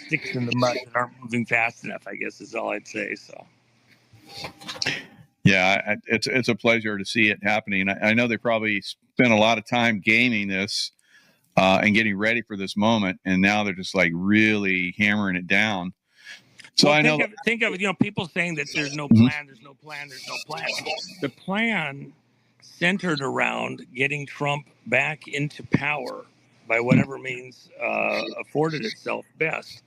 sticks in the mud that aren't moving fast enough, I guess is all I'd say. So. Yeah, it's a pleasure to see it happening. I know they probably spent a lot of time gaming this and getting ready for this moment, and now they're just like really hammering it down. So well, think of people saying that there's no plan, there's no plan, there's no plan. The plan centered around getting Trump back into power by whatever means afforded itself best.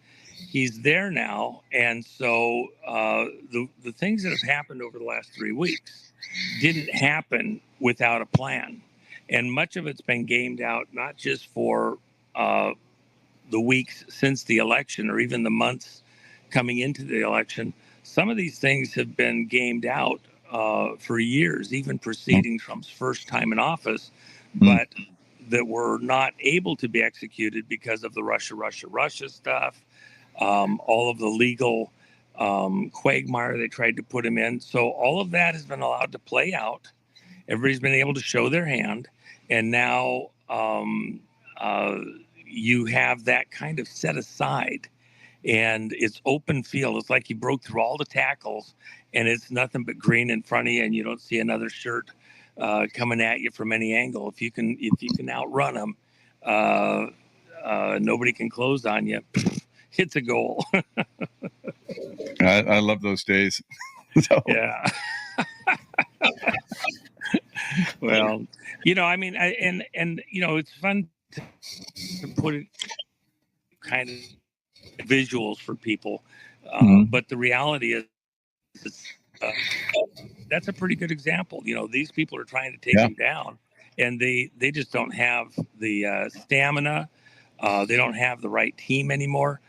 He's there now, and so the things that have happened over the last 3 weeks didn't happen without a plan, and much of it's been gamed out, not just for the weeks since the election or even the months coming into the election. Some of these things have been gamed out for years, even preceding Trump's first time in office, but that were not able to be executed because of the Russia stuff, all of the legal quagmire they tried to put him in. So all of that has been allowed to play out. Everybody's been able to show their hand, and now you have that kind of set aside. And it's open field. It's like you broke through all the tackles, and it's nothing but green in front of you, and you don't see another shirt coming at you from any angle. If you can outrun them, nobody can close on you. It's a goal. I love those days. Yeah. Well, it's fun to put it kind of visuals for people, but the reality is that's a pretty good example. These people are trying to take him down, and they just don't have the stamina. They don't have the right team anymore.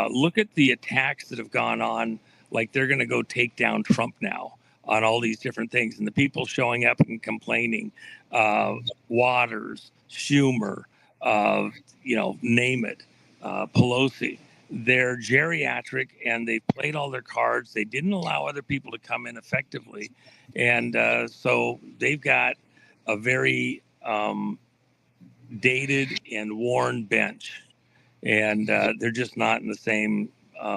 Look at the attacks that have gone on, like they're going to go take down Trump now. on all these different things, and the people showing up and complaining, Waters, Schumer, name it, Pelosi. They're geriatric, and they played all their cards. They didn't allow other people to come in effectively, and so they've got a very dated and worn bench, and they're just not in the same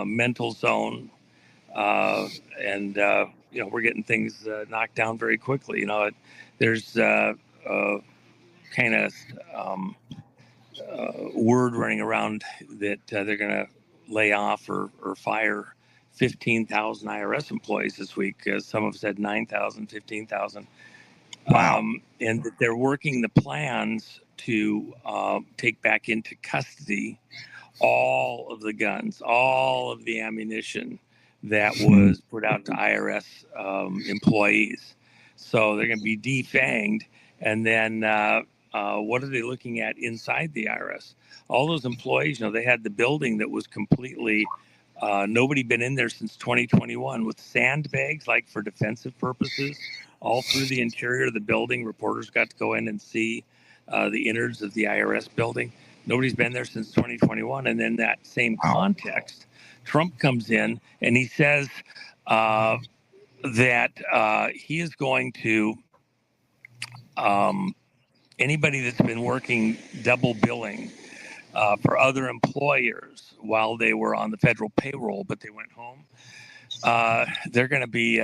mental zone. And we're getting things knocked down very quickly. There's kind of word running around that they're going to lay off or fire 15,000 IRS employees this week. Some have said 9,000, 15,000. Wow. And that they're working the plans to take back into custody all of the guns, all of the ammunition that was put out to IRS employees. So they're going to be defanged. And then what are they looking at inside the IRS? All those employees, they had the building that was completely, nobody been in there since 2021 with sandbags, like for defensive purposes, all through the interior of the building. Reporters got to go in and see the innards of the IRS building. Nobody's been there since 2021. And then that same context, Trump comes in and he says that he is going to, anybody that's been working double billing for other employers while they were on the federal payroll, but they went home, they're going to be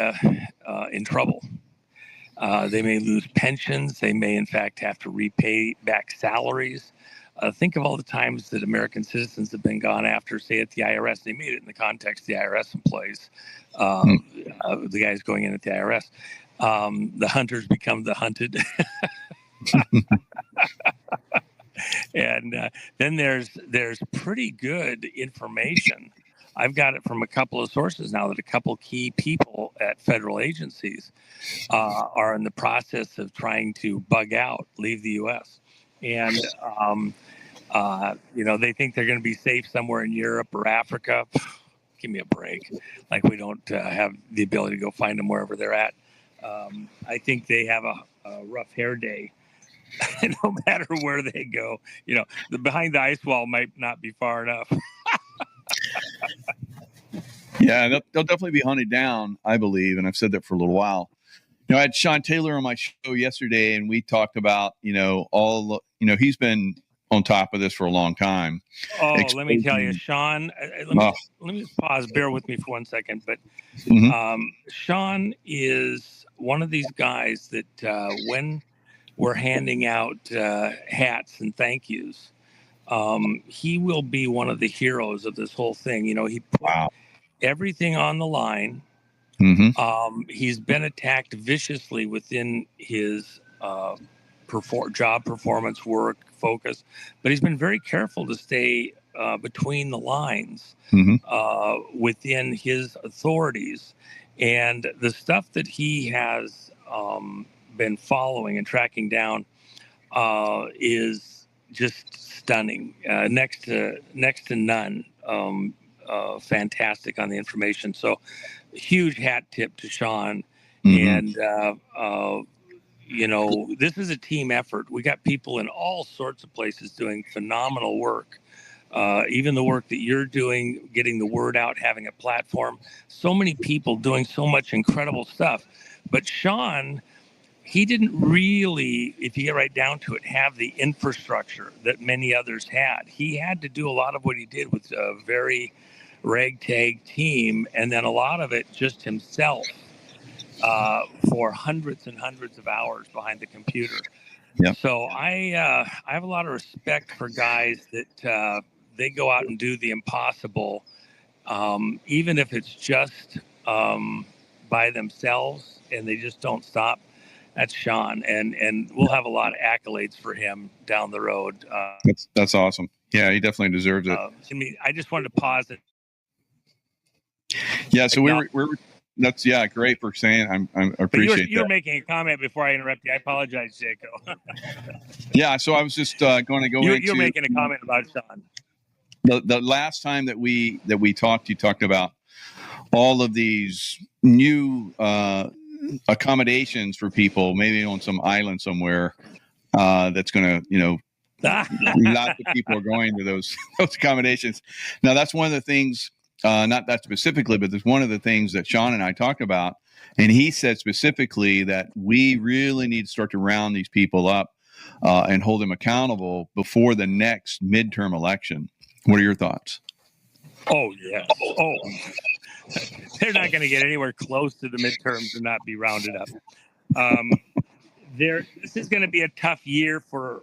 in trouble. They may lose pensions. They may, in fact, have to repay back salaries. Think of all the times that American citizens have been gone after, say, at the IRS. They made it in the context of the IRS employees, the guys going in at the IRS. The hunters become the hunted. And then there's pretty good information. I've got it from a couple of sources now that a couple key people at federal agencies are in the process of trying to bug out, leave the U.S. And, they think they're going to be safe somewhere in Europe or Africa. Give me a break. Like we don't have the ability to go find them wherever they're at. I think they have a rough hair day. No matter where they go, the behind the ice wall might not be far enough. Yeah, they'll definitely be hunted down, I believe, and I've said that for a little while. I had Sean Taylor on my show yesterday, and we talked about, he's been on top of this for a long time. Oh, let me tell you, Sean. Let me pause. Bear with me for 1 second, but Sean is one of these guys that when we're handing out hats and thank yous, he will be one of the heroes of this whole thing. He put everything on the line. He's been attacked viciously within his job performance, work, focus, but he's been very careful to stay between the lines within his authorities. And the stuff that he has been following and tracking down is just stunning, next to none. Fantastic on the information. So huge hat tip to Sean. And this is a team effort. We got people in all sorts of places doing phenomenal work. Even the work that you're doing, getting the word out, having a platform, so many people doing so much incredible stuff. But Sean, he didn't really, if you get right down to it, have the infrastructure that many others had. He had to do a lot of what he did with a very ragtag team, and then a lot of it just himself for hundreds and hundreds of hours behind the computer. So I have a lot of respect for guys that they go out and do the impossible, even if it's just by themselves, and they just don't stop. That's Sean, and we'll have a lot of accolades for him down the road. That's awesome. Yeah, he definitely deserves it. I just wanted to pause it. Yeah, so we're that's great for saying. I appreciate that. You were making a comment before I interrupt you. I apologize, Jaco. Yeah, so I was just going to go into. You're making a comment about Sean. The last time that we talked, you talked about all of these new accommodations for people, maybe on some island somewhere. That's going to, lots of people are going to those accommodations. Now, that's one of the things, not that specifically, but there's one of the things that Sean and I talked about. And he said specifically that we really need to start to round these people up and hold them accountable before the next midterm election. What are your thoughts? Oh, yes. Oh, they're not going to get anywhere close to the midterms and not be rounded up. This is going to be a tough year for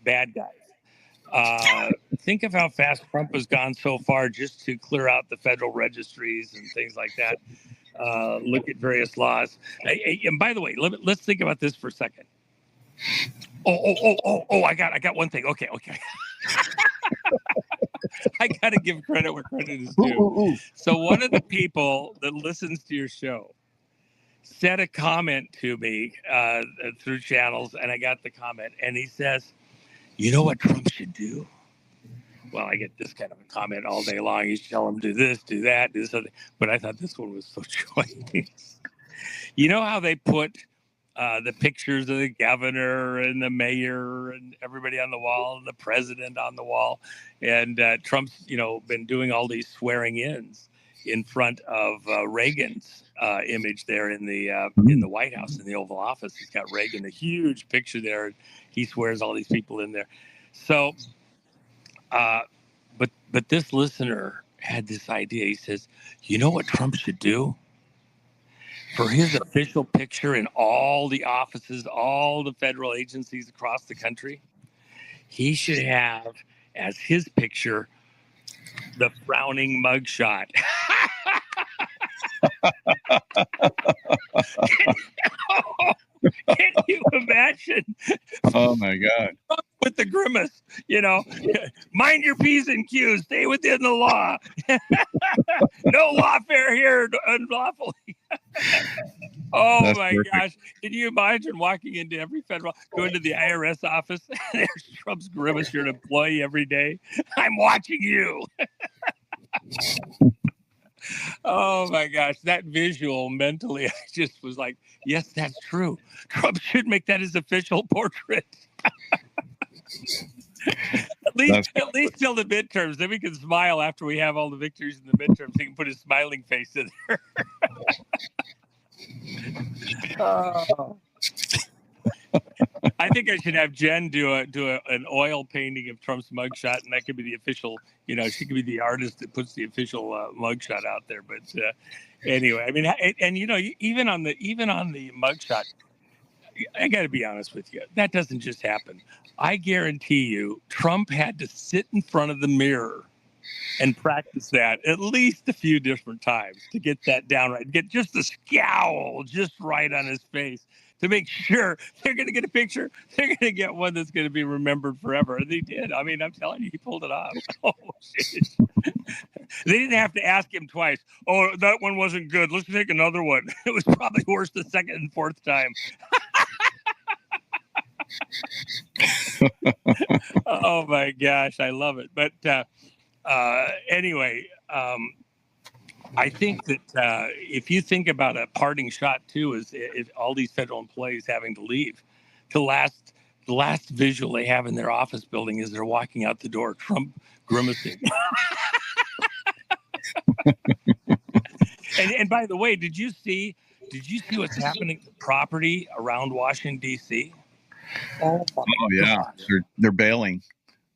bad guys. Think of how fast Trump has gone so far just to clear out the federal registries and things like that. Look at various laws. And by the way, let's think about this for a second. I got one thing. Okay. I got to give credit where credit is due. So one of the people that listens to your show sent a comment to me through channels, and I got the comment, and he says, "You know what Trump should do?" Well, I get this kind of a comment all day long. You should tell him do this, do that, do something. But I thought this one was so choice. You know how they put the pictures of the governor and the mayor and everybody on the wall and the president on the wall, and Trump's been doing all these swearing ins in front of Reagan's image there in the White House in the Oval Office. He's got Reagan, a huge picture there. He swears all these people in there. So, but this listener had this idea. He says, "You know what Trump should do? For his official picture in all the offices, all the federal agencies across the country, he should have as his picture the frowning mugshot." Can you imagine? Oh my God! With the grimace, mind your P's and Q's, stay within the law. No lawfare here, unlawfully. Oh, that's my perfect. Gosh. Can you imagine walking into every going to the IRS office? There's Trump's grimace. You're an employee every day. I'm watching you. Oh my gosh, that visual mentally, I just was like, yes, that's true. Trump should make that his official portrait. At least till the midterms. Then we can smile after we have all the victories in the midterms. He can put his smiling face in there. I think I should have Jen do an oil painting of Trump's mugshot, and that could be the official. She could be the artist that puts the official mugshot out there. But anyway, I mean, and even on the mugshot, I got to be honest with you, that doesn't just happen. I guarantee you, Trump had to sit in front of the mirror and practice that at least a few different times to get that down right, get just the scowl just right on his face to make sure they're going to get a picture. They're going to get one that's going to be remembered forever. And they did. I mean, I'm telling you, he pulled it off. Oh, shit. They didn't have to ask him twice. Oh, that one wasn't good. Let's take another one. It was probably worse the second and fourth time. Oh, my gosh. I love it. But anyway, I think that if you think about a parting shot too, is all these federal employees having to leave, the last visual they have in their office building is they're walking out the door, Trump grimacing. And by the way, did you see what's happening to property around Washington D.C.? Oh yeah, they're bailing.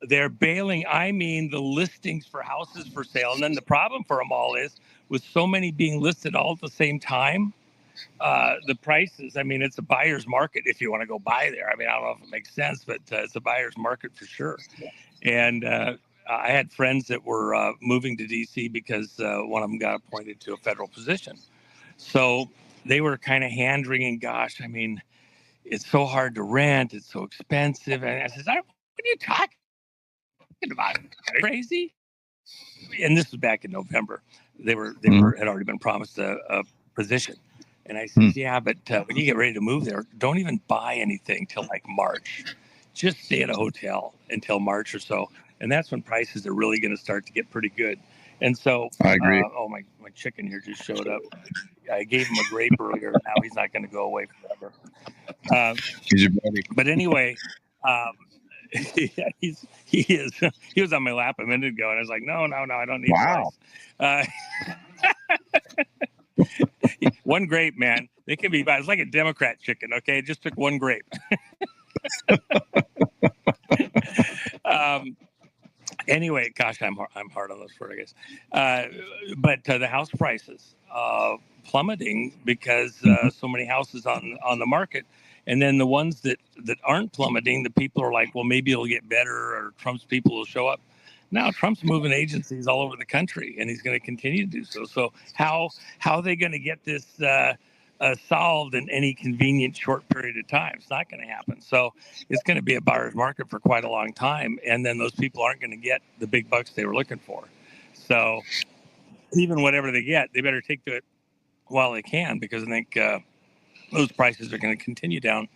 They're bailing. I mean, the listings for houses for sale. And then the problem for them all is with so many being listed all at the same time, the prices, I mean, it's a buyer's market if you want to go buy there. I mean, I don't know if it makes sense, but it's a buyer's market for sure. And I had friends that were moving to D.C. because one of them got appointed to a federal position. So they were kind of hand-wringing, gosh, I mean, it's so hard to rent. It's so expensive. And I said, what are you talking about? Crazy? And this was back in November. They had already been promised a position. And I said, yeah, but when you get ready to move there, don't even buy anything till like March. Just stay at a hotel until March or so. And that's when prices are really going to start to get pretty good. And so, I agree. my chicken here just showed up. I gave him a grape earlier. Now he's not going to go away forever. He's your buddy. But anyway, yeah, he is. He was on my lap a minute ago, and I was like, no, I don't need Wow. rice. One grape, man. They can be. It's like a Democrat chicken. Okay, it just took one grape. Anyway, gosh, I'm hard on those word, I guess. But the house prices plummeting because so many houses on the market, and then the ones that aren't plummeting, the people are like, well, maybe it'll get better, or Trump's people will show up. Now Trump's moving agencies all over the country, and he's going to continue to do so. So how are they going to get this solved in any convenient short period of time? It's not going to happen. So it's going to be a buyer's market for quite a long time, and then those people aren't going to get the big bucks they were looking for. So even whatever they get, they better take to it while they can, because I think those prices are going to continue down.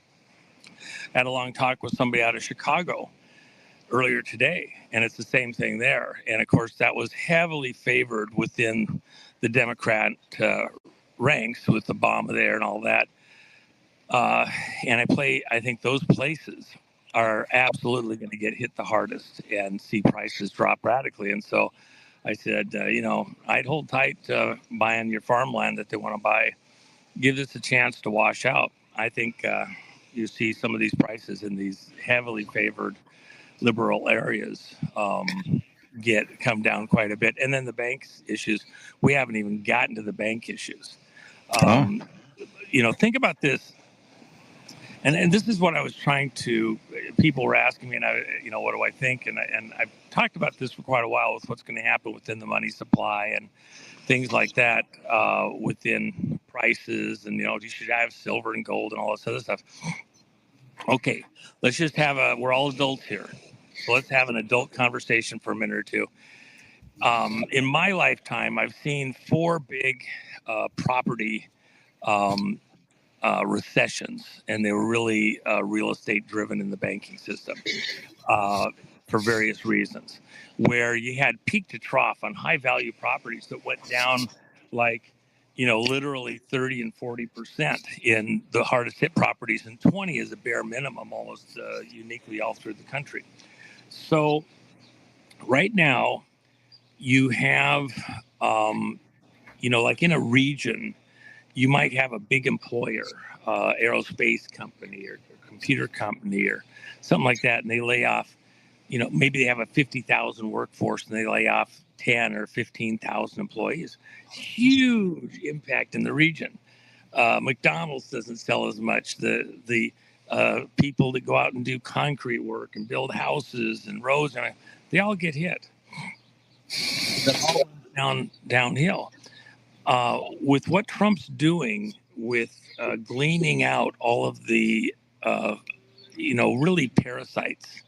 I had a long talk with somebody out of Chicago earlier today, and it's the same thing there. And of course, that was heavily favored within the Democrat ranks with Obama there and all that. And I think those places are absolutely going to get hit the hardest and see prices drop radically. And so I said, I'd hold tight buying your farmland that they want to buy. Give this a chance to wash out. I think you see some of these prices in these heavily favored liberal areas come down quite a bit. And then the banks issues, we haven't even gotten to the bank issues. Think about this. And this is what I was trying to, people were asking me, and what do I think? And I've talked about this for quite a while with what's going to happen within the money supply and things like that within prices. And, you should have silver and gold and all this other stuff. Okay, let's just we're all adults here. So let's have an adult conversation for a minute or two. In my lifetime, I've seen 4 big property recessions, and they were really real estate driven in the banking system for various reasons, where you had peak to trough on high value properties that went down literally 30 and 40% in the hardest hit properties, and 20 is a bare minimum, almost uniquely all through the country. So right now you have, like in a region, you might have a big employer, aerospace company or computer company or something like that, and they lay off, maybe they have a 50,000 workforce and they lay off 10 or 15,000 employees. Huge impact in the region. McDonald's doesn't sell as much. The people that go out and do concrete work and build houses and roads, they all get hit. That all runs downhill. With what Trump's doing with gleaning out all of the, really parasites,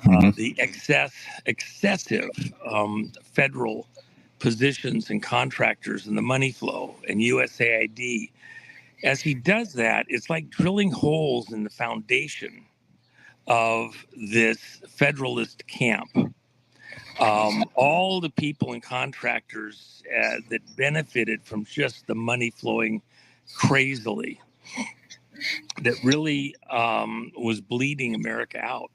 the excessive federal positions and contractors and the money flow and USAID, as he does that, it's like drilling holes in the foundation of this federalist camp. All the people and contractors that benefited from just the money flowing crazily, that really was bleeding America out.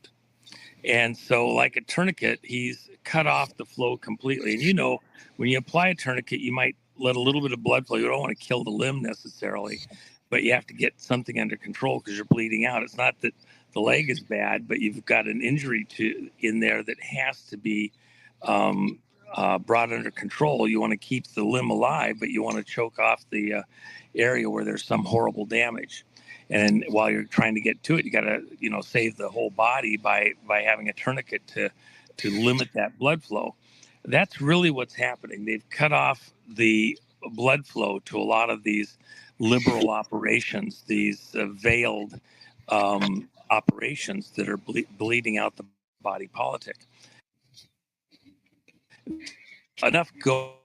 And so, like a tourniquet, he's cut off the flow completely. And when you apply a tourniquet, you might let a little bit of blood flow. You don't want to kill the limb necessarily, but you have to get something under control because you're bleeding out. It's not that the leg is bad, but you've got an injury in there that has to be brought under control. You want to keep the limb alive, but you want to choke off the area where there's some horrible damage. And while you're trying to get to it, you got to, save the whole body by having a tourniquet to limit that blood flow. That's really what's happening. They've cut off the blood flow to a lot of these liberal operations, these veiled operations that are bleeding out the body politic. Enough go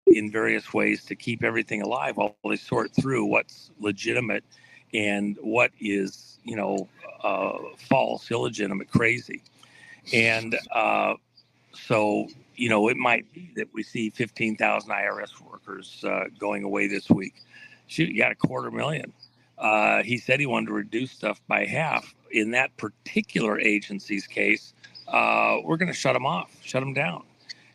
in various ways to keep everything alive while they sort through what's legitimate and what is, false, illegitimate, crazy. And so it might be that we see 15,000 IRS workers going away this week. Shoot, you got 250,000. He said he wanted to reduce stuff by half. In that particular agency's case, we're going to shut them down.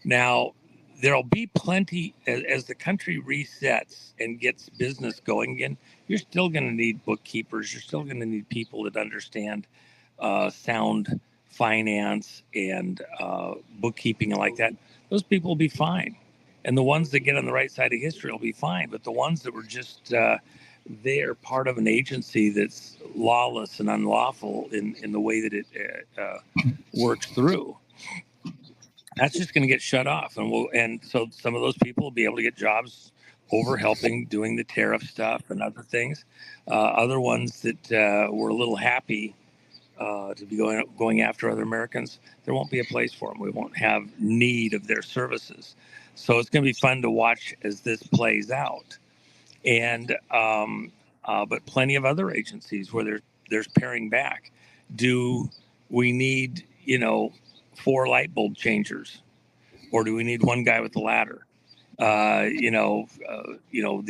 Now, there'll be plenty, as the country resets and gets business going again, you're still going to need bookkeepers. You're still going to need people that understand sound finance and bookkeeping and like that. Those people will be fine. And the ones that get on the right side of history will be fine. But the ones that were just they're part of an agency that's lawless and unlawful in the way that it works through, that's just going to get shut off. And so some of those people will be able to get jobs over helping doing the tariff stuff and other things. Other ones that were a little happy to be going after other Americans, there won't be a place for them. We won't have need of their services. So it's going to be fun to watch as this plays out. And but plenty of other agencies where there's paring back. Do we need 4 light bulb changers, or do we need one guy with the ladder? The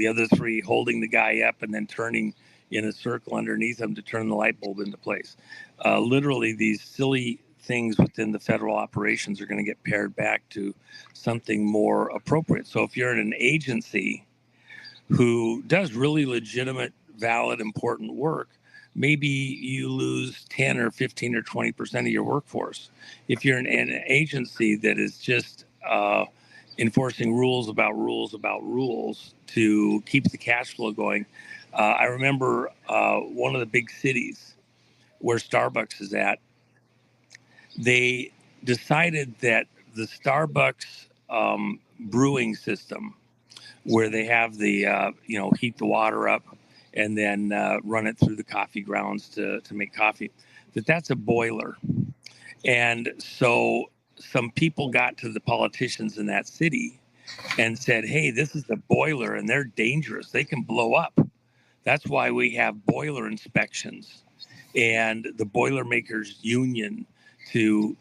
other 3 holding the guy up and then turning in a circle underneath him to turn the light bulb into place. Literally, these silly things within the federal operations are going to get pared back to something more appropriate. So if you're in an agency who does really legitimate, valid, important work, maybe you lose 10 or 15 or 20% of your workforce. If you're in an agency that is just enforcing rules about rules to keep the cash flow going. I remember one of the big cities where Starbucks is at, they decided that the Starbucks brewing system, where they have the heat the water up and then run it through the coffee grounds to make coffee, that's a boiler. And so some people got to the politicians in that city and said, hey, this is a boiler and they're dangerous. They can blow up. That's why we have boiler inspections and the Boilermakers Union to,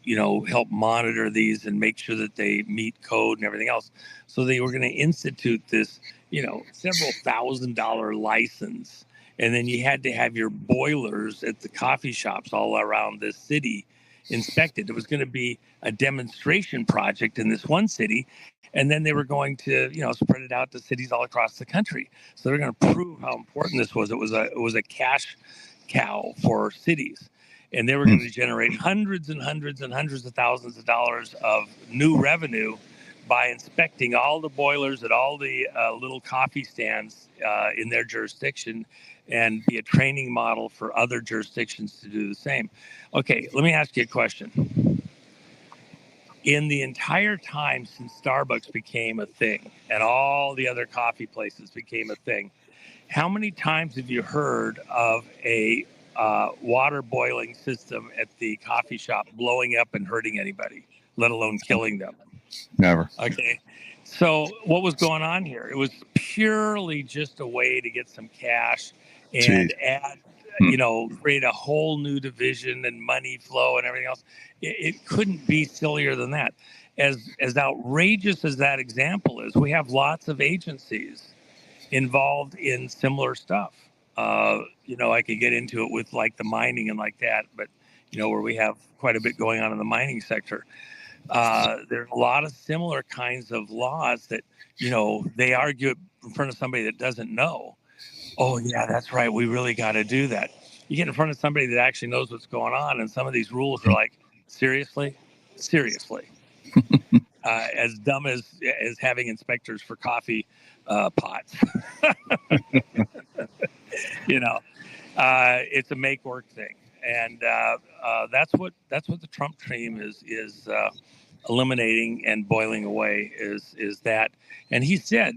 help monitor these and make sure that they meet code and everything else. So they were going to institute this, several $1,000 license. And then you had to have your boilers at the coffee shops all around this city inspected. It was going to be a demonstration project in this one city. And then they were going to, spread it out to cities all across the country. So they're going to prove how important this was. It was a cash cow for cities. And they were going to generate hundreds and hundreds and hundreds of thousands of dollars of new revenue by inspecting all the boilers at all the little coffee stands in their jurisdiction, and be a training model for other jurisdictions to do the same. Okay, let me ask you a question. In the entire time since Starbucks became a thing and all the other coffee places became a thing, how many times have you heard of a water boiling system at the coffee shop blowing up and hurting anybody, let alone killing them? Never. Okay. So what was going on here? It was purely just a way to get some cash and add, create a whole new division and money flow and everything else. It couldn't be sillier than that. As outrageous as that example is, we have lots of agencies involved in similar stuff. I could get into it with like the mining and like that, but where we have quite a bit going on in the mining sector. There's a lot of similar kinds of laws that, they argue in front of somebody that doesn't know. Oh yeah, that's right. We really got to do that. You get in front of somebody that actually knows what's going on, and some of these rules are like, seriously, as dumb as having inspectors for coffee pots. It's a make work thing, and that's what the Trump team is eliminating and boiling away is that. And he said,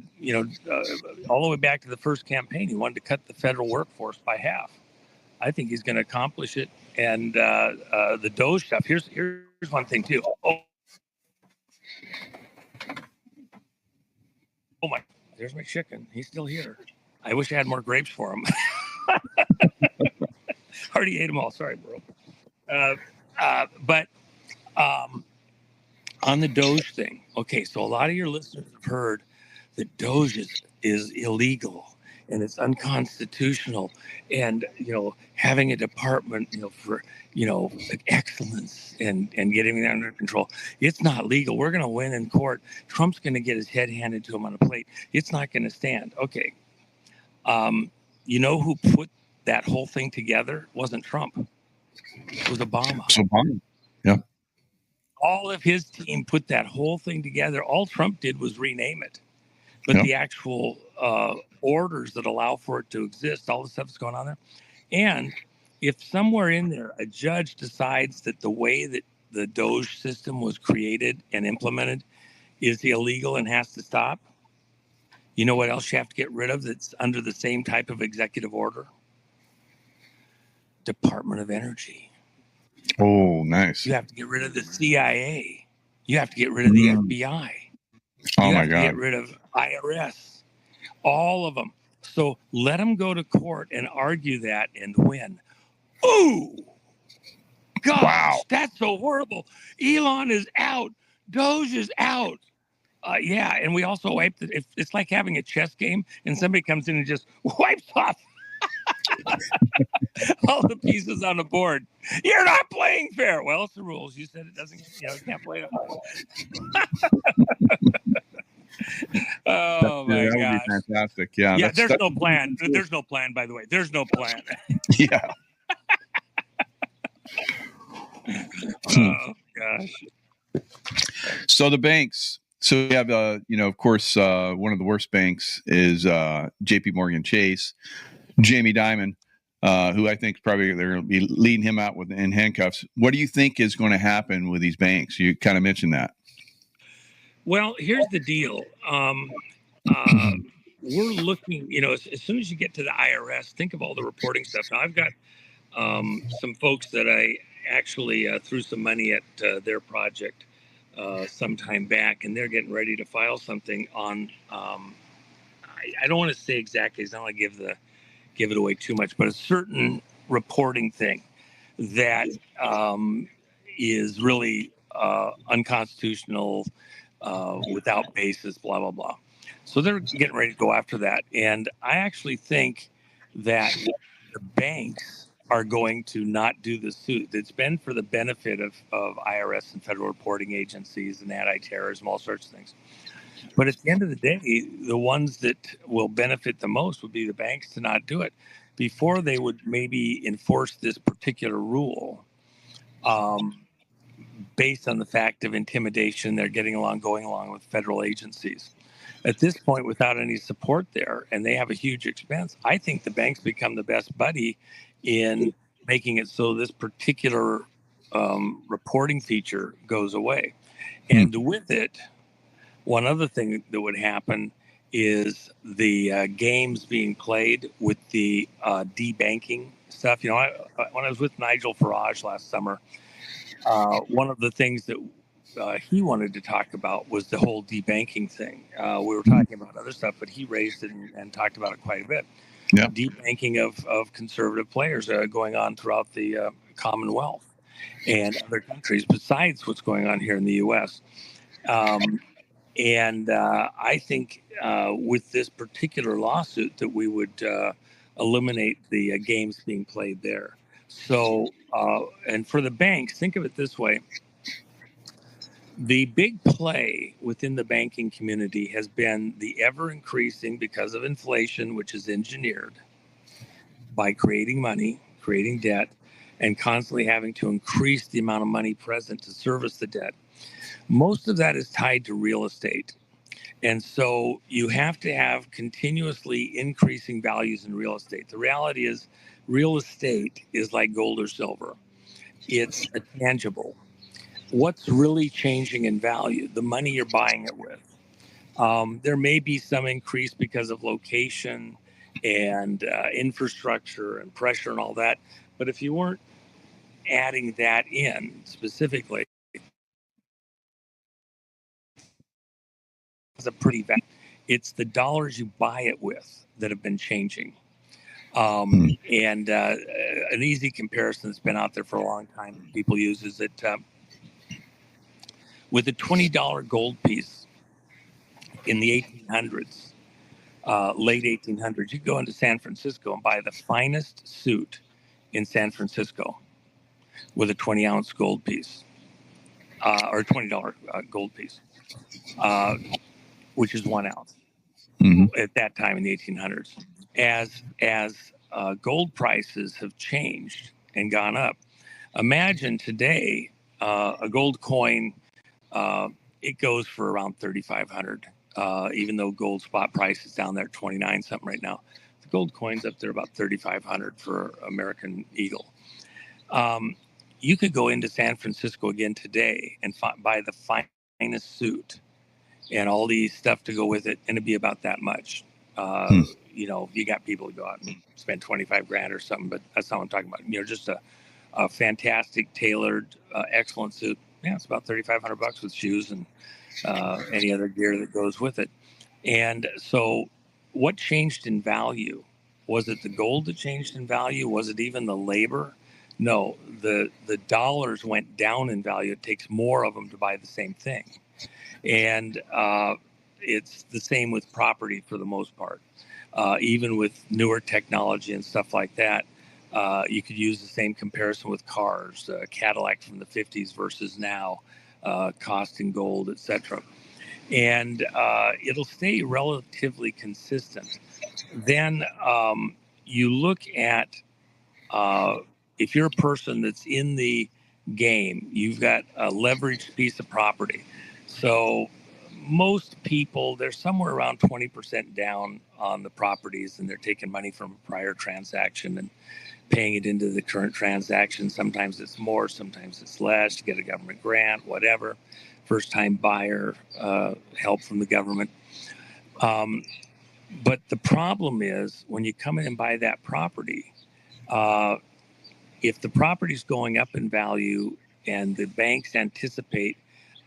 all the way back to the first campaign, he wanted to cut the federal workforce by half. I think he's going to accomplish it. And the Doge stuff. Here's one thing too. Oh my! There's my chicken. He's still here. I wish I had more grapes for him. Already ate them all. Sorry, bro. on the Doge thing. Okay, so a lot of your listeners have heard that Doge is illegal and it's unconstitutional, and having a department for excellence and getting that under control. It's not legal. We're going to win in court. Trump's going to get his head handed to him on a plate. It's not going to stand. Okay. You know who put that whole thing together? It wasn't Trump. It was Obama. It's Obama. Yeah. All of his team put that whole thing together. All Trump did was rename it. But the actual orders that allow for it to exist, all the stuff that's going on there. And if somewhere in there a judge decides that the way that the Doge system was created and implemented is illegal and has to stop, you know what else you have to get rid of that's under the same type of executive order? Department of Energy. Oh, nice. You have to get rid of the CIA. You have to get rid of the FBI. Oh, You my have to God. get rid of IRS. All of them. So let them go to court and argue that and win. Ooh! Gosh, that's so horrible. Elon is out. Doge is out. Yeah, and we also wiped it. It's like having a chess game and somebody comes in and just wipes off all the pieces on the board. You're not playing fair. Well, it's the rules. You said it doesn't, you can't play it. Oh my that would gosh. be fantastic. Yeah. Yeah, there's no plan. There's no plan, by the way. There's no plan. Yeah. Oh gosh. So the banks. So we have, of course, one of the worst banks is J.P. Morgan Chase, Jamie Dimon, who I think probably they're going to be leading him out in handcuffs. What do you think is going to happen with these banks? You kind of mentioned that. Well, here's the deal. We're looking, as soon as you get to the IRS, think of all the reporting stuff. Now, I've got some folks that I actually threw some money at their project some time back, and they're getting ready to file something on, I don't want to say exactly, because I don't want to give it away too much, but a certain reporting thing that is really unconstitutional, without basis, blah, blah, blah. So they're getting ready to go after that. And I actually think that the banks are going to not do the suit. It's been for the benefit of IRS and federal reporting agencies and anti-terrorism, all sorts of things. But at the end of the day, the ones that will benefit the most would be the banks to not do it. Before they would maybe enforce this particular rule, based on the fact of intimidation, they're going along with federal agencies. At this point, without any support there, and they have a huge expense, I think the banks become the best buddy in making it so this particular reporting feature goes away. And with it, one other thing that would happen is the games being played with the debanking stuff. When I was with Nigel Farage last summer, one of the things that he wanted to talk about was the whole debanking thing. We were talking about other stuff, but he raised it and talked about it quite a bit. Yeah. Debanking of conservative players going on throughout the Commonwealth and other countries besides what's going on here in the U.S. And I think with this particular lawsuit that we would eliminate the games being played there. So, and for the banks, think of it this way. The big play within the banking community has been the ever increasing, because of inflation, which is engineered by creating money, creating debt, and constantly having to increase the amount of money present to service the debt. Most of that is tied to real estate. And so you have to have continuously increasing values in real estate. The reality is real estate is like gold or silver. It's a tangible. What's really changing in value? The money you're buying it with. There may be some increase because of location and infrastructure and pressure and all that. But if you weren't adding that in specifically, it's a pretty value. It's the dollars you buy it with that have been changing. And an easy comparison that's been out there for a long time people use is that With a $20 gold piece in the 1800s, late 1800s, you go into San Francisco and buy the finest suit in San Francisco with a 20-ounce gold piece, or $20 gold piece, which is 1 ounce at that time in the 1800s. As gold prices have changed and gone up, imagine today a gold coin, it goes for around 3,500, even though gold spot price is down there at 29 something right now. The gold coin's up there about 3,500 for American Eagle. You could go into San Francisco again today and buy the finest suit and all the stuff to go with it, and it'd be about that much. You know, you got people who go out and spend 25 grand or something, but that's not what I'm talking about. You know, just a fantastic, tailored, excellent suit. Yeah, it's about $3,500 with shoes and any other gear that goes with it. And so, what changed in value? Was it the gold that changed in value? Was it even the labor? No, the dollars went down in value. It takes more of them to buy the same thing. And it's the same with property for the most part. Even with newer technology and stuff like that, you could use the same comparison with cars, Cadillac from the 50s versus now, cost in gold, etc. And it'll stay relatively consistent. Then you look at, if you're a person that's in the game, you've got a leveraged piece of property. So most people, they're somewhere around 20% down on the properties, and they're taking money from a prior transaction and paying it into the current transaction. Sometimes it's more, sometimes it's less, to get a government grant, whatever. First time buyer, help from the government. But the problem is when you come in and buy that property, if the property's going up in value and the banks anticipate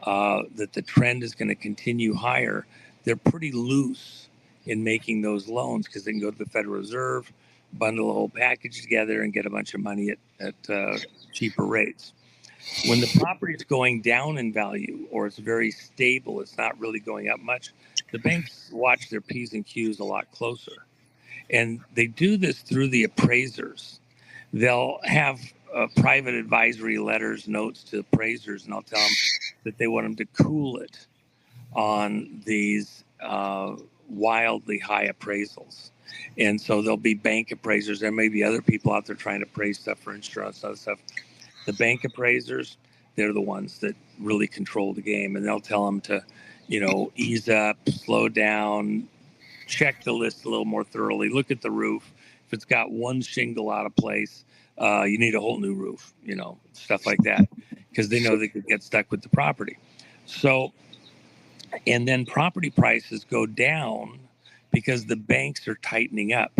that the trend is going to continue higher, they're pretty loose in making those loans because they can go to the Federal Reserve, bundle a whole package together, and get a bunch of money at cheaper rates. When the property is going down in value or it's very stable, it's not really going up much, the banks watch their P's and Q's a lot closer. And they do this through the appraisers. They'll have private advisory letters, notes to appraisers, and I'll tell them that they want them to cool it on these wildly high appraisals. And so there'll be bank appraisers. There may be other people out there trying to appraise stuff for insurance, other stuff. The bank appraisers, they're the ones that really control the game, and they'll tell them to, you know, ease up, slow down, check the list a little more thoroughly, look at the roof. If it's got one shingle out of place, you need a whole new roof, you know, stuff like that, because they know they could get stuck with the property. So, and then property prices go down because the banks are tightening up.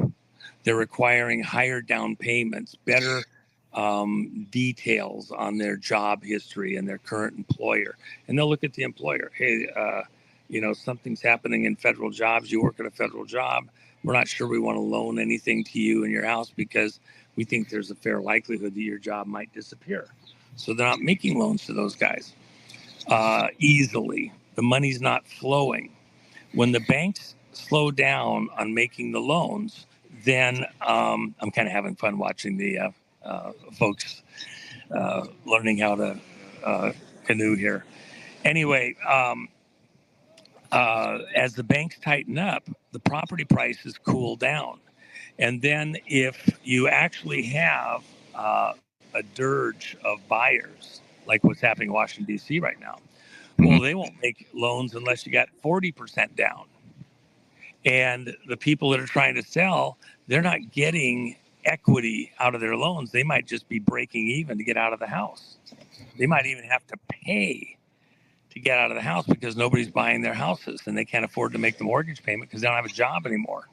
They're requiring higher down payments, better details on their job history and their current employer. And they'll look at the employer. Hey, you know, something's happening in federal jobs. You work at a federal job. We're not sure we want to loan anything to you in your house because we think there's a fair likelihood that your job might disappear. So they're not making loans to those guys easily. The money's not flowing. When the banks slow down on making the loans, then I'm kind of having fun watching the folks learning how to canoe here. Anyway, as the banks tighten up, the property prices cool down. And then if you actually have a dirge of buyers, like what's happening in Washington, D.C. right now, well, they won't make loans unless you got 40% down. And the people that are trying to sell, they're not getting equity out of their loans. They might just be breaking even to get out of the house. They might even have to pay to get out of the house because nobody's buying their houses and they can't afford to make the mortgage payment because they don't have a job anymore.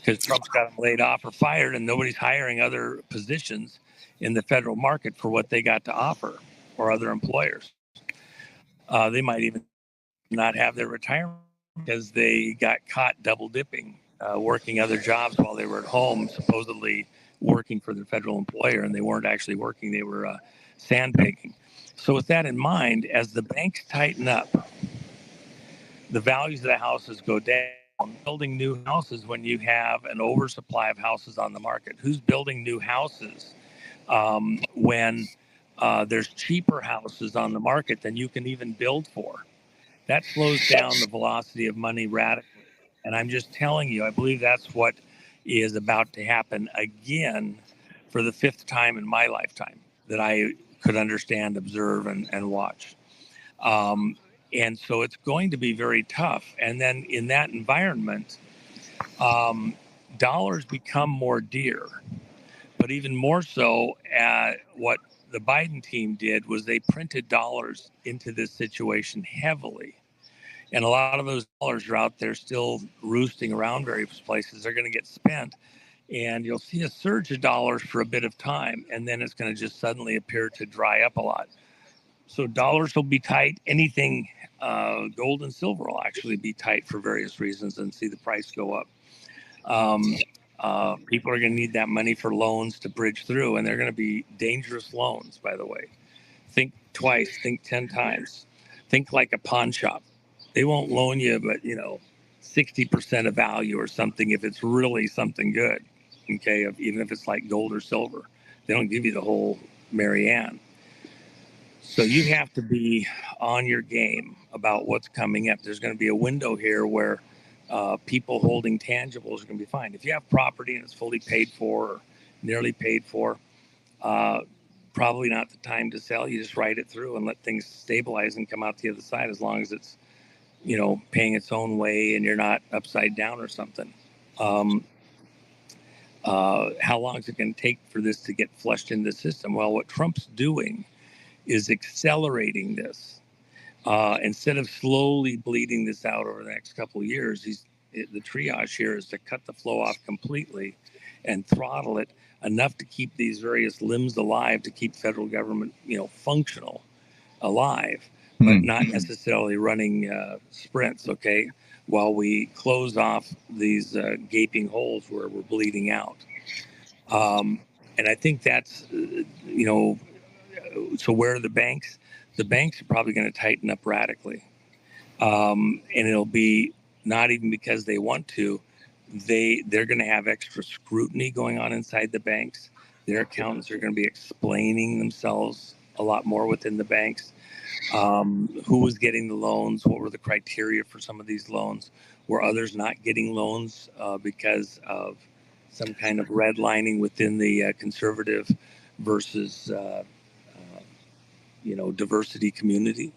Because Trump's got them laid off or fired and nobody's hiring other positions in the federal market for what they got to offer or other employers. They might even not have their retirement because they got caught double dipping, working other jobs while they were at home, supposedly working for their federal employer, and they weren't actually working. They were sandbagging. So with that in mind, as the banks tighten up, the values of the houses go down. Building new houses when you have an oversupply of houses on the market. Who's building new houses when there's cheaper houses on the market than you can even build for? That slows down the velocity of money radically. And I'm just telling you, I believe that's what is about to happen again for the fifth time in my lifetime that I could understand, observe, and watch. And so it's going to be very tough. And then in that environment, dollars become more dear. But even more so, what the Biden team did was they printed dollars into this situation heavily. And a lot of those dollars are out there still roosting around various places. They're going to get spent. And you'll see a surge of dollars for a bit of time. And then it's going to just suddenly appear to dry up a lot. So dollars will be tight. Anything, gold and silver will actually be tight for various reasons and see the price go up. People are going to need that money for loans to bridge through. And they're going to be dangerous loans, by the way. Think twice, think 10 times. Think like a pawn shop. They won't loan you, but 60% of value or something if it's really something good. Okay, even if it's like gold or silver, they don't give you the whole Marianne. So you have to be on your game about what's coming up. There's going to be a window here where people holding tangibles are going to be fine. If you have property and it's fully paid for or nearly paid for, probably not the time to sell. You just ride it through and let things stabilize and come out the other side, as long as it's paying its own way and you're not upside down or something. How long is it going to take for this to get flushed into the system? Well, what Trump's doing is accelerating this. Instead of slowly bleeding this out over the next couple of years, the triage here is to cut the flow off completely and throttle it enough to keep these various limbs alive, to keep federal government, functional, alive, but not necessarily running sprints, okay, while we close off these gaping holes where we're bleeding out. And I think that's, so where are the banks? The banks are probably going to tighten up radically. And it'll be not even because they want to. They're going to have extra scrutiny going on inside the banks. Their accountants are going to be explaining themselves a lot more within the banks. Who was getting the loans? What were the criteria for some of these loans? Were others not getting loans because of some kind of redlining within the conservative versus diversity community?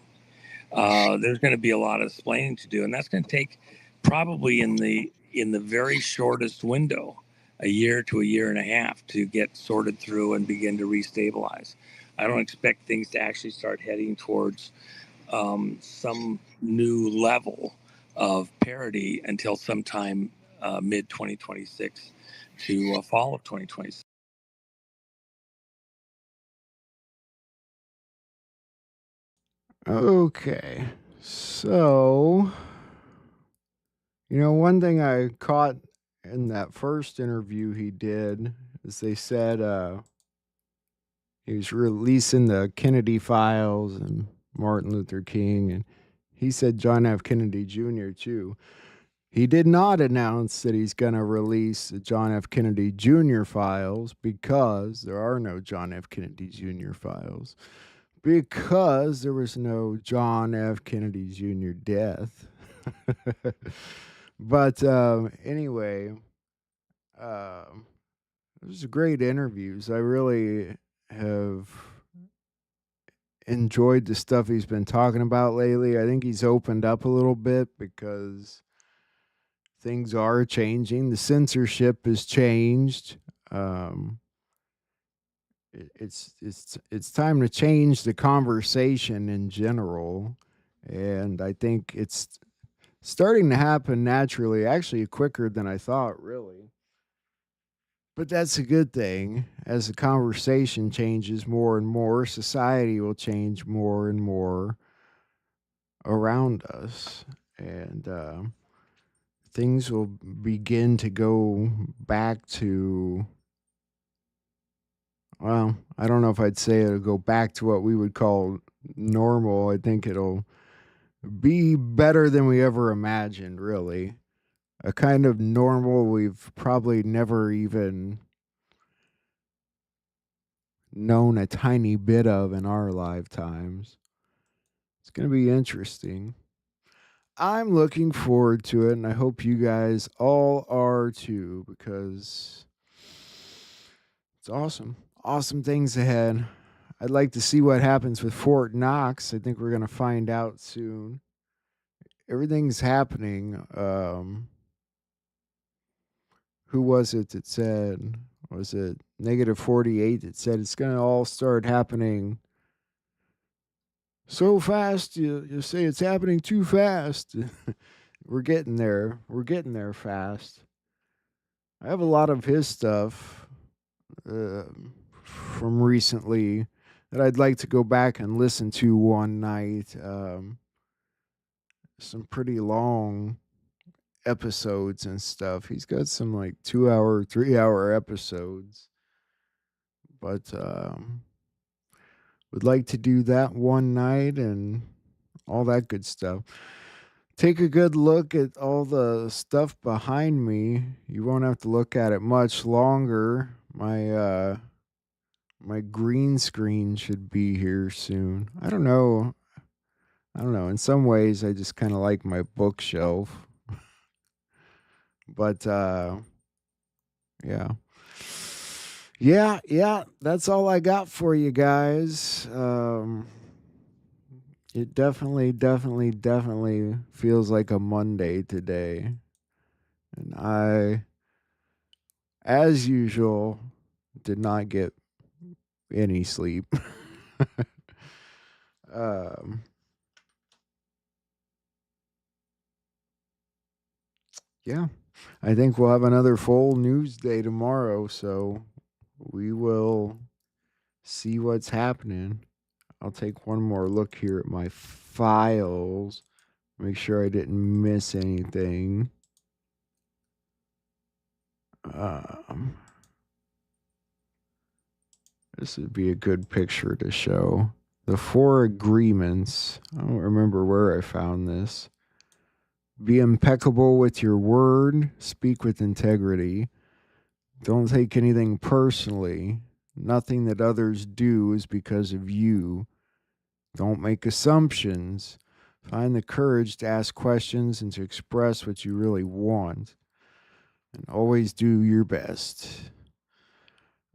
There's going to be a lot of explaining to do, and that's going to take probably in the very shortest window, a year to a year and a half, to get sorted through and begin to restabilize. I don't expect things to actually start heading towards some new level of parity until sometime mid 2026 to fall of 2026. Okay, so one thing I caught in that first interview he did is they said he was releasing the Kennedy files and Martin Luther King, and he said John F. Kennedy Jr. too. He did not announce that he's going to release the John F. Kennedy Jr. files, because there are no John F. Kennedy Jr. files, because there was no John F. Kennedy Jr. death. But anyway, it was great interviews. I really have enjoyed the stuff he's been talking about lately. I think he's opened up a little bit because things are changing. The censorship has changed. It's time to change the conversation in general, and I think it's starting to happen naturally, actually quicker than I thought, really. But that's a good thing. As the conversation changes more and more, society will change more and more around us, and things will begin to go back to, well, I don't know if I'd say it'll go back to what we would call normal. I think it'll be better than we ever imagined, really. A kind of normal we've probably never even known a tiny bit of in our lifetimes. It's going to be interesting. I'm looking forward to it, and I hope you guys all are too, because it's awesome. Awesome things ahead. I'd like to see what happens with Fort Knox. I think we're going to find out soon. Everything's happening. Who was it that said, was it -48 that said it's going to all start happening so fast, you say it's happening too fast. We're getting there. We're getting there fast. I have a lot of his stuff from recently that I'd like to go back and listen to one night. Some pretty long episodes and stuff. He's got some like 2-hour, 3-hour episodes. But would like to do that one night and all that good stuff. Take a good look at all the stuff behind me. You won't have to look at it much longer. My green screen should be here soon. I don't know. In some ways I just kind of like my bookshelf. But yeah. Yeah, that's all I got for you guys. It definitely feels like a Monday today. And I, as usual, did not get any sleep. Yeah, I think we'll have another full news day tomorrow, so we will see what's happening. I'll take one more look here at my files, make sure I didn't miss anything. This would be a good picture to show. The 4 agreements. I don't remember where I found this. Be impeccable with your word. Speak with integrity. Don't take anything personally. Nothing that others do is because of you. Don't make assumptions. Find the courage to ask questions and to express what you really want. And always do your best.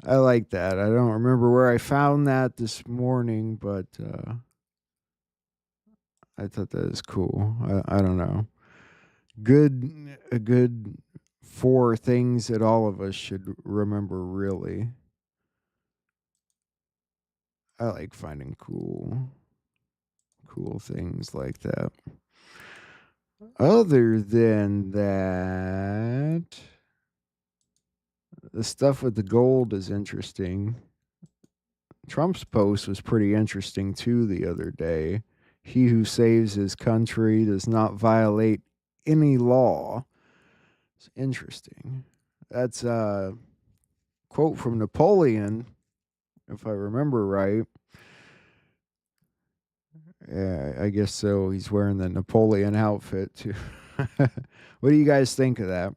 I like that. I don't remember where I found that this morning, but I thought that was cool. I don't know. A good 4 things that all of us should remember, really. I like finding cool things like that. Other than that, the stuff with the gold is interesting. Trump's post was pretty interesting too the other day. He who saves his country does not violate any law. It's interesting. That's a quote from Napoleon, if I remember right. Yeah, I guess so. He's wearing the Napoleon outfit too. What do you guys think of that?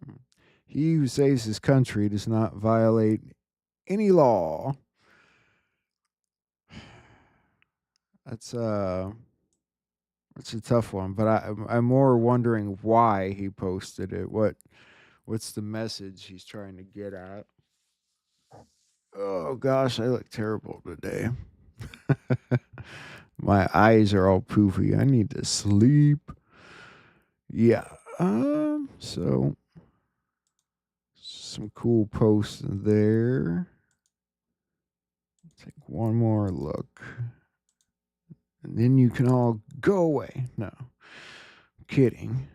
He who saves his country does not violate any law. That's a tough one, but I'm more wondering why he posted it. What's the message he's trying to get at? Oh gosh, I look terrible today. My eyes are all poofy. I need to sleep. Yeah. So some cool posts there. Take one more look. And then you can all go away. No. I'm kidding.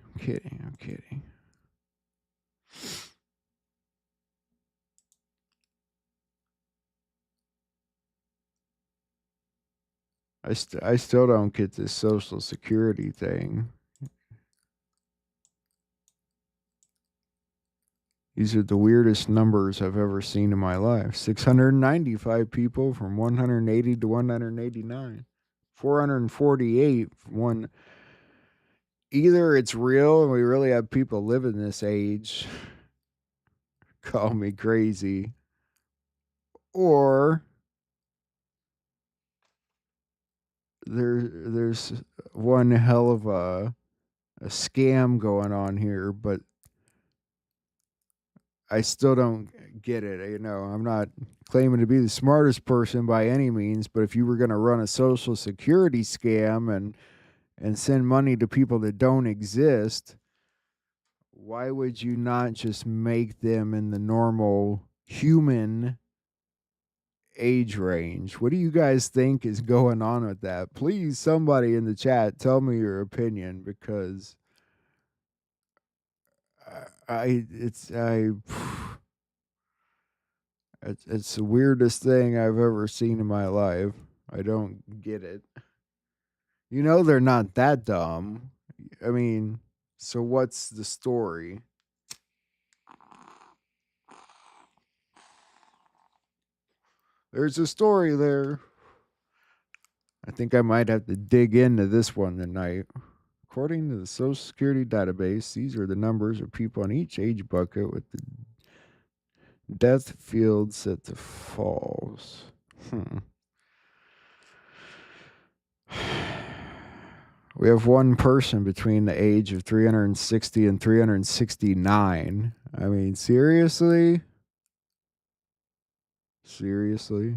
I still don't get this Social Security thing. These are the weirdest numbers I've ever seen in my life. 695 people from 180 to 189. 448. One, either it's real and we really have people living this age, call me crazy, or there's one hell of a scam going on here, but I still don't get it. You know, I'm not claiming to be the smartest person by any means, but if you were going to run a social security scam and send money to people that don't exist, why would you not just make them in the normal human age range? What do you guys think is going on with that? Please, somebody in the chat, tell me your opinion, because it's the weirdest thing I've ever seen in my life. I don't get it. You know, they're not that dumb. I mean, so what's the story? There's a story there. I think I might have to dig into this one tonight. According to the Social Security database, these are the numbers of people in each age bucket with the death field set to false. We have one person between the age of 360 and 369. I mean, seriously? Seriously?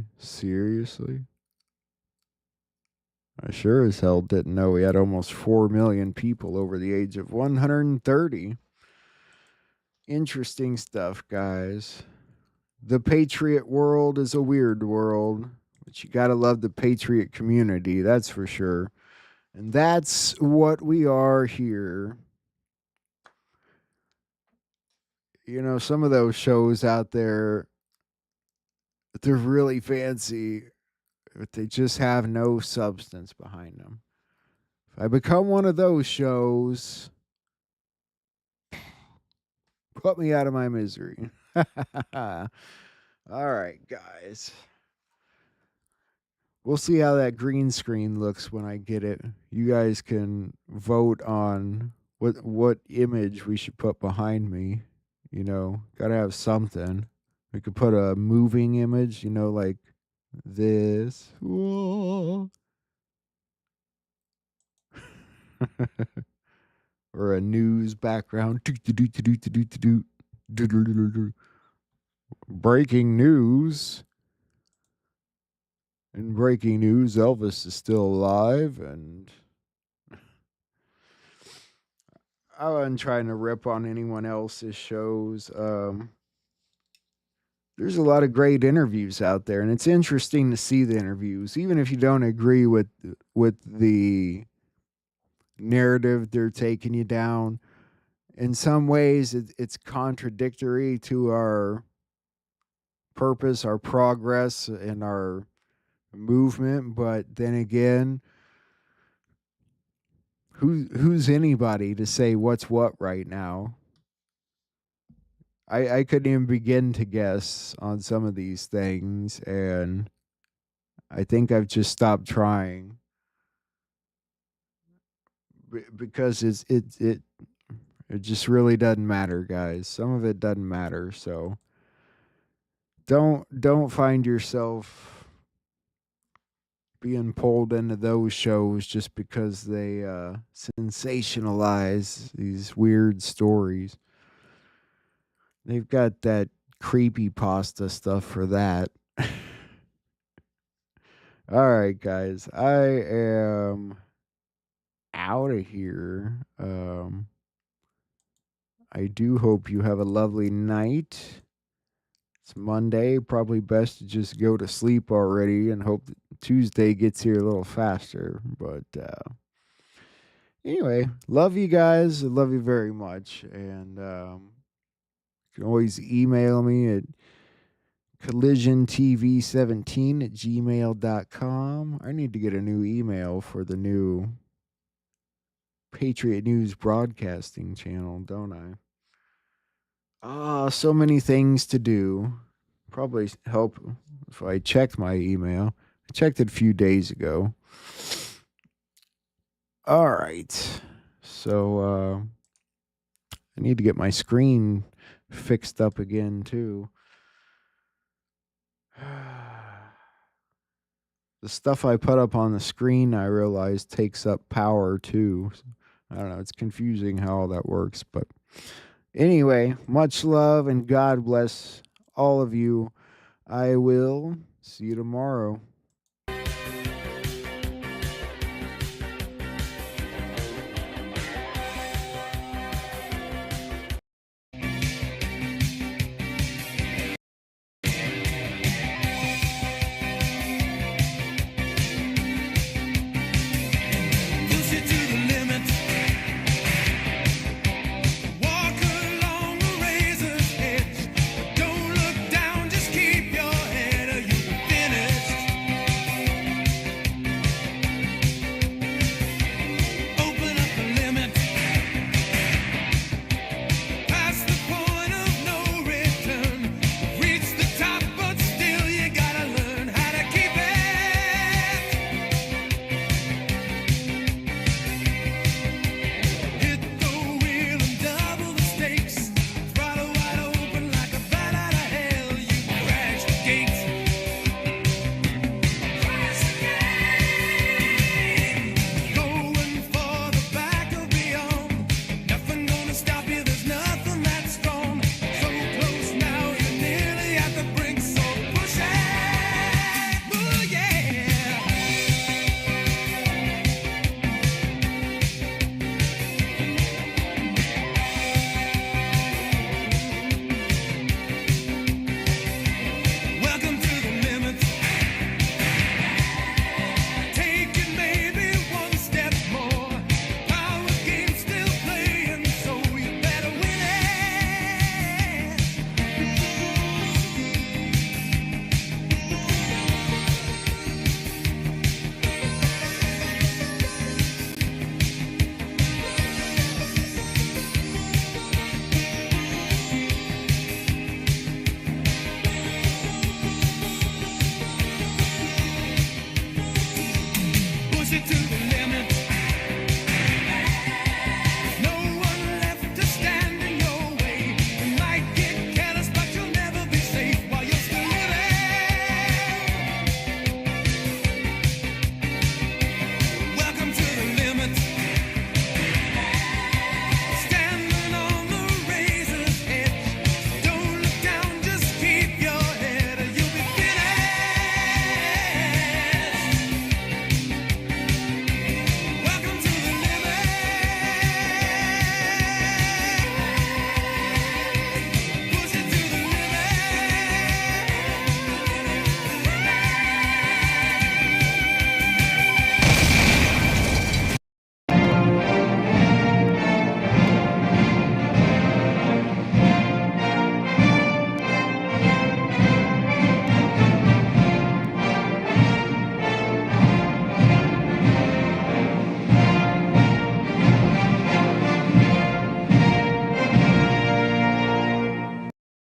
I sure as hell didn't know we had almost 4 million people over the age of 130. Interesting stuff, guys. The Patriot world is a weird world, but you gotta love the Patriot community, that's for sure. And that's what we are here. You know, some of those shows out there, they're really fancy, but they just have no substance behind them. If I become one of those shows, put me out of my misery. All right, guys. We'll see how that green screen looks when I get it. You guys can vote on what image we should put behind me. You know, gotta have something. We could put a moving image, you know, like this. Whoa. Or a news background. Breaking news. In breaking news, Elvis is still alive, and I wasn't trying to rip on anyone else's shows. There's a lot of great interviews out there, and it's interesting to see the interviews, even if you don't agree with the narrative they're taking you down. In some ways, it's contradictory to our purpose, our progress, and our movement. But then again, who's anybody to say what's what right now? I couldn't even begin to guess on some of these things, and I think I've just stopped trying because it just really doesn't matter, guys. Some of it doesn't matter, so don't find yourself being pulled into those shows just because they sensationalize these weird stories. They've got that creepy pasta stuff for that. All right, guys. I am out of here. I do hope you have a lovely night. It's Monday. Probably best to just go to sleep already and hope that Tuesday gets here a little faster. But anyway, love you guys. I love you very much. And you can always email me at collisiontv17@gmail.com. I need to get a new email for the new Patriot News Broadcasting channel, don't I? So many things to do. Probably help if I checked my email. I checked it a few days ago. All right. So I need to get my screen fixed up again too. The stuff I put up on the screen, I realize, takes up power too. I don't know. It's confusing how all that works. But anyway, much love and God bless all of you. I will see you tomorrow.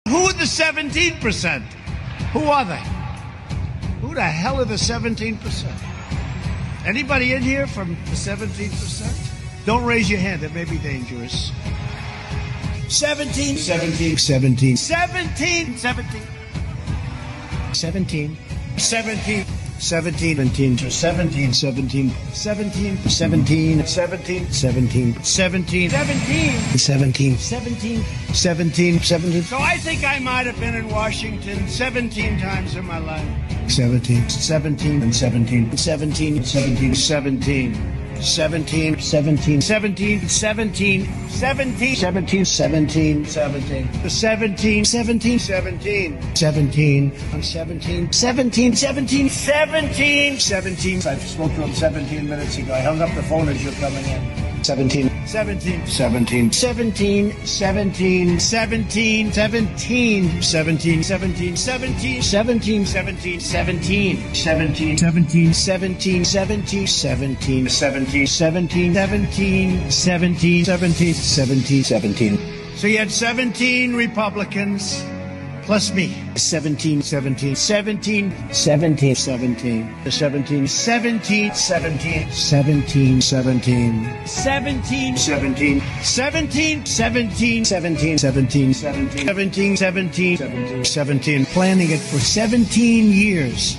Who are the 17%? Who are they? Who the hell are the 17%? Anybody in here from the 17%? Don't raise your hand. That may be dangerous. 17, 17, 17, 17, 17, 17, 17, 17, 17, 17, 17, 17, 17, 17, 17, 17, 17, 17, 17, 17, 17. So I think I might have been in Washington 17 times in my life. 17, 17, and 17, 17, 17, 17. 17, 17, 17, 17, 17, 17, 17, 17, 17, 17, 17, 17, 17, 17, 17, 17, 17. I spoke to him 17 minutes ago. I hung up the phone as you're coming in. 17, 17, 17, 17, 17, 17, 17, 17, 17, 17, 17, 17, 17, 17, 17, 17, 17, 17, 17, 17, 17, 17, 17, 17, 17, 17. So you had 17 Republicans plus me. 17, 17, 17, 17, 17, 17, 17, 17, 17, 17, 17, 17, 17, 17, 17, 17, 17, 17, 17, planning it for 17 years.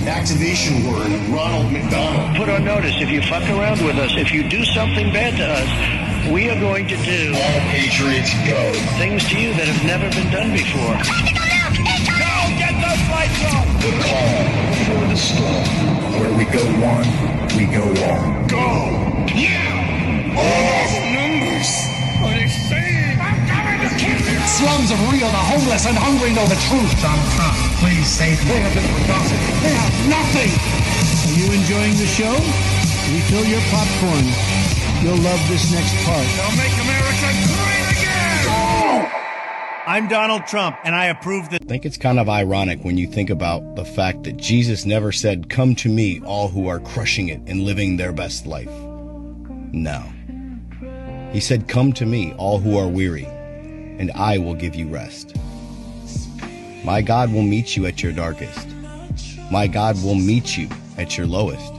Activation word, Ronald McDonald. Put on notice, if you fuck around with us, if you do something bad to us, we are going to do All Patriots go. things to you that have never been done before. Go get those lights on! The calm before the storm. Where we go one, we go all. Go! Yeah! All numbers are the same. I'm coming to kill you! Slums of Rio, the homeless and hungry know the truth. Donald Trump, please save me. They have been forgotten. They have nothing! Are you enjoying the show? Refill your popcorn. You'll love this next part. They'll make America great again! Go! I'm Donald Trump, and I approve this. I think it's kind of ironic when you think about the fact that Jesus never said, "Come to me, all who are crushing it and living their best life." No. He said, "Come to me, all who are weary, and I will give you rest." My God will meet you at your darkest. My God will meet you at your lowest.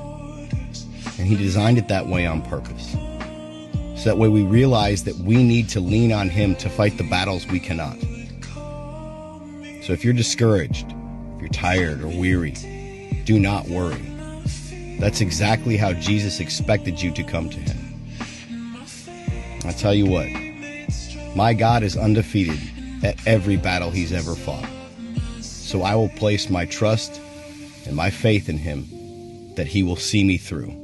And he designed it that way on purpose. So that way we realize that we need to lean on him to fight the battles we cannot. So if you're discouraged, if you're tired or weary, do not worry. That's exactly how Jesus expected you to come to him. I'll tell you what, my God is undefeated at every battle he's ever fought. So I will place my trust and my faith in him that he will see me through.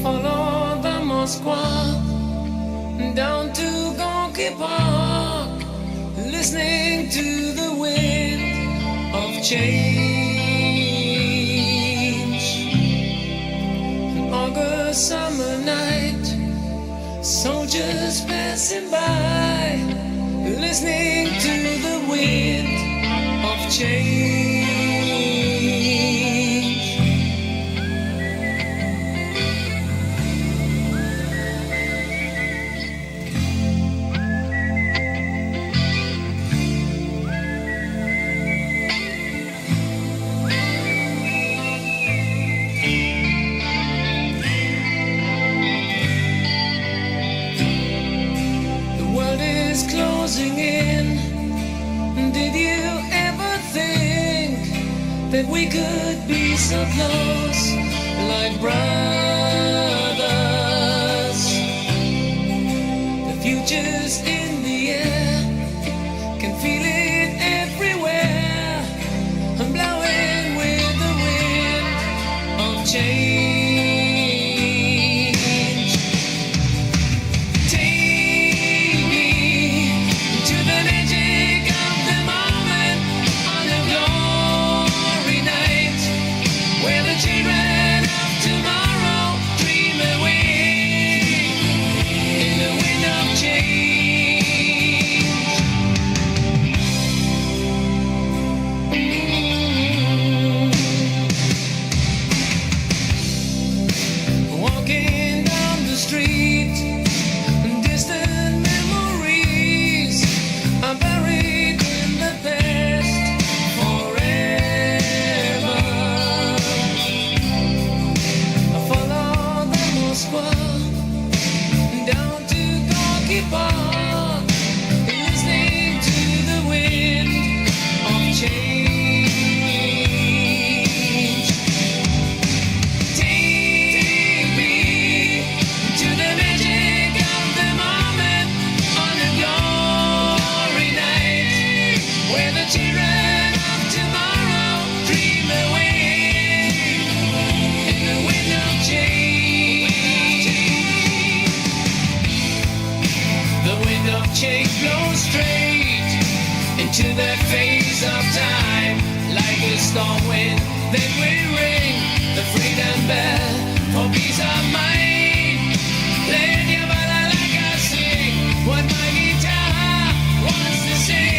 Follow the Moskwa down to Gonky Park, listening to the wind of change. An August summer night, soldiers passing by, listening to the wind of change. The world is closing in. Did you ever think that we could be so close, like brothers? The future's in the air, can feel it everywhere. I'm blowing with the wind of change. Take me to the magic of the moment on a glory night, where the children of tomorrow dream away in the wind of change. Walking down the street, distant memories are buried in the past forever. I follow the Moskwa down to Gorky Park, listening to the wind of change. Take me to the magic of the moment on a glory night, where the children of tomorrow dream away in the wind of change. The wind of change blows straight into the face of time, like a storm wind that will ring the freedom bell for peace of mind. Play your ballad like I sing what my guitar wants to sing.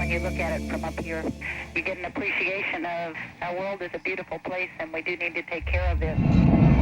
when you look at it from up here. You get an appreciation of our world is a beautiful place and we do need to take care of it.